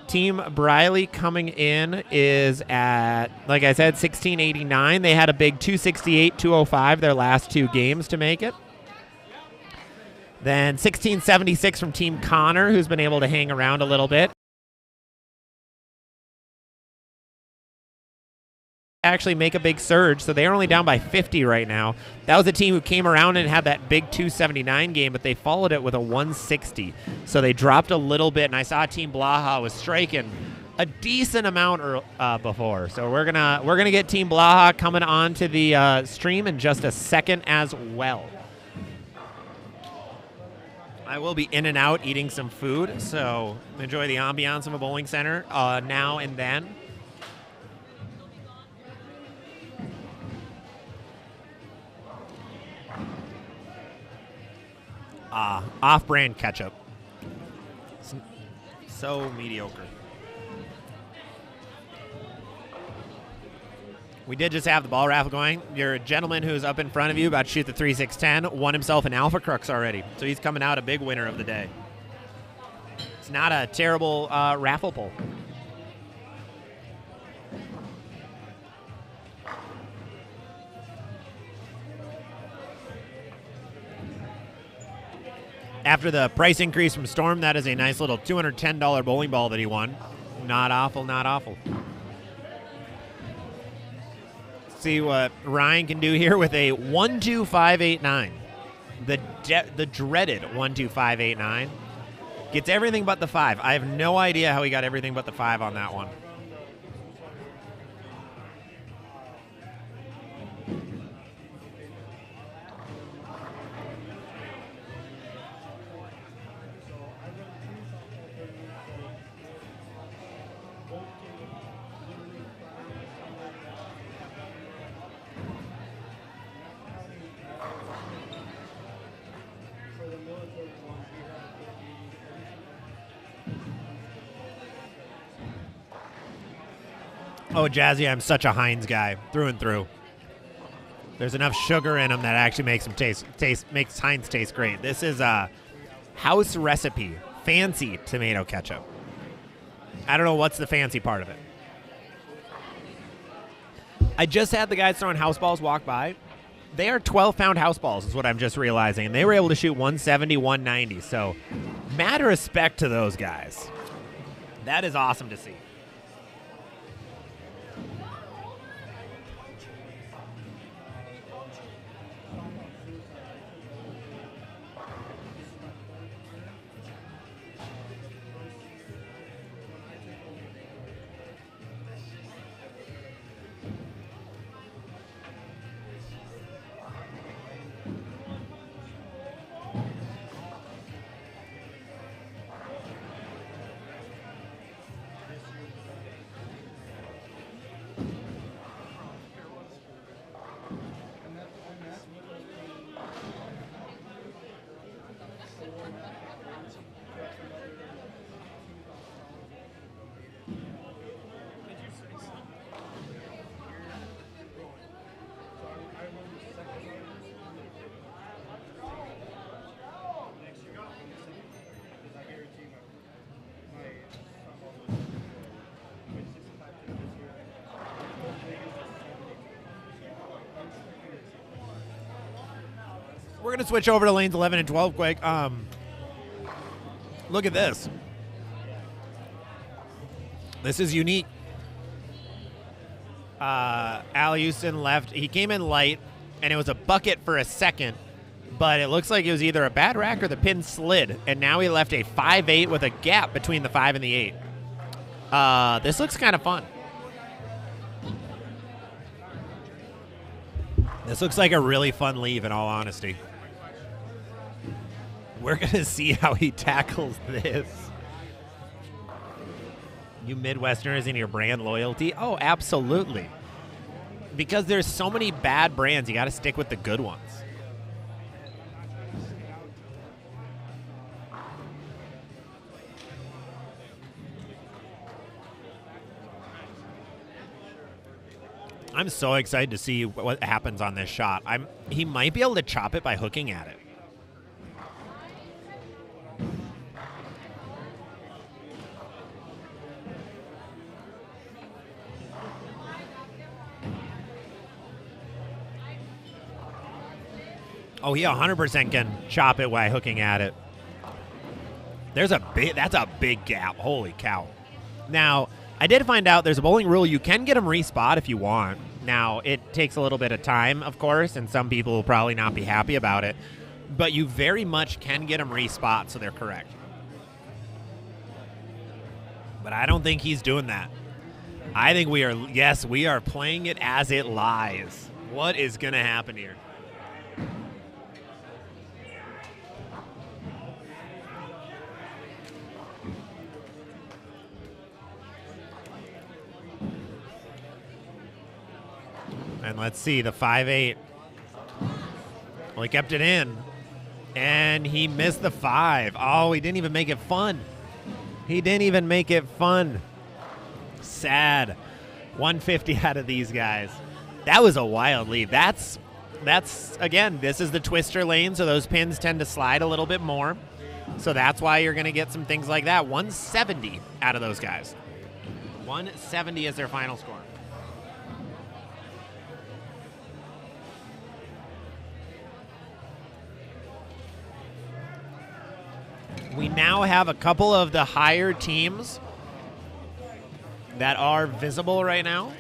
Team Briley coming in is at, like I said, 1689. They had a big 268, 205 their last 2 games to make it. Then 1676 from Team Connor, who's been able to hang around a little bit. Actually make a big surge, so they're only down by 50 right now. That was a team who came around and had that big 279 game, but they followed it with a 160. So they dropped a little bit, and I saw Team Blaha was striking a decent amount before. So we're gonna get Team Blaha coming on to the stream in just a second as well. I will be in and out eating some food, so enjoy the ambiance of a bowling center now and then. Off-brand ketchup. So mediocre. We did just have the ball raffle going. Your gentleman who's up in front of you about to shoot the 3-6-10 won himself an Alpha Crux already. So he's coming out a big winner of the day. It's not a terrible raffle pull. After the price increase from Storm, that is a nice little $210 bowling ball that he won. Not awful, not awful. See what Ryan can do here with a 12589. The dreaded 12589. Gets everything but the 5. I have no idea how he got everything but the 5 on that one. Oh, Jazzy, I'm such a Heinz guy through and through. There's enough sugar in them that actually makes them makes Heinz taste great. This is a house recipe, fancy tomato ketchup. I don't know what's the fancy part of it. I just had the guys throwing house balls walk by. They are 12-pound house balls is what I'm just realizing. And they were able to shoot 170, 190. So mad respect to those guys. That is awesome to see. We're going to switch over to lanes 11 and 12 quick. Look at this. This is unique. Al Houston left. He came in light, and it was a bucket for a second, but it looks like it was either a bad rack or the pin slid, and now he left a 5-8 with a gap between the 5 and the 8. This looks kind of fun. This looks like a really fun leave, in all honesty. We're going to see how he tackles this. You Midwesterners and your brand loyalty? Oh, absolutely. Because there's so many bad brands, you got to stick with the good ones. I'm so excited to see what happens on this shot. He might be able to chop it by hooking at it. Oh, he 100% can chop it by hooking at it. That's a big gap. Holy cow. Now, I did find out there's a bowling rule. You can get them respot if you want. Now, it takes a little bit of time, of course, and some people will probably not be happy about it. But you very much can get them respot, so they're correct. But I don't think he's doing that. I think we are playing it as it lies. What is going to happen here? And let's see, the 5-8. Well, he kept it in. And he missed the 5. Oh, he didn't even make it fun. He didn't even make it fun. Sad. 150 out of these guys. That was a wild lead. That's again, this is the twister lane, so those pins tend to slide a little bit more. So that's why you're going to get some things like that. 170 out of those guys. 170 is their final score. We now have a couple of the higher teams that are visible right now.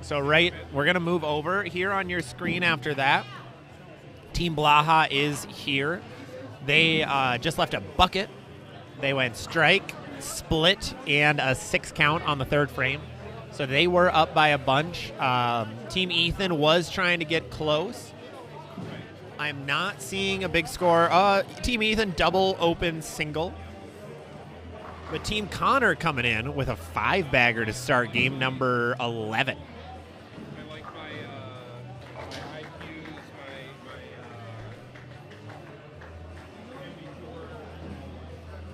So we're going to move over here on your screen after that. Team Blaha is here. They just left a bucket. They went strike, split, and a 6 count on the third frame. So they were up by a bunch. Team Ethan was trying to get close. I'm not seeing a big score. Team Ethan double open single. But Team Connor coming in with a 5-bagger to start game number 11. I like my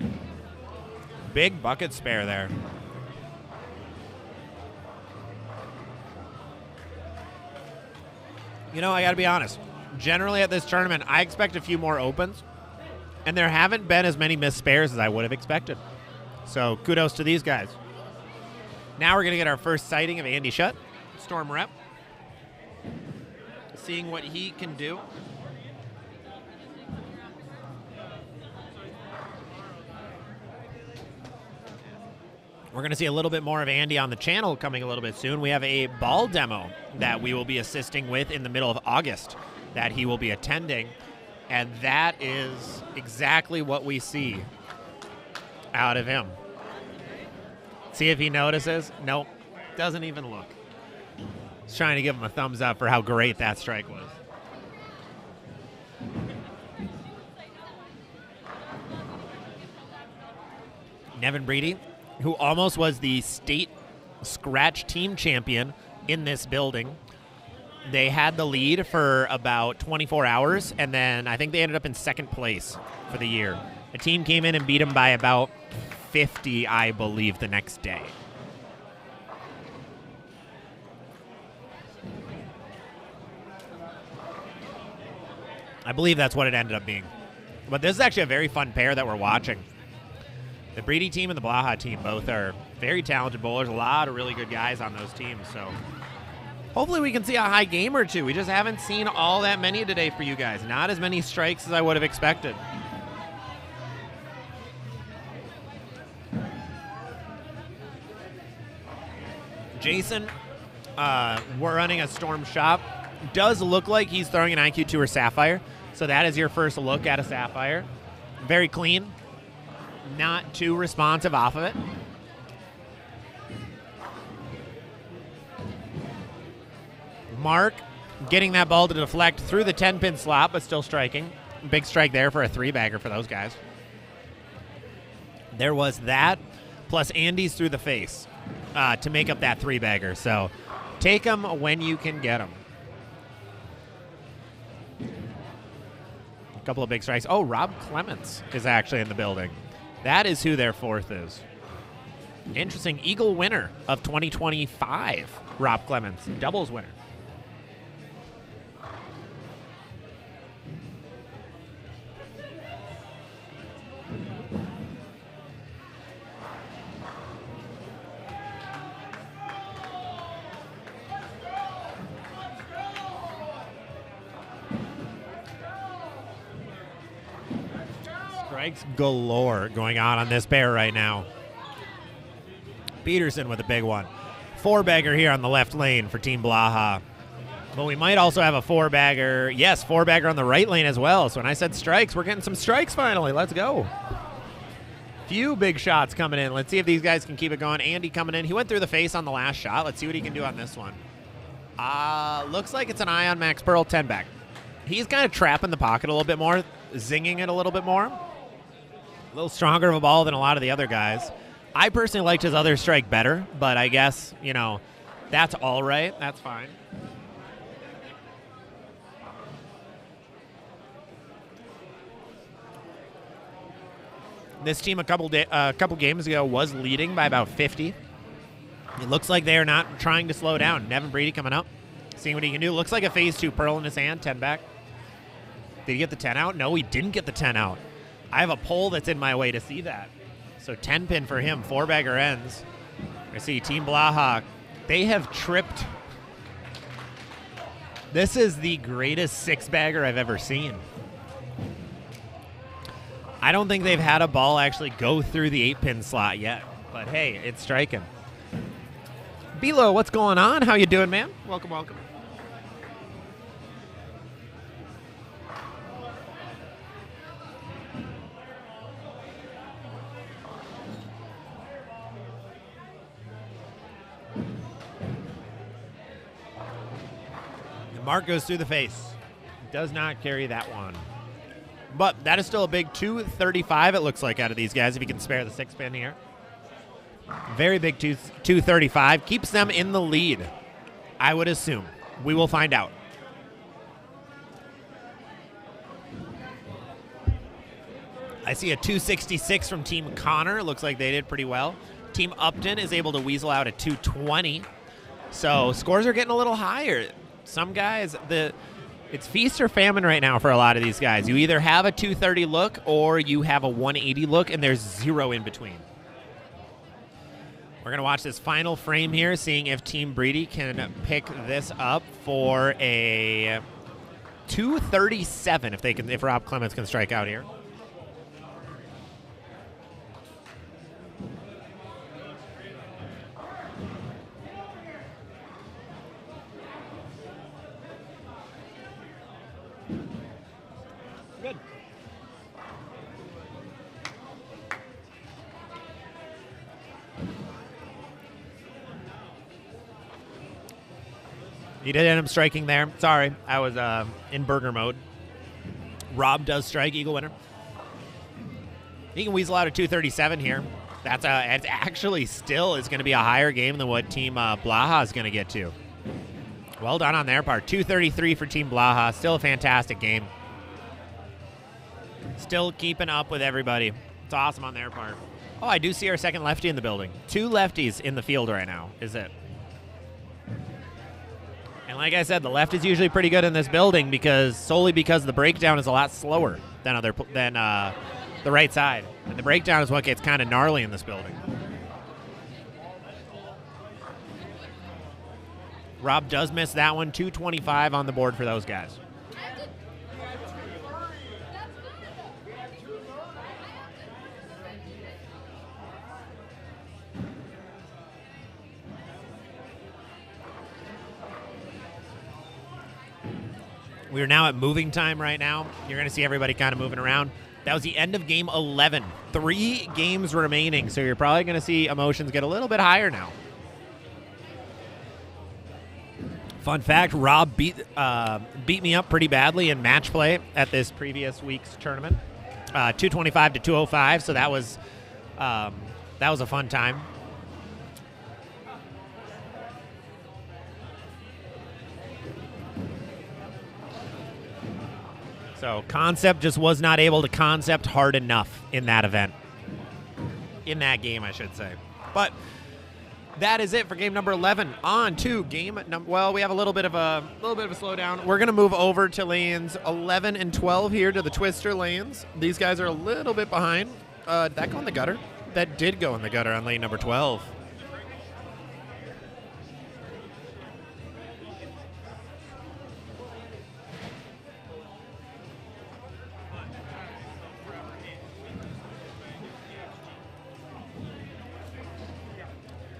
IQs, Big bucket spare there. You know, I got to be honest. Generally at this tournament, I expect a few more opens, and there haven't been as many missed spares as I would have expected. So kudos to these guys. Now we're going to get our first sighting of Andy Schutt, Storm rep, seeing what he can do. We're going to see a little bit more of Andy on the channel coming a little bit soon. We have a ball demo that we will be assisting with in the middle of August that he will be attending, and that is exactly what we see out of him. See if he notices. Nope, doesn't even look. He's trying to give him a thumbs up for how great that strike was. Nevin Breedy, who almost was the state scratch team champion in this building. They had the lead for about 24 hours, and then I think they ended up in second place for the year. The team came in and beat them by about 50, I believe, the next day. I believe that's what it ended up being. But this is actually a very fun pair that we're watching. The Breedy team and the Blaha team both are very talented bowlers. A lot of really good guys on those teams. So hopefully we can see a high game or two. We just haven't seen all that many today for you guys. Not as many strikes as I would have expected. Jason, we're running a Storm shop. Does look like he's throwing an IQ2 or Sapphire. So that is your first look at a Sapphire. Very clean. Not too responsive off of it. Mark getting that ball to deflect through the 10-pin slot, but still striking. Big strike there for a 3-bagger for those guys. There was that, plus Andy's through the face to make up that 3-bagger. So take them when you can get them. A couple of big strikes. Oh, Rob Clements is actually in the building. That is who their fourth is. Interesting. Eagle winner of 2025, Rob Clements. Doubles winner. Strikes galore going on this pair right now. Peterson with a big one. 4-bagger here on the left lane for Team Blaha. But we might also have a 4-bagger. Yes, 4-bagger on the right lane as well. So when I said strikes, we're getting some strikes finally. Let's go. Few big shots coming in. Let's see if these guys can keep it going. Andy coming in. He went through the face on the last shot. Let's see what he can do on this one. Looks like it's an eye on Max Pearl 10-back. He's kind of trapping the pocket a little bit more, zinging it a little bit more. A little stronger of a ball than a lot of the other guys. I personally liked his other strike better, but I guess, you know, that's all right. That's fine. This team a couple games ago was leading by about 50. It looks like they are not trying to slow down. Nevin Breedy coming up, seeing what he can do. Looks like a phase 2 Pearl in his hand, 10-back. Did he get the 10 out? No, he didn't get the 10 out. I have a pole that's in my way to see that. So 10-pin for him, 4-bagger ends. I see Team Blaha. They have tripped. This is the greatest 6-bagger I've ever seen. I don't think they've had a ball actually go through the 8-pin slot yet. But hey, it's striking. Bilo, what's going on? How you doing, man? Welcome, welcome. Mark goes through the face. Does not carry that one. But that is still a big 235, it looks like, out of these guys, if you can spare the 6-pin here. Very big 235. Keeps them in the lead, I would assume. We will find out. I see a 266 from Team Connor. Looks like they did pretty well. Team Upton is able to weasel out a 220. So scores are getting a little higher. Some guys, it's feast or famine right now for a lot of these guys. You either have a 230 look or you have a 180 look, and there's zero in between. We're going to watch this final frame here, seeing if Team Briley can pick this up for a 237 if Rob Clements can strike out here. Good. He did end up striking there. Sorry, I was in burger mode. Rob does strike, eagle winner. He can weasel out a 237 here. It's actually still is going to be a higher game than what Team Blaha is going to get to. Well done on their part. 233 for Team Blaha. Still a fantastic game. Still keeping up with everybody. It's awesome on their part. Oh, I do see our second lefty in the building. 2 lefties in the field right now is it. And like I said, the left is usually pretty good in this building solely because the breakdown is a lot slower than the right side. And the breakdown is what gets kind of gnarly in this building. Rob does miss that one. 225 on the board for those guys. We are now at moving time right now. You're going to see everybody kind of moving around. That was the end of game 11. 3 games remaining, so you're probably going to see emotions get a little bit higher now. Fun fact, Rob beat me up pretty badly in match play at this previous week's tournament. 225 to 205, so that was a fun time. So Concept just was not able to concept hard enough in that event. In that game, I should say. But that is it for game number 11. On to game number... Well, we have a little bit of a slowdown. We're going to move over to lanes 11 and 12 here to the Twister lanes. These guys are a little bit behind. Did that go in the gutter? That did go in the gutter on lane number 12.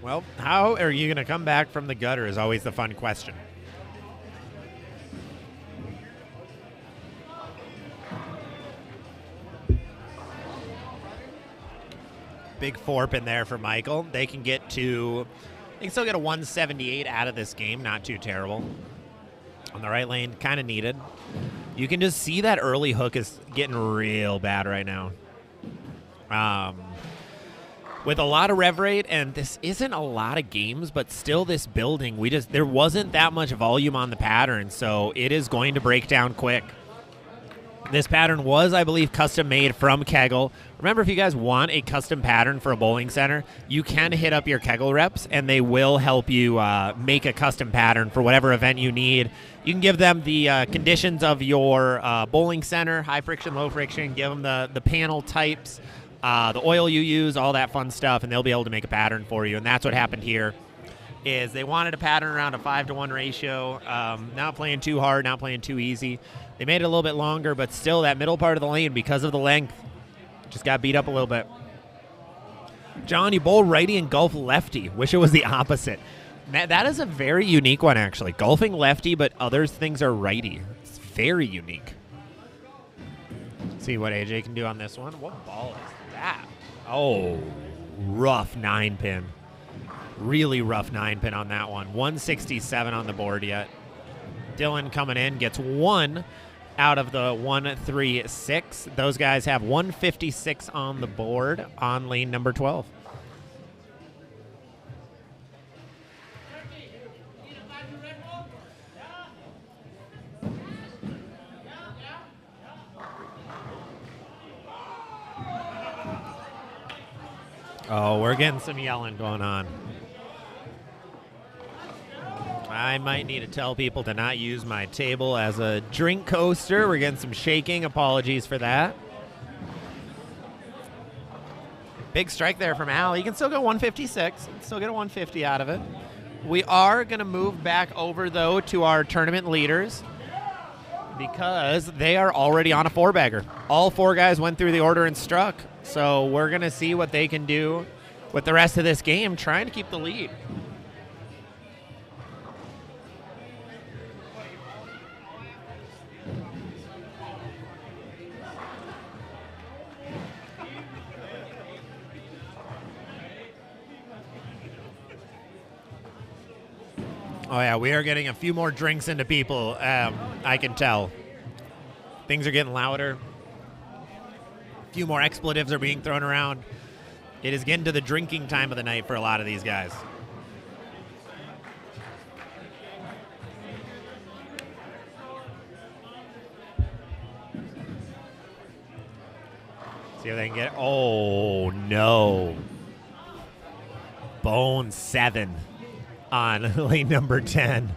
Well, how are you going to come back from the gutter is always the fun question. Big forp in there for Michael. They can still get a 178 out of this game. Not too terrible. On the right lane, kind of needed. You can just see that early hook is getting real bad right now. With a lot of rev rate, and this isn't a lot of games, but still this building, there wasn't that much volume on the pattern, so it is going to break down quick. This pattern was, I believe, custom made from Kegel. Remember, if you guys want a custom pattern for a bowling center, you can hit up your Kegel reps, and they will help you make a custom pattern for whatever event you need. You can give them the conditions of your bowling center, high friction, low friction, give them the panel types, the oil you use, all that fun stuff, and they'll be able to make a pattern for you. And that's what happened here, is they wanted a pattern around a 5-to-1 ratio, not playing too hard, not playing too easy. They made it a little bit longer, but still that middle part of the lane, because of the length, just got beat up a little bit. John, you bowl righty and golf lefty. Wish it was the opposite. That is a very unique one, actually. Golfing lefty, but other things are righty. It's very unique. See what AJ can do on this one. What ball is that? Oh, rough 9-pin. Really rough 9-pin on that one. 167 on the board yet. Dylan coming in gets 1 out of the 136. Those guys have 156 on the board on lane number 12. Oh, we're getting some yelling going on. I might need to tell people to not use my table as a drink coaster. We're getting some shaking. Apologies for that. Big strike there from Al. He can still go 156. Still get a 150 out of it. We are going to move back over, though, to our tournament leaders because they are already on a 4-bagger. All 4 guys went through the order and struck. So we're going to see what they can do with the rest of this game, trying to keep the lead. Oh, yeah, we are getting a few more drinks into people, I can tell. Things are getting louder. A few more expletives are being thrown around. It is getting to the drinking time of the night for a lot of these guys. See if they can get... Oh, no. Bone 7. On lane number 10.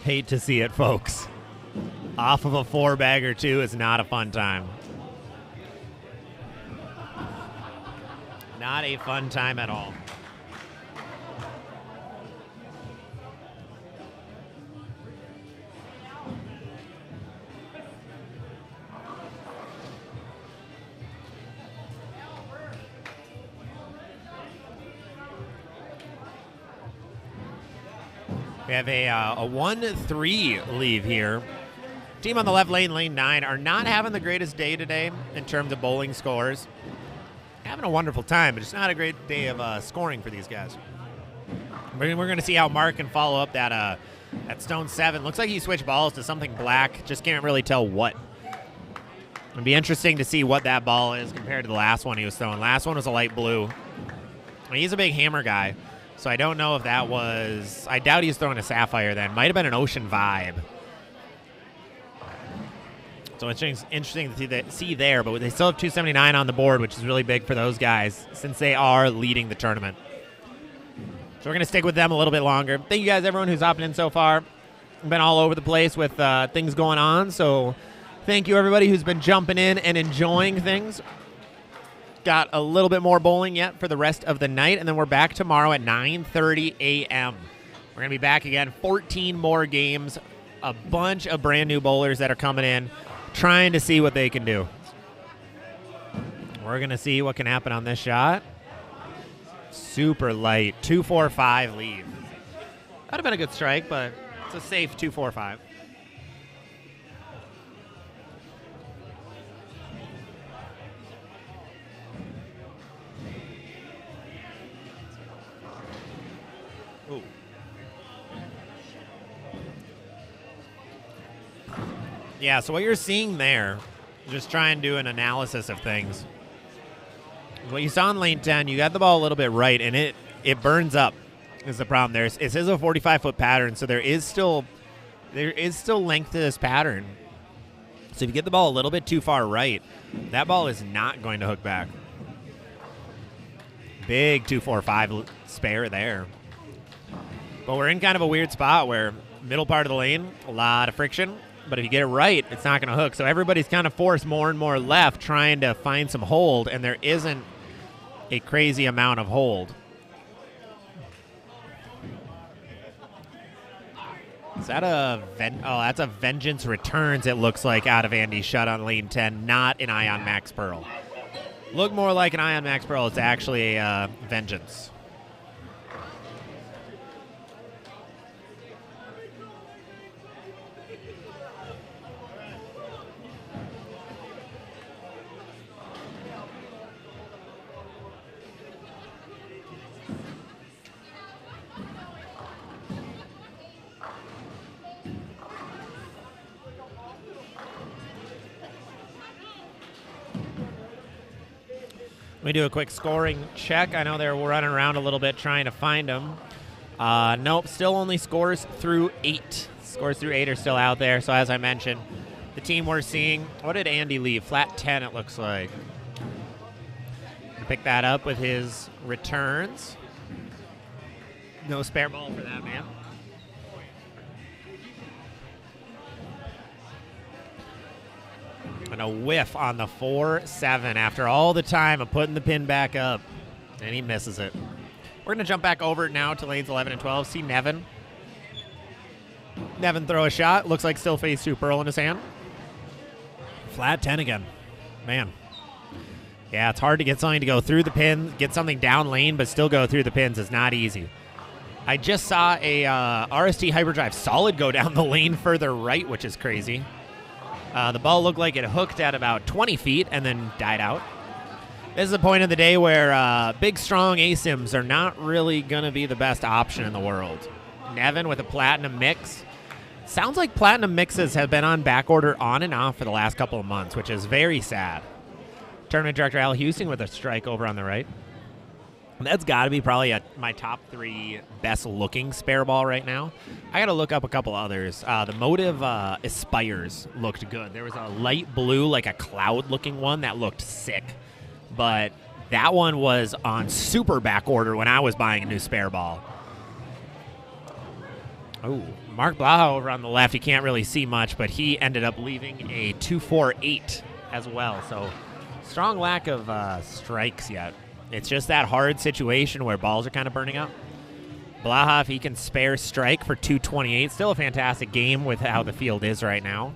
Hate to see it, folks. Off of a 4-bagger, too, is not a fun time. Not a fun time at all. We have a 1-3 leave here. Team on the left lane, lane 9, are not having the greatest day today in terms of bowling scores. Having a wonderful time, but it's not a great day of scoring for these guys. We're going to see how Mark can follow up that stone 7. Looks like he switched balls to something black. Just can't really tell what. It'll be interesting to see what that ball is compared to the last one he was throwing. Last one was a light blue. He's a big hammer guy. So I don't know if that was... I doubt he's throwing a Sapphire then. Might have been an Ocean Vibe. So it's interesting to see there, but they still have 279 on the board, which is really big for those guys since they are leading the tournament. So we're going to stick with them a little bit longer. Thank you guys, everyone who's hopping in so far. We've been all over the place with things going on, so thank you, everybody who's been jumping in and enjoying things. Got a little bit more bowling yet for the rest of the night, and then we're back tomorrow at 9:30 a.m. We're going to be back again, 14 more games, a bunch of brand new bowlers that are coming in, trying to see what they can do. We're going to see what can happen on this shot. Super light, 2-4-5 lead. That'd have been a good strike, but it's a safe 2-4-5. Yeah, so what you're seeing there, just try and do an analysis of things. What you saw in lane 10, you got the ball a little bit right, and it burns up is the problem there. It is a 45-foot pattern, so there is still length to this pattern. So if you get the ball a little bit too far right, that ball is not going to hook back. Big 2-4-5 spare there. But we're in kind of a weird spot where middle part of the lane, a lot of friction. But if you get it right, it's not going to hook. So everybody's kind of forced more and more left trying to find some hold, and there isn't a crazy amount of hold. Is that that's a Vengeance Returns, it looks like, out of Andy's shot on lane 10, not an Ion Max Pearl. Look more like an Ion Max Pearl. It's actually a Vengeance. Let me do a quick scoring check. I know they're running around a little bit trying to find them. Nope, still only scores through 8. Scores through 8 are still out there. So as I mentioned, the team we're seeing, what did Andy leave? Flat 10, it looks like. Pick that up with his returns. No spare ball for that man. a whiff on the 4-7 after all the time of putting the pin back up. And he misses it. We're going to jump back over now to lanes 11 and 12. See Nevin. Nevin throw a shot. Looks like still phase 2 pearl in his hand. Flat 10 again. Man. Yeah, it's hard to get something to go through the pins, get something down lane, but still go through the pins. It's not easy. I just saw a RST Hyperdrive Solid go down the lane further right, which is crazy. The ball looked like it hooked at about 20 feet and then died out. This is the point of the day where big, strong ASIMs are not really going to be the best option in the world. Nevin with a Platinum mix. Sounds like Platinum mixes have been on back order on and off for the last couple of months, which is very sad. Tournament Director Al Houston with a strike over on the right. That's got to be probably my top 3 best-looking spare ball right now. I got to look up a couple others. The Motive Aspires looked good. There was a light blue, like a cloud-looking one that looked sick. But that one was on super back order when I was buying a new spare ball. Oh, Mark Blaha over on the left. You can't really see much, but he ended up leaving a 248 as well. So strong lack of strikes yet. It's just that hard situation where balls are kind of burning up. Blaha, if he can spare strike for 228, still a fantastic game with how the field is right now.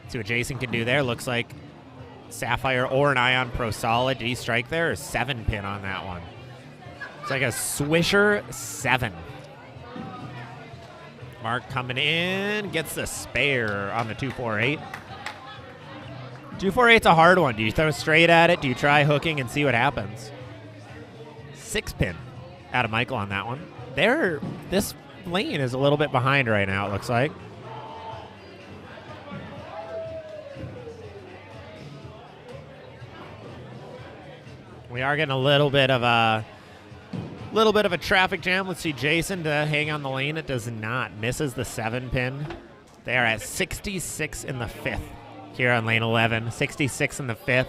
See what Jason can do there. Looks like Sapphire or an Ion Pro Solid. Did he strike there or 7 pin on that one? It's like a Swisher 7. Mark coming in, gets the spare on the 248. 248's a hard one. Do you throw straight at it? Do you try hooking and see what happens? 6 pin out of Michael on that one. This lane is a little bit behind right now, it looks like. We are getting a little bit of a traffic jam. Let's see Jason to hang on the lane. It does not. Misses the 7 pin. They are at 66 in the 5th here on lane 11. 66 in the 5th.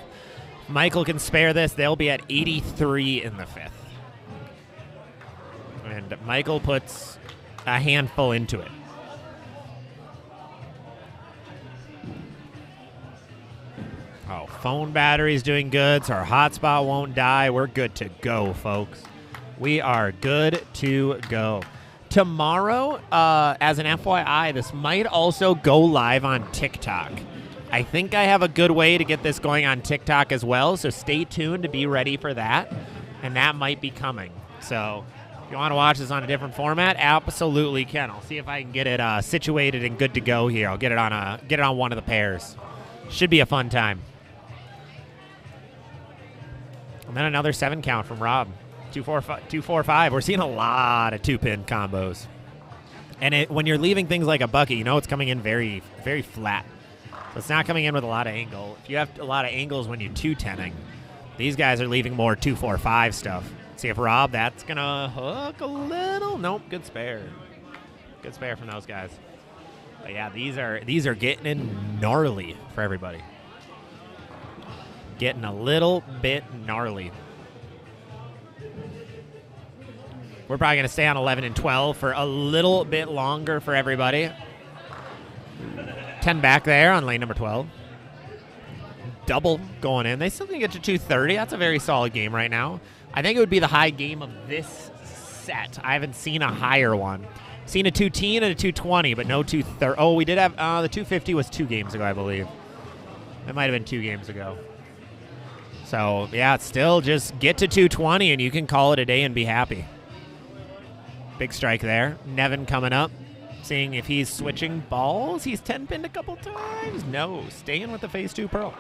Michael can spare this. They'll be at 83 in the 5th. And Michael puts a handful into it. Oh, phone battery's doing good, so our hotspot won't die. We're good to go, folks. We are good to go. Tomorrow, as an FYI, this might also go live on TikTok. I think I have a good way to get this going on TikTok as well, so stay tuned to be ready for that, and that might be coming. So if you want to watch this on a different format, absolutely can. I'll see if I can get it situated and good to go here. I'll get it on one of the pairs. Should be a fun time. And then another 7 count from Rob. 2-4-5. We're seeing a lot of 2-pin combos. And when you're leaving things like a bucket, you know it's coming in very, very flat. So it's not coming in with a lot of angle. If you have a lot of angles when you're 2-10ing, these guys are leaving more 2-4-5 stuff. See if Rob, that's going to hook a little. Nope, good spare. Good spare from those guys. But yeah, these are getting in gnarly for everybody. Getting a little bit gnarly. We're probably going to stay on 11 and 12 for a little bit longer for everybody. 10 back there on lane number 12. Double going in. They still can get to 230. That's a very solid game right now. I think it would be the high game of this set. I haven't seen a higher one. Seen a 210 and a 220, but no 230. Oh, we did have the 250 was 2 games ago, I believe. It might have been 2 games ago. So, yeah, it's still just get to 220 and you can call it a day and be happy. Big strike there. Nevin coming up, seeing if he's switching balls. He's 10-pinned a couple times. No, staying with the phase 2 pearl.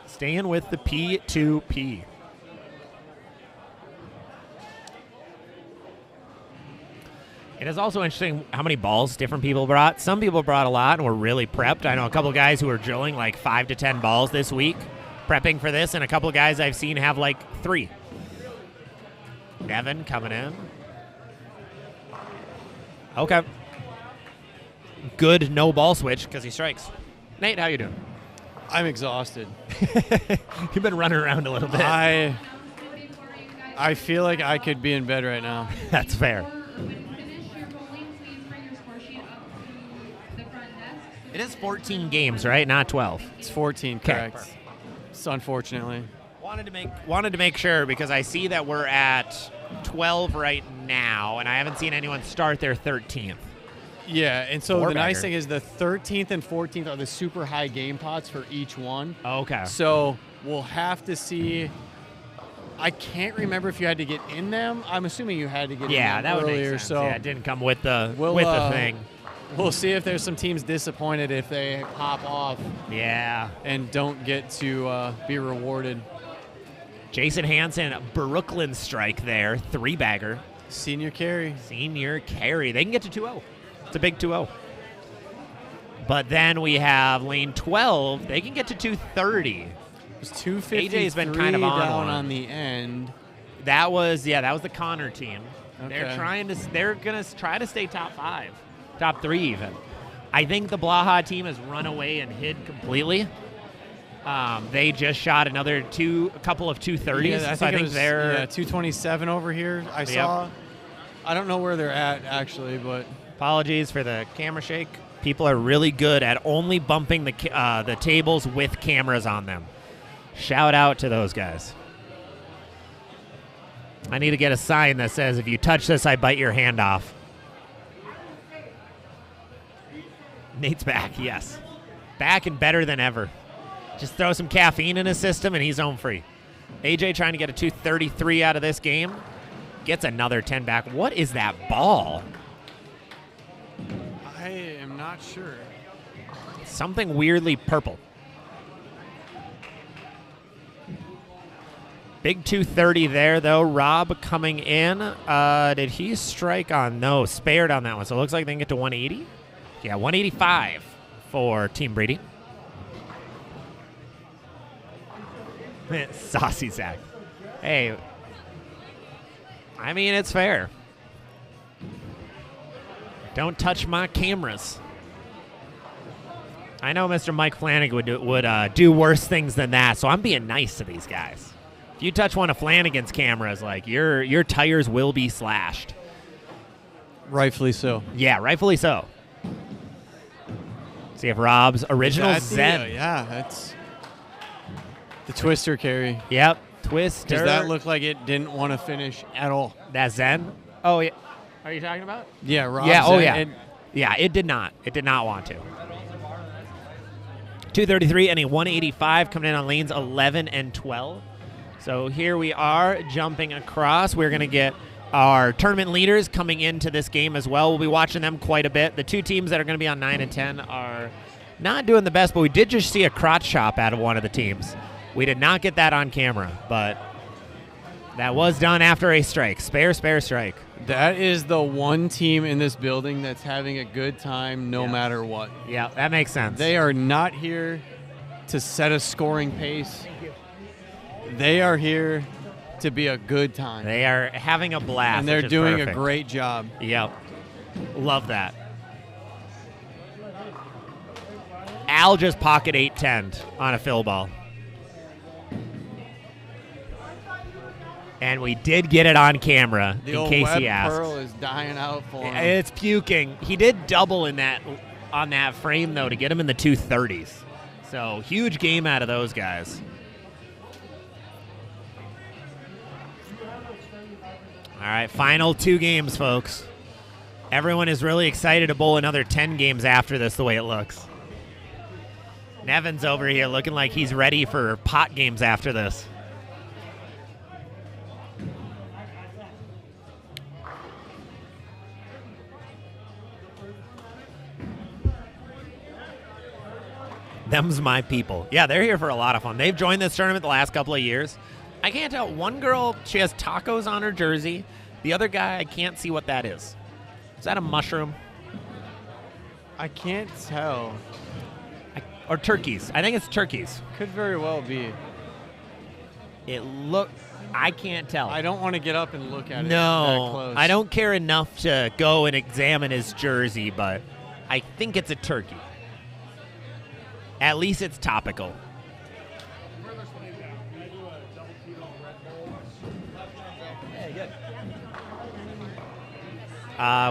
Staying with the P2P. It is also interesting how many balls different people brought. Some people brought a lot and were really prepped. I know a couple guys who were drilling like 5 to 10 balls this week, prepping for this, and a couple guys I've seen have like 3. Nevin coming in. Okay. Good no ball switch because he strikes. Nate, how you doing? I'm exhausted. You've been running around a little bit. I feel like I could be in bed right now. That's fair. When finished your bowling, please bring your score sheet up to the front desk It is 14 games, right? Not 12. It's 14, Okay, correct. perfect. So unfortunately. Wanted to make sure because I see that we're at 12 right now, and I haven't seen anyone start their 13th. Yeah, and so Four the nice bagger. thing is the 13th and 14th are the super high game pots for each one. Okay. So we'll have to see. I can't remember if you had to get in them. I'm assuming you had to get Yeah, in them that would make earlier. sense. So Yeah, it didn't come with the We'll, the thing. we'll see if there's some teams disappointed if they pop off Yeah. and don't get to be rewarded. Jason Hansen, Brooklyn strike there, 3-bagger. Senior carry. Senior carry. They can get to 2-0. It's a big 2-0. But then we have lane 12. They can get to 230. It was 253 AJ's been kind of on down one. on the end. That was the Connor team. Okay. They're gonna try to stay top 5, top 3 even. I think the Blaha team has run away and hid completely. They just shot a couple of 230s. Yeah, so I think it was, they're 227 over here. I saw. I don't know where they're at actually, but apologies for the camera shake. People are really good at only bumping the tables with cameras on them. Shout out to those guys. I need to get a sign that says, if you touch this, I bite your hand off. Nate's back, yes. Back and better than ever. Just throw some caffeine in his system and he's home free. AJ trying to get a 233 out of this game. Gets another 10 back. What is that ball? I am not sure. Something weirdly purple. Big 230 there, though. Rob coming in. Did he strike on? No, spared on that one. So it looks like they can get to 180. Yeah, 185 for Team Brady. Saucy Zach. Hey, I mean, it's fair. Don't touch my cameras. I know Mr. Mike Flanagan would do worse things than that, so I'm being nice to these guys. If you touch one of Flanagan's cameras, like your tires will be slashed. Rightfully so. Yeah, rightfully so. See if Rob's original That's Zen. yeah, that's the twister carry. Yep, Twister. Does that look like it didn't want to finish at all? That Zen? Oh, yeah. Are you talking about? Yeah, Rob. Yeah, oh, Zen, yeah. and Yeah, it did not. It did not want to. 233 and a 185 coming in on lanes 11 and 12. So here we are jumping across. We're going to get our tournament leaders coming into this game as well. We'll be watching them quite a bit. The two teams that are going to be on 9 and 10 are not doing the best, but we did just see a crotch chop out of one of the teams. We did not get that on camera, but that was done after a strike. Spare strike. that is the one team in this building that's having a good time no matter what. Yeah, that makes sense. They are not here to set a scoring pace. They are here to be a good time. They are having a blast. And they're which is doing perfect. a great job. Yep. Love that. Al just pocket 8-10 on a fill ball. And we did get it on camera, The in old case Web he asked. Pearl is dying out for him. It's puking. He did double in that on that frame, though, to get him in the 230s. So, huge game out of those guys. All right, final 2 games, folks. Everyone is really excited to bowl another 10 games after this, the way it looks. Nevin's over here looking like he's ready for pot games after this. Them's my people. Yeah, they're here for a lot of fun. They've joined this tournament the last couple of years. I can't tell. One girl, she has tacos on her jersey. The other guy, I can't see what that is. Is that a mushroom? I can't tell. Or turkeys. I think it's turkeys. Could very well be. I can't tell. I don't want to get up and look at it that No, close. I don't care enough to go and examine his jersey, but I think it's a turkey. At least it's topical.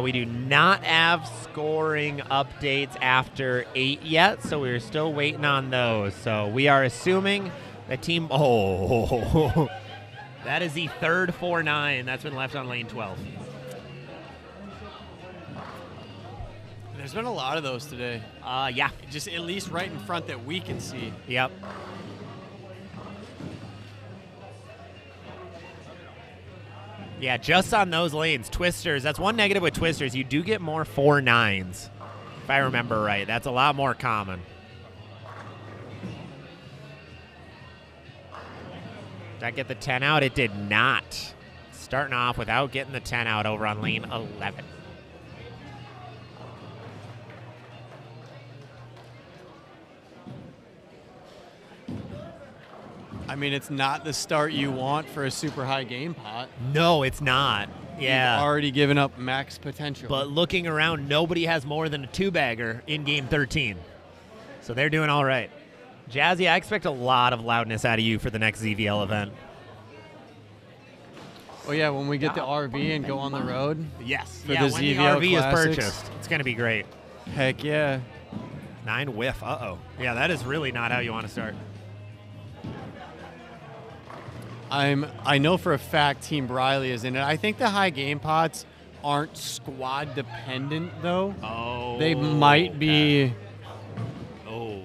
We do not have scoring updates after 8 yet, so we're still waiting on those. So we are assuming the team. Oh, that is the third 4-9 that's been left on lane 12. There's been a lot of those today. Yeah. Just at least right in front that we can see. Yep. Yeah, just on those lanes. Twisters, that's one negative with twisters. You do get more 4-9s, if I remember right. That's a lot more common. Did that get the 10 out? It did not. Starting off without getting the 10 out over on lane 11. I mean, it's not the start you want for a super high game pot. No, it's not. Yeah. You've already given up max potential. But looking around, nobody has more than a 2-bagger in game 13. So they're doing all right. Jazzy, I expect a lot of loudness out of you for the next ZVL event. Oh, yeah, when we get the RV and go on the road. Yes. For yeah, the when ZVL the RV Classics. is purchased, it's going to be great. Heck yeah. 9 whiff. Uh-oh. Yeah, that is really not how you want to start. I know for a fact Team Briley is in it. I think the high game pots aren't squad dependent, though. Oh. They might be. Oh.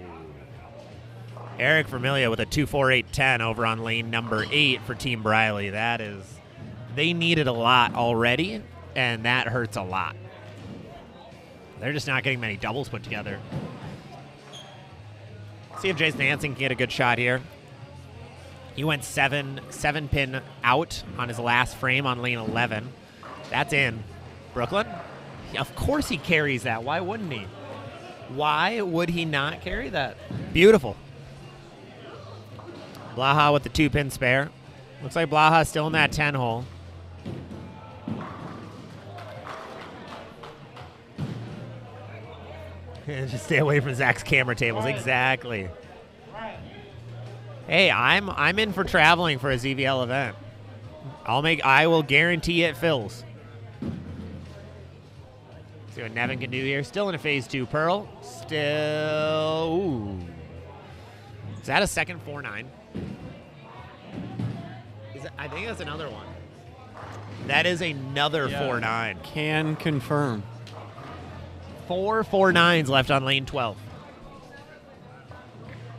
Eric Vermilia with a 2-4-8-10 over on lane number 8 for Team Briley. That is, they needed a lot already, and that hurts a lot. They're just not getting many doubles put together. See if Jason Hansen can get a good shot here. He went 7-pin out on his last frame on lane 11. That's in. Brooklyn? Of course he carries that. Why wouldn't he? Why would he not carry that? Beautiful. Blaha with the 2-pin spare. Looks like Blaha's still in that 10 hole. Just stay away from Zach's camera tables. Exactly. Hey, I'm in for traveling for a ZVL event. I will guarantee it fills. See what Nevin can do here. Still in a phase 2 Pearl. Still. Ooh. Is that a second 4-9? I think that's another one. That is another 4-9. Can confirm. 4 4-9s left on lane 12.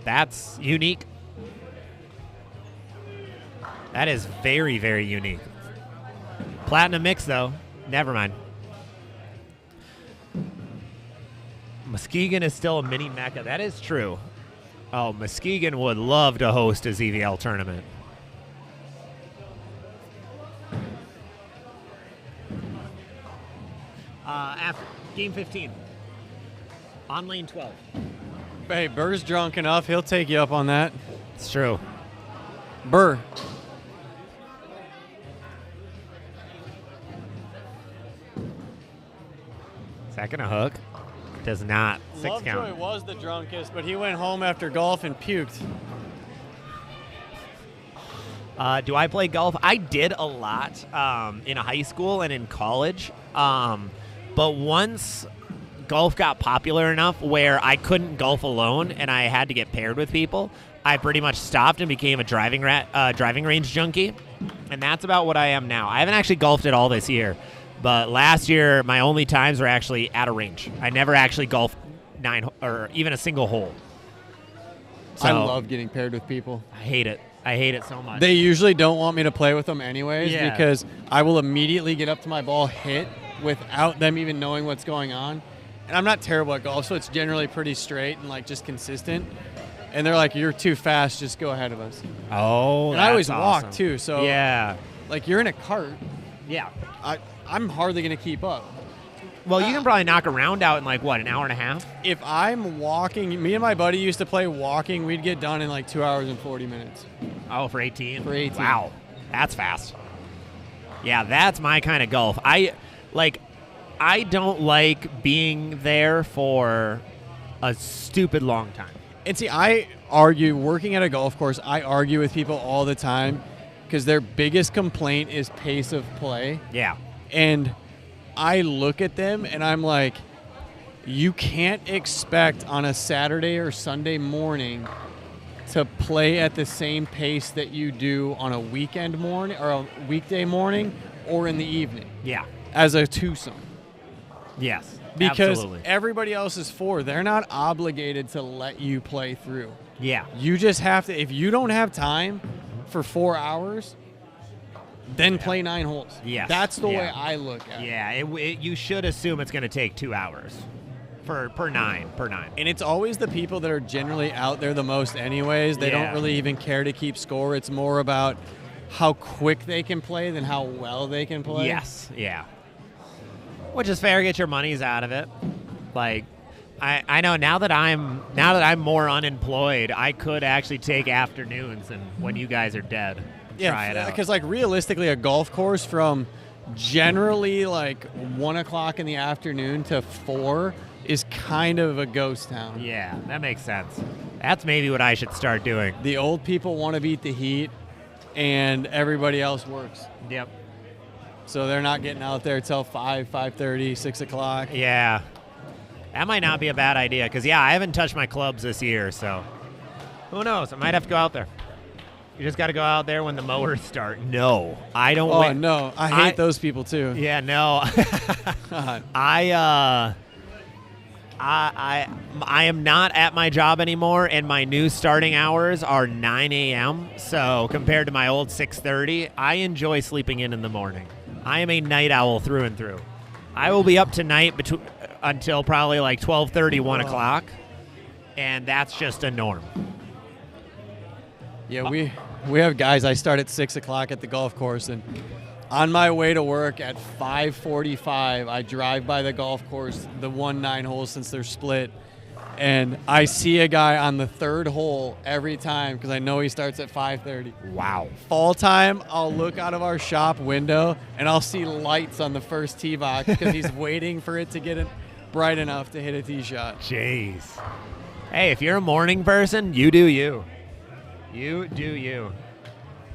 That's unique. That is very, very unique. Platinum mix, though. Never mind. Muskegon is still a mini mecca. That is true. Oh, Muskegon would love to host a ZVL tournament. After game 15. On lane 12. Hey, Burr's drunk enough. He'll take you up on that. It's true. Burr. Is that going to hook? Does not. 6 Lovejoy count. was the drunkest, but he went home after golf and puked. Do I play golf? I did a lot in high school and in college. But once golf got popular enough where I couldn't golf alone and I had to get paired with people, I pretty much stopped and became a driving range junkie. And that's about what I am now. I haven't actually golfed at all this year. But last year, my only times were actually at a range. I never actually golfed 9 or even a single hole. So, I love getting paired with people. I hate it. I hate it so much. They usually don't want me to play with them anyways Yeah. because I will immediately get up to my ball hit without them even knowing what's going on. And I'm not terrible at golf, so it's generally pretty straight and like just consistent. And they're like, "You're too fast. Just go ahead of us." Oh, and I always that's walk awesome. too. So yeah, like you're in a cart. yeah. I'm hardly gonna keep up. Well, you can probably knock a round out in like what, an hour and a half? If I'm walking, me and my buddy used to play walking. We'd get done in like 2 hours and 40 minutes. Oh, for 18? For 18. Wow, that's fast. Yeah, that's my kind of golf. I don't like being there for a stupid long time. And see, I argue, working at a golf course, I argue with people all the time because their biggest complaint is pace of play. Yeah. And I look at them and I'm like, you can't expect on a Saturday or Sunday morning to play at the same pace that you do on a weekend morning or a weekday morning or in the evening. Yeah. As a twosome. Yes. Because absolutely. everybody else is they're not obligated to let you play through. Yeah. You just have to, if you don't have time for 4 hours, then play 9 holes. Yes. That's the way I look at it. Yeah, you should assume it's going to take 2 hours per nine. And it's always the people that are generally out there the most anyways. They don't really even care to keep score. It's more about how quick they can play than how well they can play. Yes, yeah. Which is fair, get your monies out of it. Like, I know now that I'm more unemployed, I could actually take afternoons and when you guys are dead. Try it out. Because like realistically a golf course from generally like 1 o'clock in the afternoon to 4 is kind of a ghost town. Yeah, that makes sense. That's maybe what I should start doing. The old people want to beat the heat and everybody else works. Yep. So they're not getting out there till 5, 5:30, 6 o'clock. Yeah. That might not be a bad idea because, I haven't touched my clubs this year, so who knows? I might have to go out there. You just got to go out there when the mowers start. No, I don't. Oh, no. I hate those people, too. Yeah, no. I am not at my job anymore, and my new starting hours are 9 a.m., so compared to my old 6:30, I enjoy sleeping in the morning. I am a night owl through and through. I will be up tonight until probably like 12:30, 1 o'clock, and that's just a norm. Yeah, we have guys. I start at 6 o'clock at the golf course, and on my way to work at 5:45, I drive by the golf course, the 9 holes since they're split, and I see a guy on the 3rd hole every time because I know he starts at 5:30. Wow. Fall time, I'll look out of our shop window, and I'll see lights on the first tee box because he's waiting for it to get it bright enough to hit a tee shot. Jeez. Hey, if you're a morning person, you do you. You do you.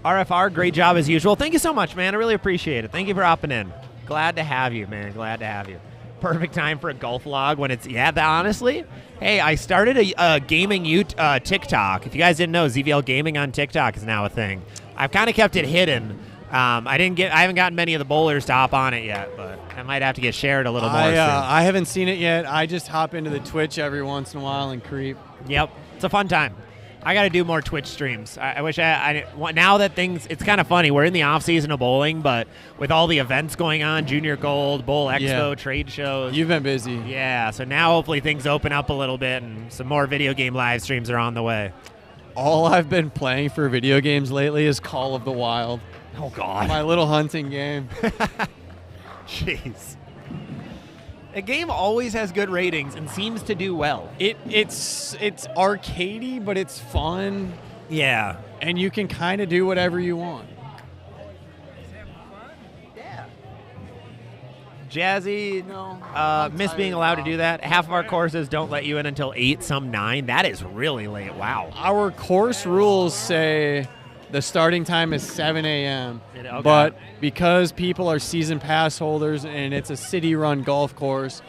RFR, great job as usual. Thank you so much, man. I really appreciate it. Thank you for hopping in. Glad to have you, man. Glad to have you. Perfect time for a golf vlog when it's, honestly. Hey, I started a gaming TikTok. If you guys didn't know, ZVL Gaming on TikTok is now a thing. I've kind of kept it hidden. I haven't gotten many of the bowlers to hop on it yet, but I might have to get shared a little more soon. I haven't seen it yet. I just hop into the Twitch every once in a while and creep. Yep. It's a fun time. I got to do more Twitch streams. I wish now that it's kind of funny. We're in the off season of bowling, but with all the events going on, Junior Gold, Bowl Expo, trade shows. You've been busy. Yeah, so now hopefully things open up a little bit and some more video game live streams are on the way. All I've been playing for video games lately is Call of the Wild. Oh, God. My little hunting game. Jeez. The game always has good ratings and seems to do well. It's arcadey, but it's fun. Yeah. And you can kind of do whatever you want. Yeah. Jazzy, No. miss being allowed to do that. Half of our courses don't let you in until 8, some 9. That is really late. Wow. Our course rules say the starting time is 7 a.m. Okay. But because people are season pass holders and it's a city-run golf course,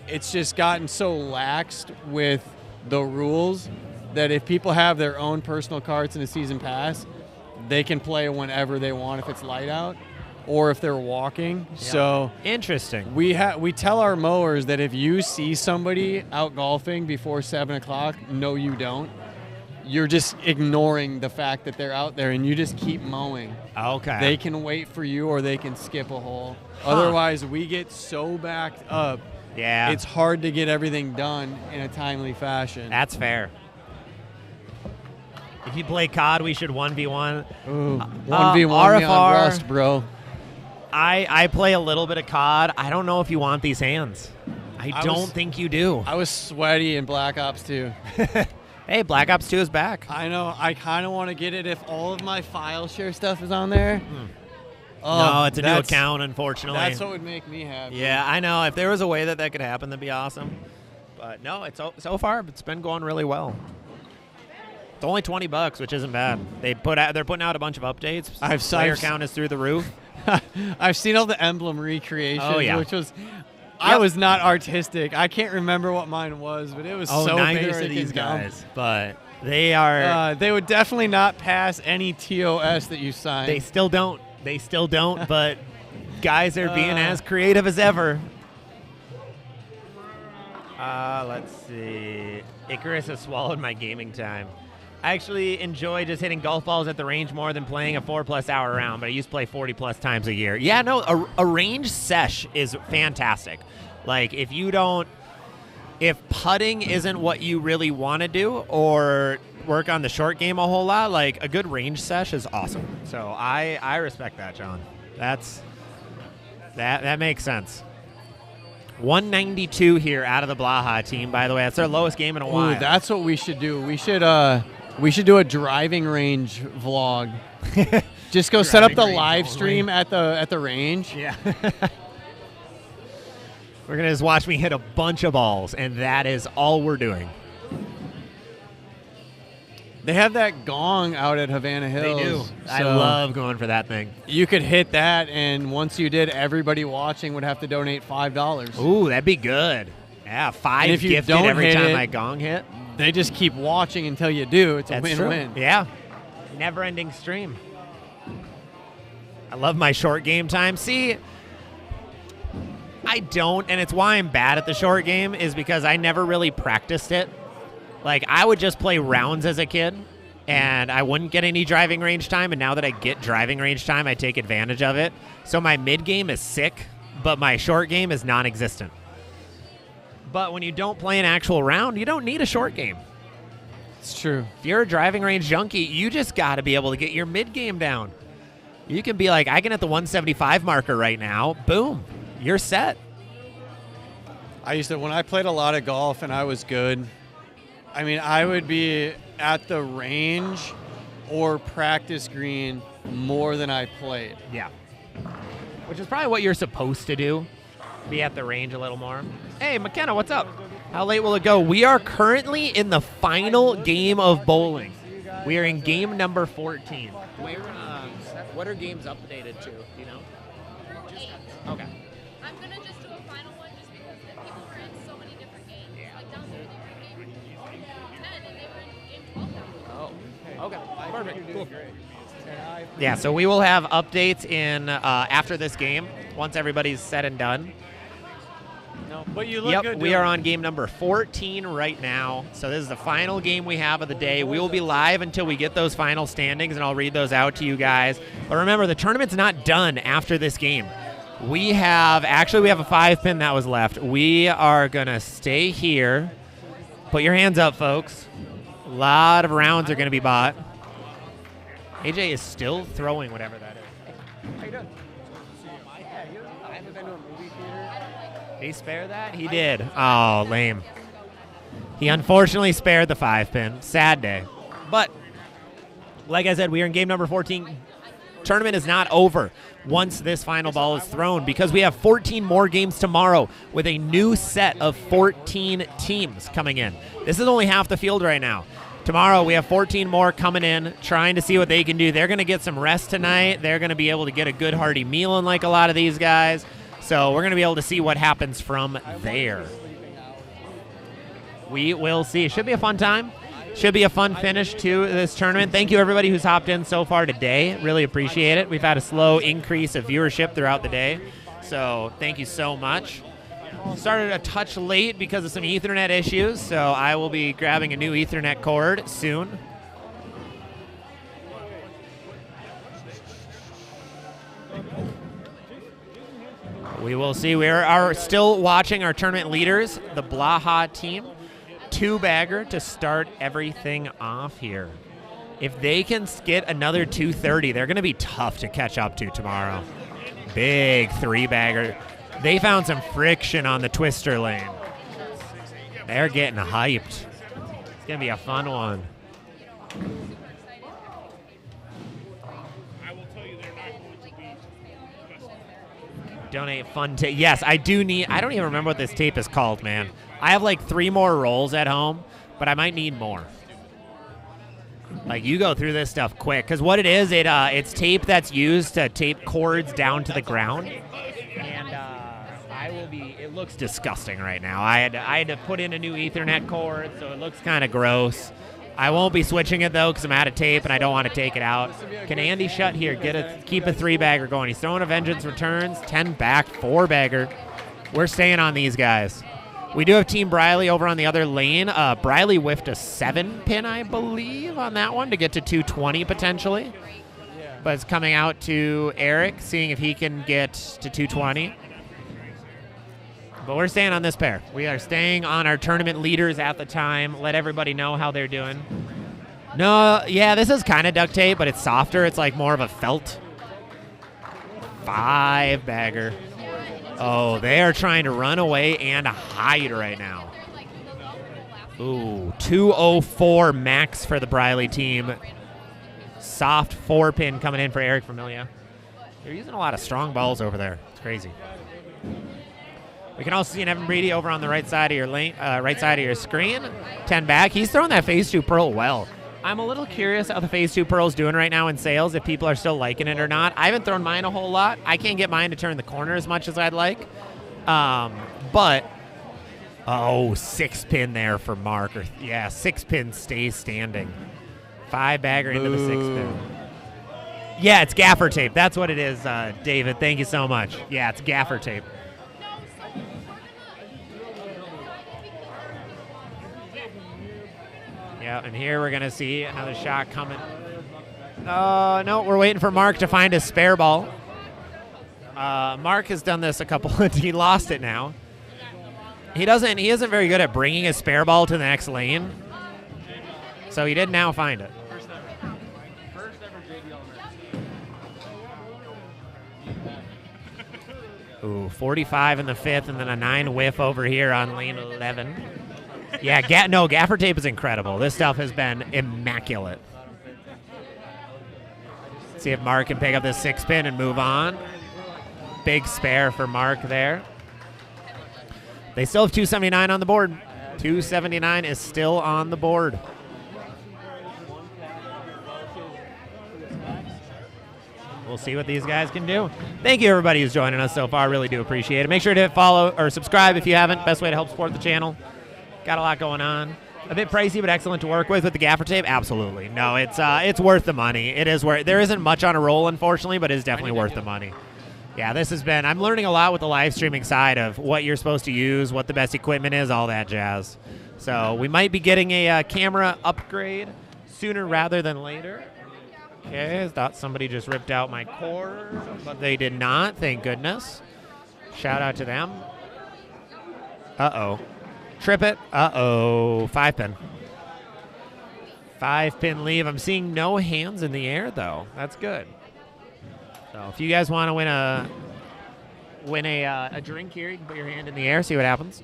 it's just gotten so laxed with the rules that if people have their own personal carts and a season pass, they can play whenever they want if it's light out or if they're walking. Yeah. So interesting. We tell our mowers that if you see somebody out golfing before 7 o'clock, no, you don't. You're just ignoring the fact that they're out there, and you just keep mowing. Okay. They can wait for you, or they can skip a hole. Otherwise, we get so backed up. Yeah. It's hard to get everything done in a timely fashion. That's fair. If you play COD, we should 1v1. Ooh, 1v1 me on RFR, Rust, bro. I play a little bit of COD. I don't know if you want these hands. I don't think you do. I was sweaty in Black Ops 2. Hey, Black Ops 2 is back. I know. I kind of want to get it if all of my file share stuff is on there. No, it's a new account, unfortunately. That's what would make me happy. Yeah, I know. If there was a way that could happen, that'd be awesome. But no, so far it's been going really well. It's only $20, which isn't bad. They're putting out a bunch of updates. Player count is through the roof. I've seen all the emblem recreations, Oh, yeah. which was I was not artistic. I can't remember what mine was, but it was so neither basic are these and dumb. guys, but they are. They would definitely not pass any TOS that you sign. They still don't. But guys are being as creative as ever. Let's see. Icarus has swallowed my gaming time. I actually enjoy just hitting golf balls at the range more than playing a 4+ hour round, but I used to play 40+ times a year. Yeah, no, a range sesh is fantastic. Like, if putting isn't what you really want to do or work on the short game a whole lot, like, a good range sesh is awesome. So I respect that, John. That makes sense. 192 here out of the Blaha team, by the way. That's their lowest game in a while. Ooh, that's what we should do. We should do a driving range vlog. Just go set up the live stream at the range. Yeah. We're going to just watch me hit a bunch of balls, and that is all we're doing. They have that gong out at Havana Hills. They do. So I love going for that thing. you could hit that, and once you did, everybody watching would have to donate $5. Ooh, that'd be good. Yeah, 5 And if you gifted don't every hit time it- my gong hit. They just keep watching until you do. It's a That's true. win-win. Yeah. Never-ending stream. I love my short game time. See, I don't, and it's why I'm bad at the short game, is because I never really practiced it. Like, I would just play rounds as a kid, and I wouldn't get any driving range time, and now that I get driving range time, I take advantage of it. So my mid-game is sick, but my short game is non-existent. But when you don't play an actual round, you don't need a short game. It's true. If you're a driving range junkie, you just got to be able to get your mid-game down. You can be like, I can hit the 175 marker right now. Boom. You're set. When I played a lot of golf and I was good, I mean, I would be at the range or practice green more than I played. Yeah. Which is probably what you're supposed to do. Be at the range a little more. Hey, McKenna, what's up? How late will it go? We are currently in the final game of bowling. We are in game number 14. What are games updated to? Do you know? Okay. I'm going to just do a final one just because the people were in so many different games. Yeah. Like down there, they were in game 10 and they were in game 12 down there. Oh, okay. Perfect. Cool. Yeah, so we will have updates in after this game once everybody's said and done. No, but you look good. We are on game number 14 right now. So this is the final game we have of the day. We will be live until we get those final standings, and I'll read those out to you guys. But remember, the tournament's not done after this game. We have a 5-pin that was left. We are going to stay here. Put your hands up, folks. A lot of rounds are going to be bought. AJ is still throwing whatever that is. How you doing? I haven't been to a movie theater. Did he spare that? He did. Oh, lame. He unfortunately spared the 5-pin. Sad day. But, like I said, we are in game number 14. Tournament is not over once this final ball is thrown because we have 14 more games tomorrow with a new set of 14 teams coming in. This is only half the field right now. Tomorrow we have 14 more coming in, trying to see what they can do. They're going to get some rest tonight. They're going to be able to get a good hearty meal in like a lot of these guys. So we're going to be able to see what happens from there. We will see. It should be a fun time. Should be a fun finish to this tournament. Thank you, everybody who's hopped in so far today. Really appreciate it. We've had a slow increase of viewership throughout the day. So thank you so much. Started a touch late because of some Ethernet issues, so I will be grabbing a new Ethernet cord soon. We will see. We are still watching our tournament leaders, the Blaha team. 2-bagger to start everything off here. If they can get another 230, they're going to be tough to catch up to tomorrow. Big 3-bagger. They found some friction on the twister lane. They're getting hyped. It's going to be a fun one. I will tell you they're not going to be custom. Donate fun tape. Yes, I do need. I don't even remember what this tape is called, man. I have like 3 more rolls at home, but I might need more. Like, you go through this stuff quick. Because what it is, it's tape that's used to tape cords down to the ground. And it looks disgusting right now. I had to put in a new Ethernet cord, so it looks kind of gross. I won't be switching it, though, because I'm out of tape and I don't want to take it out. Can Andy shut here? Keep a 3-bagger going. He's throwing a Vengeance Returns, 10 back, 4-bagger. We're staying on these guys. We do have Team Briley over on the other lane. Briley whiffed a 7-pin, I believe, on that one to get to 220 potentially. But it's coming out to Eric, seeing if he can get to 220. But we're staying on this pair. We are staying on our tournament leaders at the time. Let everybody know how they're doing. No, yeah, this is kind of duct tape, but it's softer. It's like more of a felt. 5-bagger. Oh, they are trying to run away and hide right now. Ooh, 204 max for the Briley team. Soft 4-pin coming in for Eric Familia. They're using a lot of strong balls over there. It's crazy. We can also see an Evan Breedy over on the right side of your lane, right side of your screen. 10 back. He's throwing that Phase 2 Pearl well. I'm a little curious how the Phase 2 Pearl's doing right now in sales, if people are still liking it or not. I haven't thrown mine a whole lot. I can't get mine to turn the corner as much as I'd like. But, 6-pin there for Mark. 6-pin stays standing. 5-bagger into the 6-pin. Yeah, it's gaffer tape. That's what it is, David. Thank you so much. Yeah, it's gaffer tape. Yeah, and here we're going to see another shot coming. No, we're waiting for Mark to find his spare ball. Mark has done this a couple. He lost it now. He isn't very good at bringing his spare ball to the next lane. So he did now find it. First ever JBL. Ooh, 45 in the 5th, and then a 9 whiff over here on lane 11. Yeah, gaffer tape is incredible. This stuff has been immaculate. See if Mark can pick up this 6-pin and move on. Big spare for Mark there. They still have 279 on the board. 279 is still on the board. We'll see what these guys can do. Thank you, everybody who's joining us so far. Really do appreciate it. Make sure to hit follow or subscribe if you haven't. Best way to help support the channel. Got a lot going on. A bit pricey, but excellent to work with the gaffer tape. Absolutely. No, it's worth the money. It is worth. There isn't much on a roll, unfortunately, but it is definitely worth the money. Yeah, this has been. I'm learning a lot with the live streaming side of what you're supposed to use, what the best equipment is, all that jazz. So we might be getting a camera upgrade sooner rather than later. Okay, I thought somebody just ripped out my cord, but they did not. Thank goodness. Shout out to them. Uh-oh. Trip it. Uh-oh. 5-pin. 5-pin leave. I'm seeing no hands in the air, though. That's good. So if you guys want to win a drink here, you can put your hand in the air, see what happens.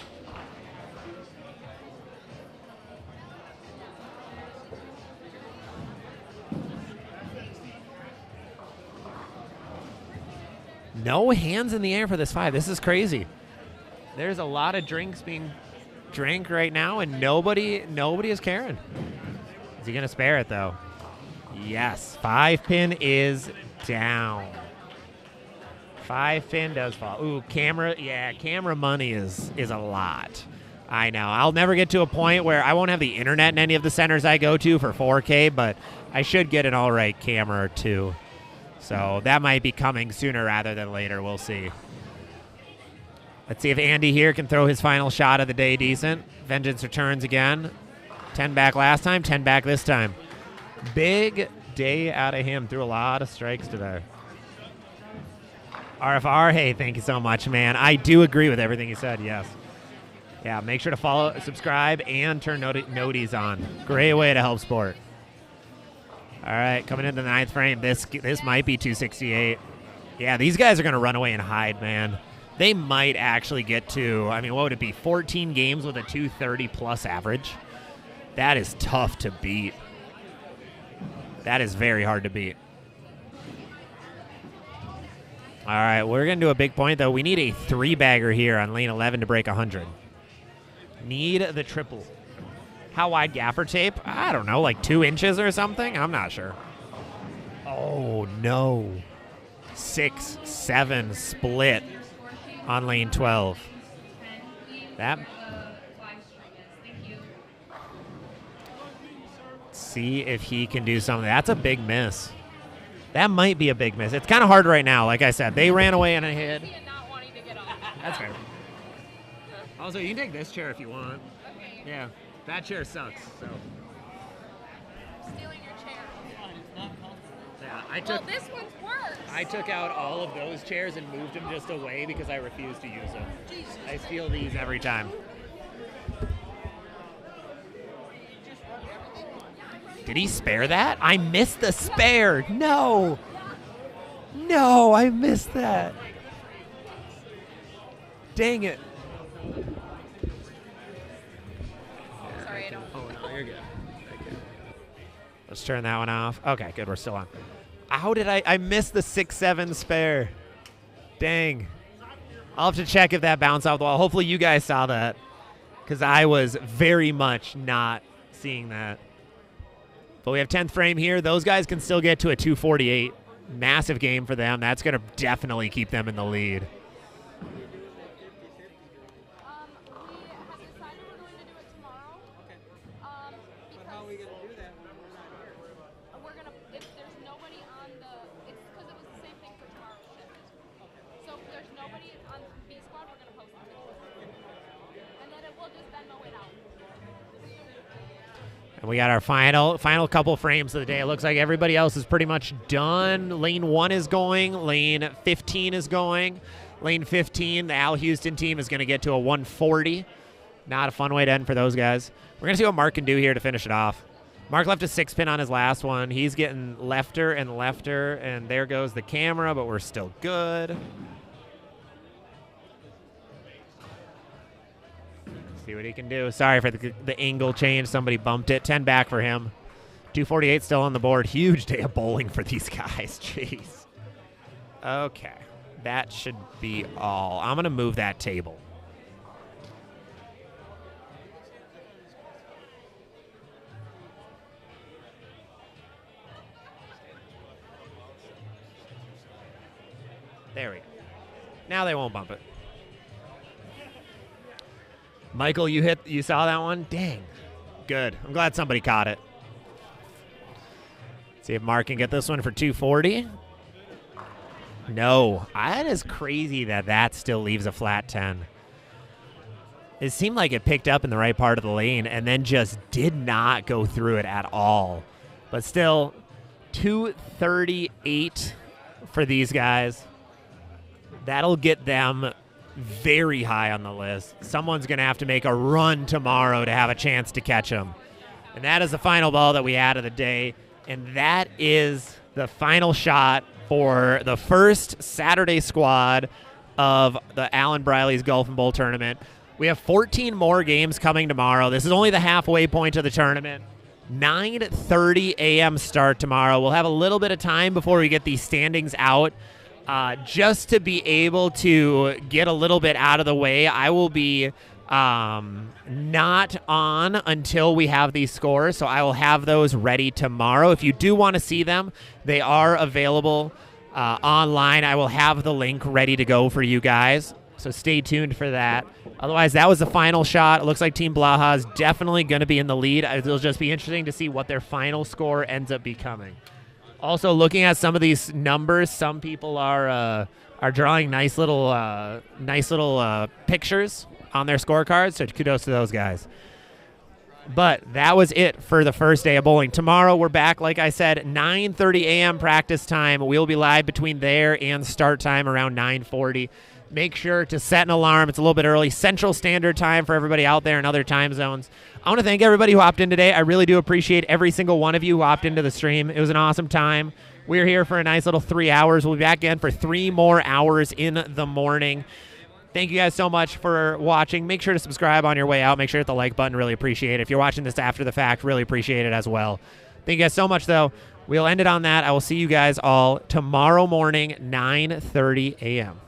No hands in the air for this 5. This is crazy. There's a lot of drinks being drank right now, and nobody is caring. Is he going to spare it, though? Yes. 5-pin is down. 5-pin does fall. Ooh, camera. Yeah, camera money is a lot. I know. I'll never get to a point where I won't have the internet in any of the centers I go to for 4K, but I should get an all right camera or two. So that might be coming sooner rather than later. We'll see. Let's see if Andy here can throw his final shot of the day decent. Vengeance returns again. 10 back last time, 10 back this time. Big day out of him. Threw a lot of strikes today. RFR, hey, thank you so much, man. I do agree with everything you said, yes. Yeah, make sure to follow, subscribe, and turn noties on. Great way to help sport. All right, coming into the 9th frame. This might be 268. Yeah, these guys are going to run away and hide, man. They might actually get to, I mean, what would it be, 14 games with a 230-plus average? That is tough to beat. That is very hard to beat. All right, we're going to do a big point, though. We need a 3-bagger here on lane 11 to break 100. Need the triple. How wide gaffer tape? I don't know, like 2 inches or something? I'm not sure. Oh, no. 6-7 split on lane 12. That. See if he can do something. That's a big miss. That might be a big miss. It's kind of hard right now. Like I said, they ran away and I hid. That's fair. Also, you can take this chair if you want. Okay. Yeah, that chair sucks. So. Stealing your chair. Yeah, Well, this one's worse. I took out all of those chairs and moved them just away because I refuse to use them. Jesus. I steal these every time. Did he spare that? I missed the spare. No. No, I missed that. Dang it. Sorry, I don't. Oh, no, you're good. Let's turn that one off. Okay, good. We're still on. How did I missed the 6-7 spare? Dang. I'll have to check if that bounced off the wall. Hopefully you guys saw that because I was very much not seeing that. But we have 10th frame here. Those guys can still get to a 248. Massive game for them. That's going to definitely keep them in the lead. And we got our final couple frames of the day. It looks like everybody else is pretty much done. Lane 1 is going. Lane 15 is going. Lane 15, the Al Houston team is going to get to a 140. Not a fun way to end for those guys. We're going to see what Mark can do here to finish it off. Mark left a 6-pin on his last one. He's getting lefter and lefter, and there goes the camera, but we're still good. See what he can do. Sorry for the angle change. Somebody bumped it. 10 back for him. 248 still on the board. Huge day of bowling for these guys. Jeez. Okay. That should be all. I'm going to move that table. There we go. Now they won't bump it. Michael, you saw that one? Dang. Good. I'm glad somebody caught it. See if Mark can get this one for 240. No. That is crazy that still leaves a flat 10. It seemed like it picked up in the right part of the lane and then just did not go through it at all. But still, 238 for these guys. That'll get them very high on the list. Someone's going to have to make a run tomorrow to have a chance to catch them. And that is the final ball that we had of the day. And that is the final shot for the first Saturday squad of the Allen Briley's Golf and Bowl Tournament. We have 14 more games coming tomorrow. This is only the halfway point of the tournament. 9:30 a.m. start tomorrow. We'll have a little bit of time before we get these standings out. Just to be able to get a little bit out of the way, I will be not on until we have these scores, so I will have those ready tomorrow. If you do want to see them, they are available online. I will have the link ready to go for you guys, so stay tuned for that. Otherwise, that was the final shot. It looks like Team Blaha is definitely going to be in the lead. It'll just be interesting to see what their final score ends up becoming. Also, looking at some of these numbers, some people are drawing nice little pictures on their scorecards. So kudos to those guys. But that was it for the first day of bowling. Tomorrow we're back, like I said, 9:30 a.m. practice time. We'll be live between there and start time around 9:40. Make sure to set an alarm. It's a little bit early. Central Standard Time for everybody out there in other time zones. I want to thank everybody who hopped in today. I really do appreciate every single one of you who hopped into the stream. It was an awesome time. We're here for a nice little 3 hours. We'll be back again for 3 more hours in the morning. Thank you guys so much for watching. Make sure to subscribe on your way out. Make sure to hit the like button. Really appreciate it. If you're watching this after the fact, really appreciate it as well. Thank you guys so much, though. We'll end it on that. I will see you guys all tomorrow morning, 9:30 a.m.